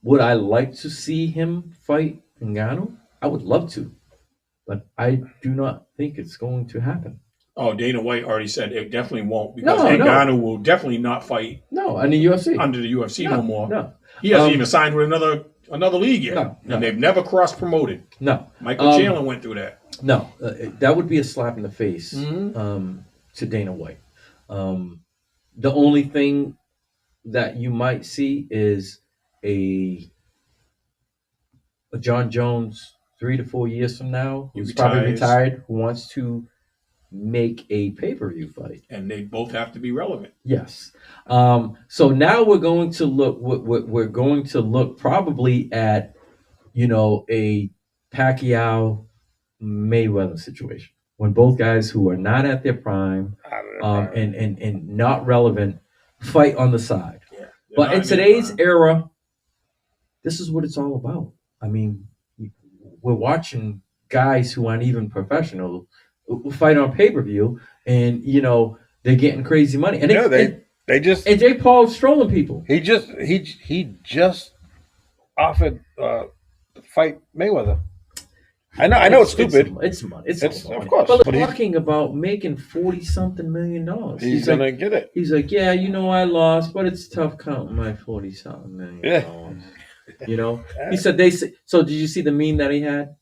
Would I like to see him fight Ngannou? I would love to, but I do not think it's going to happen. Oh, Dana White already said it definitely won't because No, no. Ngannou will definitely not fight No, in the UFC. under the UFC no more. No, He hasn't even signed with another league yet, No. and they've never cross promoted. no. Michael Chandler went through that. No, that would be a slap in the face Mhm. to Dana White. The only thing that you might see is a John Jones 3 to 4 years from now, He who's probably retires. retired, who wants to make a pay-per-view fight. And they both have to be relevant. Yes. So now we're going to look. We're going to look probably at, you know, a Pacquiao Mayweather situation when both guys who are not at their prime, and not relevant fight on the side. Yeah. But in today's era, this is what it's all about. I mean, we're watching guys who aren't even professional fight on pay-per-view, and you know they're getting crazy money. And Yeah, they just and Jake Paul's trolling people. he just offered to fight Mayweather. I know it's stupid. It's money. It's It's- money. of course, But but they're he's- talking about making $40-something million. He's like, gonna get it. He's like, yeah, you know, I lost, but it's tough counting my $40-something million. Yeah. You know, he said they say. So did you see the meme that he had?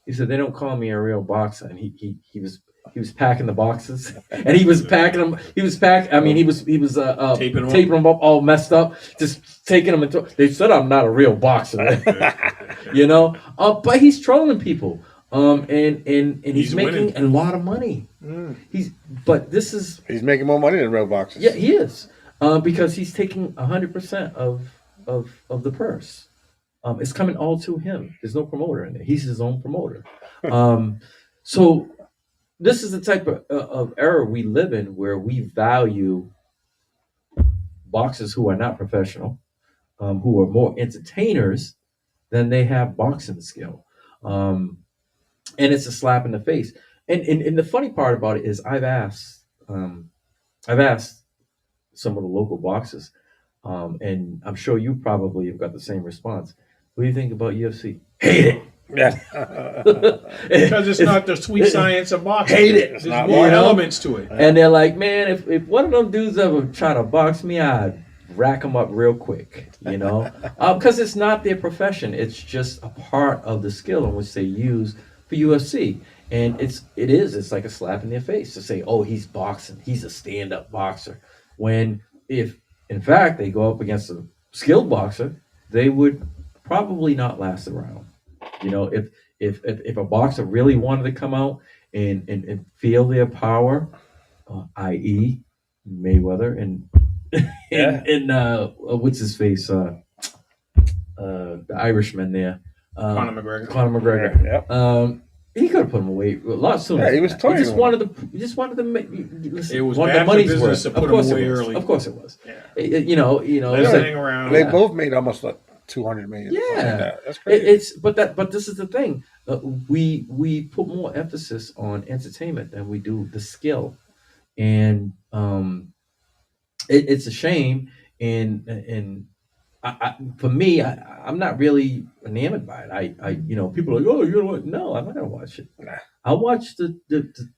He said they don't call me a real boxer, and he was packing the boxes, and he was packing them. He was pack. I mean, he was Taping them up all messed up, just taking them. They said I'm not a real boxer, you know. But he's trolling people, and he's making winning. a lot of money. But this is He's making more money than real boxers. yeah, he is, because he's taking 100% of the purse. It's coming all to him. There's no promoter in it. He's his own promoter. So this is the type of era we live in where we value boxers who are not professional, who are more entertainers than they have boxing skill. And it's a slap in the face. And the funny part about it is I've asked some of the local boxers, and I'm sure you probably have got the same response. What do you think about UFC? Hate it. Yeah. Because it's not the sweet science of boxing. Hate it. There's not more you know? elements to it. And they're like, man, if one of them dudes ever try to box me, I'd rack them up real quick, you know? Because it's not their profession. It's just a part of the skill in which they use for UFC. And it's like a slap in their face to say, oh, he's boxing. He's a stand-up boxer. When if, in fact, they go up against a skilled boxer, they would probably not last a round. You know, if a boxer really wanted to come out and feel their power, i.e. Mayweather and what's his face, the Irishman there, Conor McGregor. Conor McGregor. Yep. He could have put him away a lot sooner. Yeah, he was toying He just with wanted to make. Listen, It was wanted bad the for money's business worth. to put Of him course away it was. early. Of course it was. Yeah. You know. They it's don't like- hang around. They Yeah. both made almost like $200 million. Yeah. Something like that. That's crazy. But this is the thing. We put more emphasis on entertainment than we do the skill, and it's a shame. And for me, I'm not really enamored by it. I you know, people are like, oh, you know what? No, I'm not gonna watch it. Nah. I'll watch the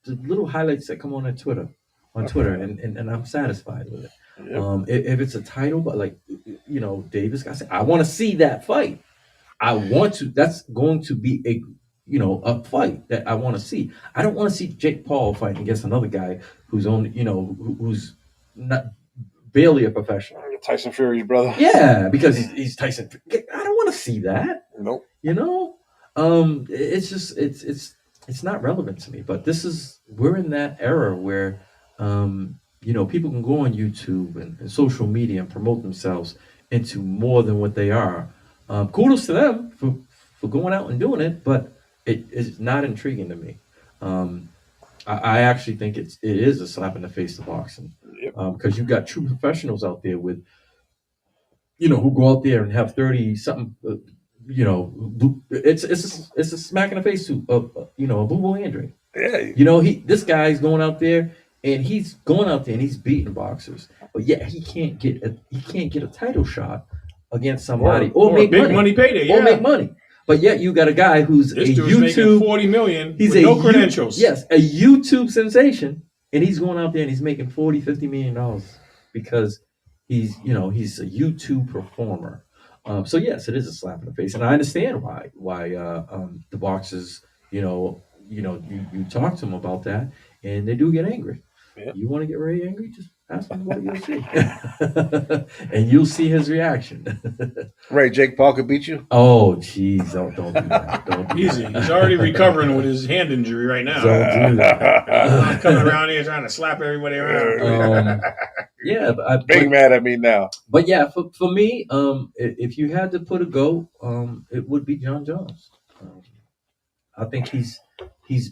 little highlights that come on Twitter, and I'm satisfied with it. Yep. If it's a title, but like, you know, Davis got said, I want to see that fight. I want to. That's going to be a fight that I want to see. I don't want to see Jake Paul fighting against another guy who's on, who's not barely a professional. Tyson Fury's brother. Yeah, because he's Tyson. I don't want to see that. Nope. You know, it's just it's not relevant to me. But we're in that era where people can go on YouTube and social media and promote themselves into more than what they are. Kudos to them for going out and doing it, but it is not intriguing to me. I actually think it is a slap in the face to boxing, because you've got true professionals out there with, who go out there and have 30 something, it's a smack in the face to a Boo Andre. Yeah. This guy's going out there and he's beating boxers, but yeah, he can't get a title shot against somebody or make big money. money payday, or make money. But yet you got a guy who's This a dude's making YouTube $40 million he's with a no credentials. Yes, a YouTube sensation, and he's going out there and he's making $40-50 million because he's a YouTube performer. So yes, it is a slap in the face, and I understand why the boxers, you talk to them about that, and they do get angry. Yep. You want to get very angry? Just ask him about UFC, and you'll see his reaction. Ray, Jake Paul could beat you? Oh, jeez, don't do that. Don't do Easy. that. He's already recovering with his hand injury right now. Don't do that. Coming around here trying to slap everybody around. Yeah, Big mad at me now. But yeah, for me, if you had to put a GOAT, it would be John Jones. I think he's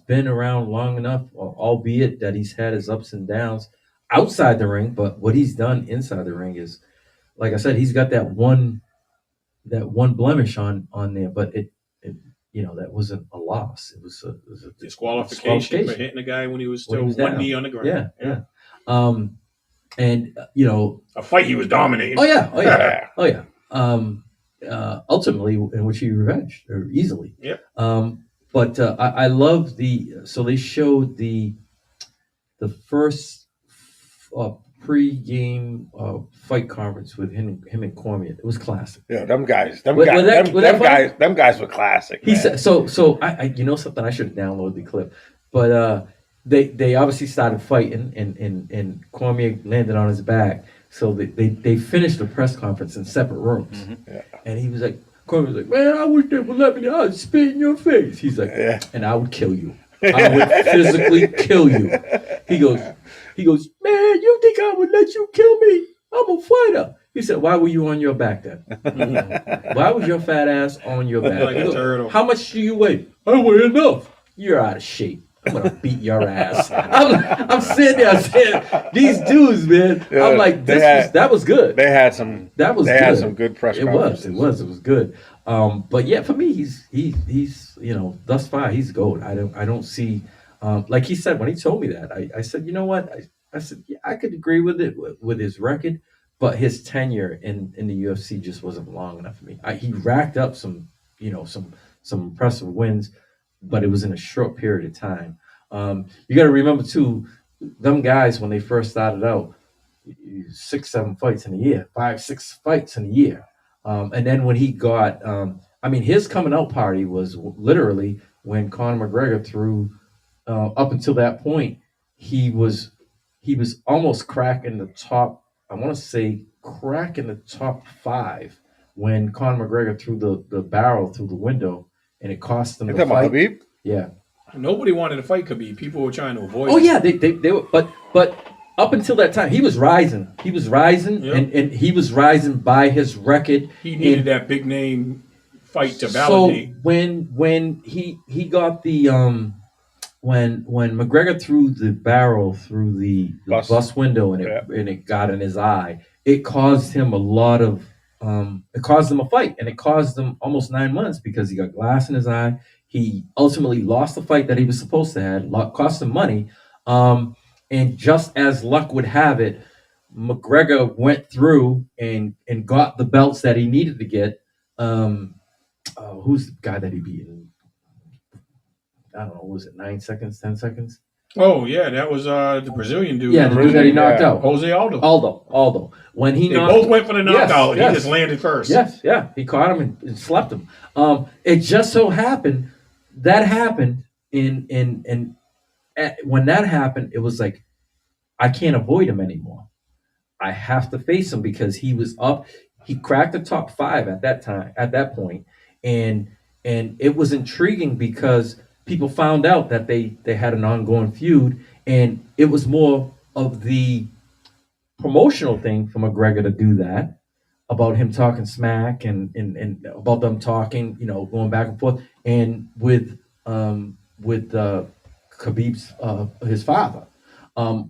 been around long enough, albeit that he's had his ups and downs outside the ring. But what he's done inside the ring is, like I said, he's got that one blemish on there. But it that wasn't a loss. It was a disqualification for hitting a guy when he was still one down. knee on the ground. Yeah. And a fight he was dominating. Oh yeah. Ultimately, in which he revenged or easily. Yep. But I love so they showed the first pre-game fight conference with him and Cormier. It was classic. Yeah, them guys were classic. He said so. I something, I should have downloaded the clip, but they obviously started fighting and Cormier landed on his back. So they finished the press conference in separate rooms. Mm-hmm. Yeah. And he was like, Cormier was like, man, I wish they would let me. I'd spit in your face. He's like, and I would kill you. I would physically kill you. He goes, man, you think I would let you kill me? I'm a fighter. He said, why were you on your back then? Why was your fat ass on your back? Like a turtle. How much do you weigh? I weigh enough. You're out of shape. I'm gonna beat your ass. I'm sitting there saying, these dudes, man. Yeah, I'm like, that was good. They had some. That was. They good. had some good press conferences. It was good. But yeah, for me, he's thus far he's gold. I don't see, like he said when he told me that. I said, you know what? I said, yeah, I could agree with it with his record, but his tenure in the UFC just wasn't long enough for me. He racked up some impressive wins, but it was in a short period of time. You got to remember too, them guys when they first started out, 6-7 fights in a year, 5-6 fights in a year, and then when he got, his coming out party was literally when Conor McGregor threw. Up until that point, he was almost cracking the top. I want to say cracking the top 5 when Conor McGregor threw the barrel through the window. And it cost them the fight. Khabib? Yeah. Nobody wanted to fight Khabib. People were trying to avoid Oh, him. yeah. They were, but up until that time, he was rising. Yep. and he was rising by his record. He needed that big name fight to validate. So when he got the when McGregor threw the barrel through the bus window and it got in his eye, it caused him a lot of it caused him a fight, and it caused him almost 9 months because he got glass in his eye. He ultimately lost the fight that he was supposed to have, cost him money. And just as luck would have it, McGregor went through and got the belts that he needed to get. Who's the guy that he beat? I don't know, was it 9 seconds, 10 seconds? Oh, yeah, that was the Brazilian dude. Yeah, the dude that he knocked out. Jose Aldo. Aldo. When they both went for the knockout. Yes. He just landed first. Yes, yeah. He caught him and slept him. It just so happened that happened when that happened, it was like, I can't avoid him anymore. I have to face him because he was up. He cracked the top 5 at that point, and it was intriguing because people found out that they had an ongoing feud, and it was more of the promotional thing for McGregor to do that, about him talking smack and about them talking, going back and forth, and with Khabib's his father,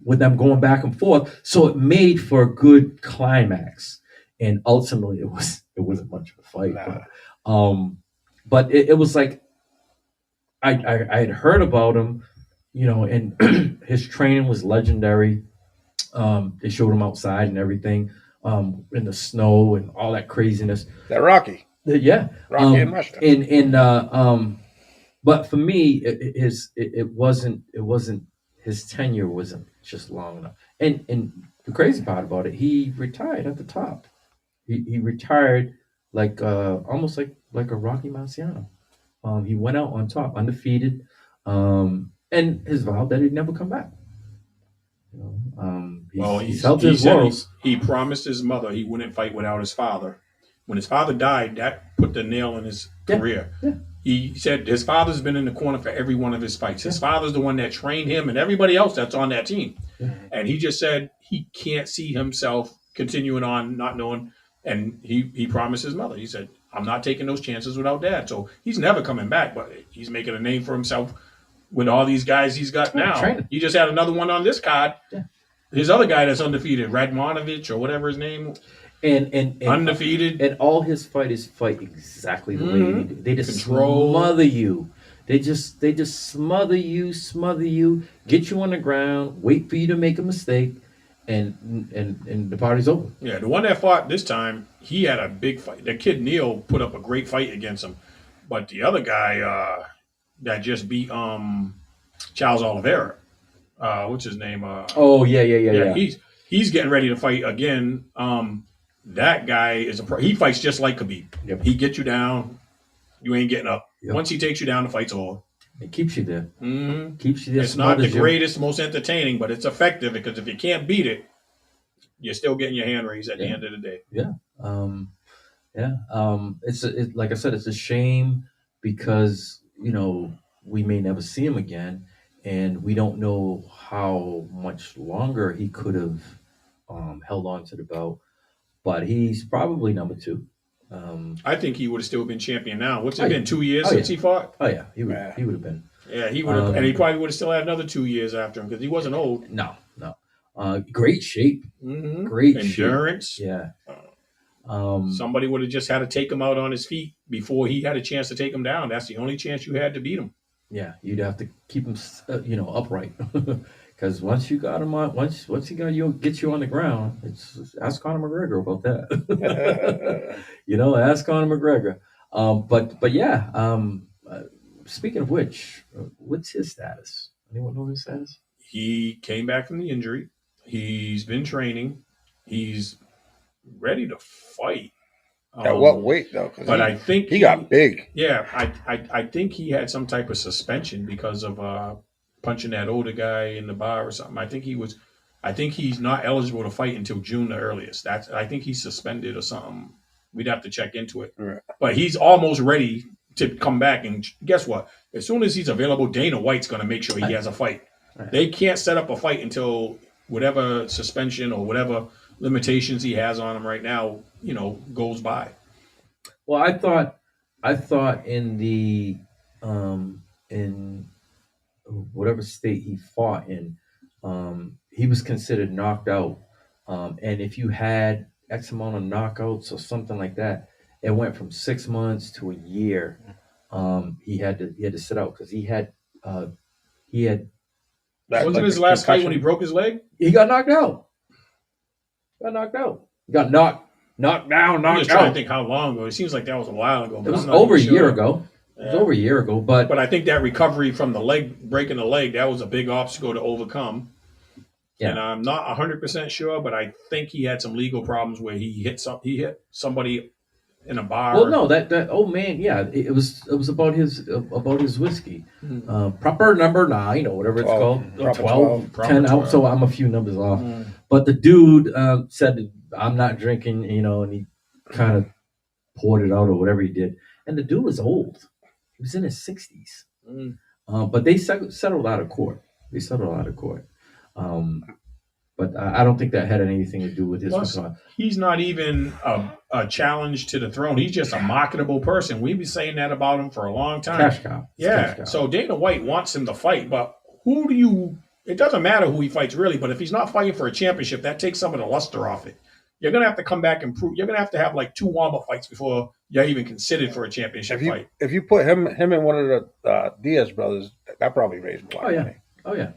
with them going back and forth. So it made for a good climax, and ultimately it wasn't much of a fight. But it was like I had heard about him, and his training was legendary. They showed him outside and everything, in the snow and all that craziness. That Rocky. Yeah, Rocky and Russia. But for me, it wasn't his tenure wasn't just long enough. And the crazy part about it, he retired at the top. He retired like almost like a Rocky Marciano. He went out on top, undefeated, and his vow that he'd never come back. He's held his laurels. He promised his mother he wouldn't fight without his father. When his father died, that put the nail in his career. Yeah. He said his father's been in the corner for every one of his fights. His father's the one that trained him and everybody else that's on that team. Yeah. And he just said he can't see himself continuing on, not knowing. And he promised his mother. He said, I'm not taking those chances without Dad. So he's never coming back, but he's making a name for himself with all these guys he's got now. Training. He just had another one on this card. Yeah. His other guy that's undefeated, Radmanovich or whatever his name, and undefeated. And all his fighters fight exactly the way they do. They just Control. smother you. They just smother you, get you on the ground, wait for you to make a mistake, and the party's over. Yeah, the one that fought this time, he had a big fight. The kid Neil put up a great fight against him, but the other guy that just beat Charles Oliveira, what's his name? Yeah. He's getting ready to fight again. That guy is he fights just like Khabib. Yep. He gets you down, you ain't getting up. Yep. Once he takes you down, the fight's over. It keeps you there. Mm-hmm. Keeps you there. It's not the smothers you. greatest, most entertaining, but it's effective because if you can't beat it, you're still getting your hand raised at the end of the day. Yeah. It's like I said, it's a shame because we may never see him again, and we don't know how much longer he could have held on to the belt. But he's probably number 2. I think he would have still been champion now. What's it been, 2 years since he fought? Oh yeah, he would have been. Yeah, he would have, and he probably would have still had another 2 years after him because he wasn't old. No. Great shape. Mm-hmm. Great endurance. Shape. Yeah. Somebody would have just had to take him out on his feet before he had a chance to take him down. That's the only chance you had to beat him. Yeah, you'd have to keep him, upright. Because once you got him on, once he got you, get you on the ground, it's ask Conor McGregor about that. Ask Conor McGregor. But yeah. Speaking of which, what's his status? Anyone know his status? He came back from the injury. He's been training. He's ready to fight. At what weight though? But I think he got big. Yeah, I think he had some type of suspension because of punching that older guy in the bar or something. I think he's not eligible to fight until June the earliest. I think he's suspended or something. We'd have to check into it. Right. But he's almost ready to come back. And guess what? As soon as he's available, Dana White's going to make sure he has a fight. Right. They can't set up a fight until whatever suspension or whatever limitations he has on him right now, goes by. Well, I thought in the in whatever state he fought in, he was considered knocked out. And if you had X amount of knockouts or something like that, it went from 6 months to a year. He had to sit out because he had Wasn't his last fight when he broke his leg? He got knocked out. He got knocked down, I'm just trying to think how long ago. It seems like that was a while ago. It was over a year ago. It was over a year ago, but I think that recovery from breaking the leg, that was a big obstacle to overcome. Yeah. And I'm not 100% sure, but I think he had some legal problems where he hit somebody in a bar. Well, no, that old man, yeah, it was about his whiskey, proper number 9 or whatever it's called, 12, 10 out. So I'm a few numbers off, But the dude said, "I'm not drinking," and he kind of poured it out or whatever he did. And the dude was old; he was in his 60s. But they settled out of court. But I don't think that had anything to do with his. Plus, he's not even a challenge to the throne. He's just a marketable person. We've been saying that about him for a long time. Cash cow. Yeah. Cash cow. So Dana White wants him to fight, but who do you? It doesn't matter who he fights really, but if he's not fighting for a championship, that takes some of the luster off it. You're gonna have to come back and prove. You're gonna have to have like 2 warm-up fights before you're even considered for a championship fight. If you put him and one of the Diaz brothers, that probably raised more. Oh yeah.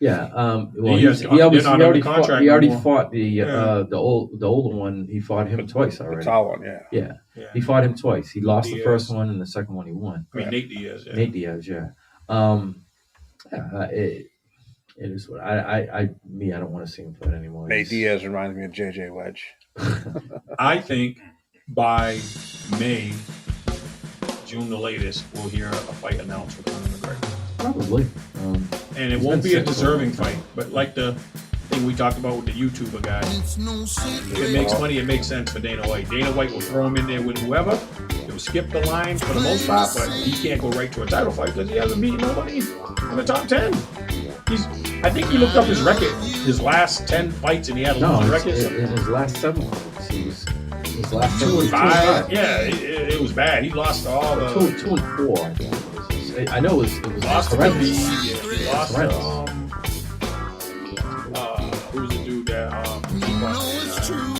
Yeah. Well, he already fought the older one. He fought him twice already. The tall one, yeah. He fought him twice. He lost the first one, and the second one he won. I mean, Nate Diaz. Yeah. Nate Diaz, yeah. It is what I don't want to see him fight anymore. Nate Diaz reminds me of JJ Wedge. I think by May, June the latest, we'll hear a fight announced with Conor McGregor. Probably. And it won't be a deserving fight, but like the thing we talked about with the YouTuber guy, if it makes money, it makes sense for Dana White. Dana White will throw him in there with whoever. He'll skip the line for the most part, but he can't go right to a title fight because he hasn't beaten nobody in the top 10. I think he looked up his record, his last 10 fights, and he had a losing record. In his last 7 fights, his last 2-5. Yeah, it was bad. He lost all the 2-4. I know it was lost to Khabib. He lost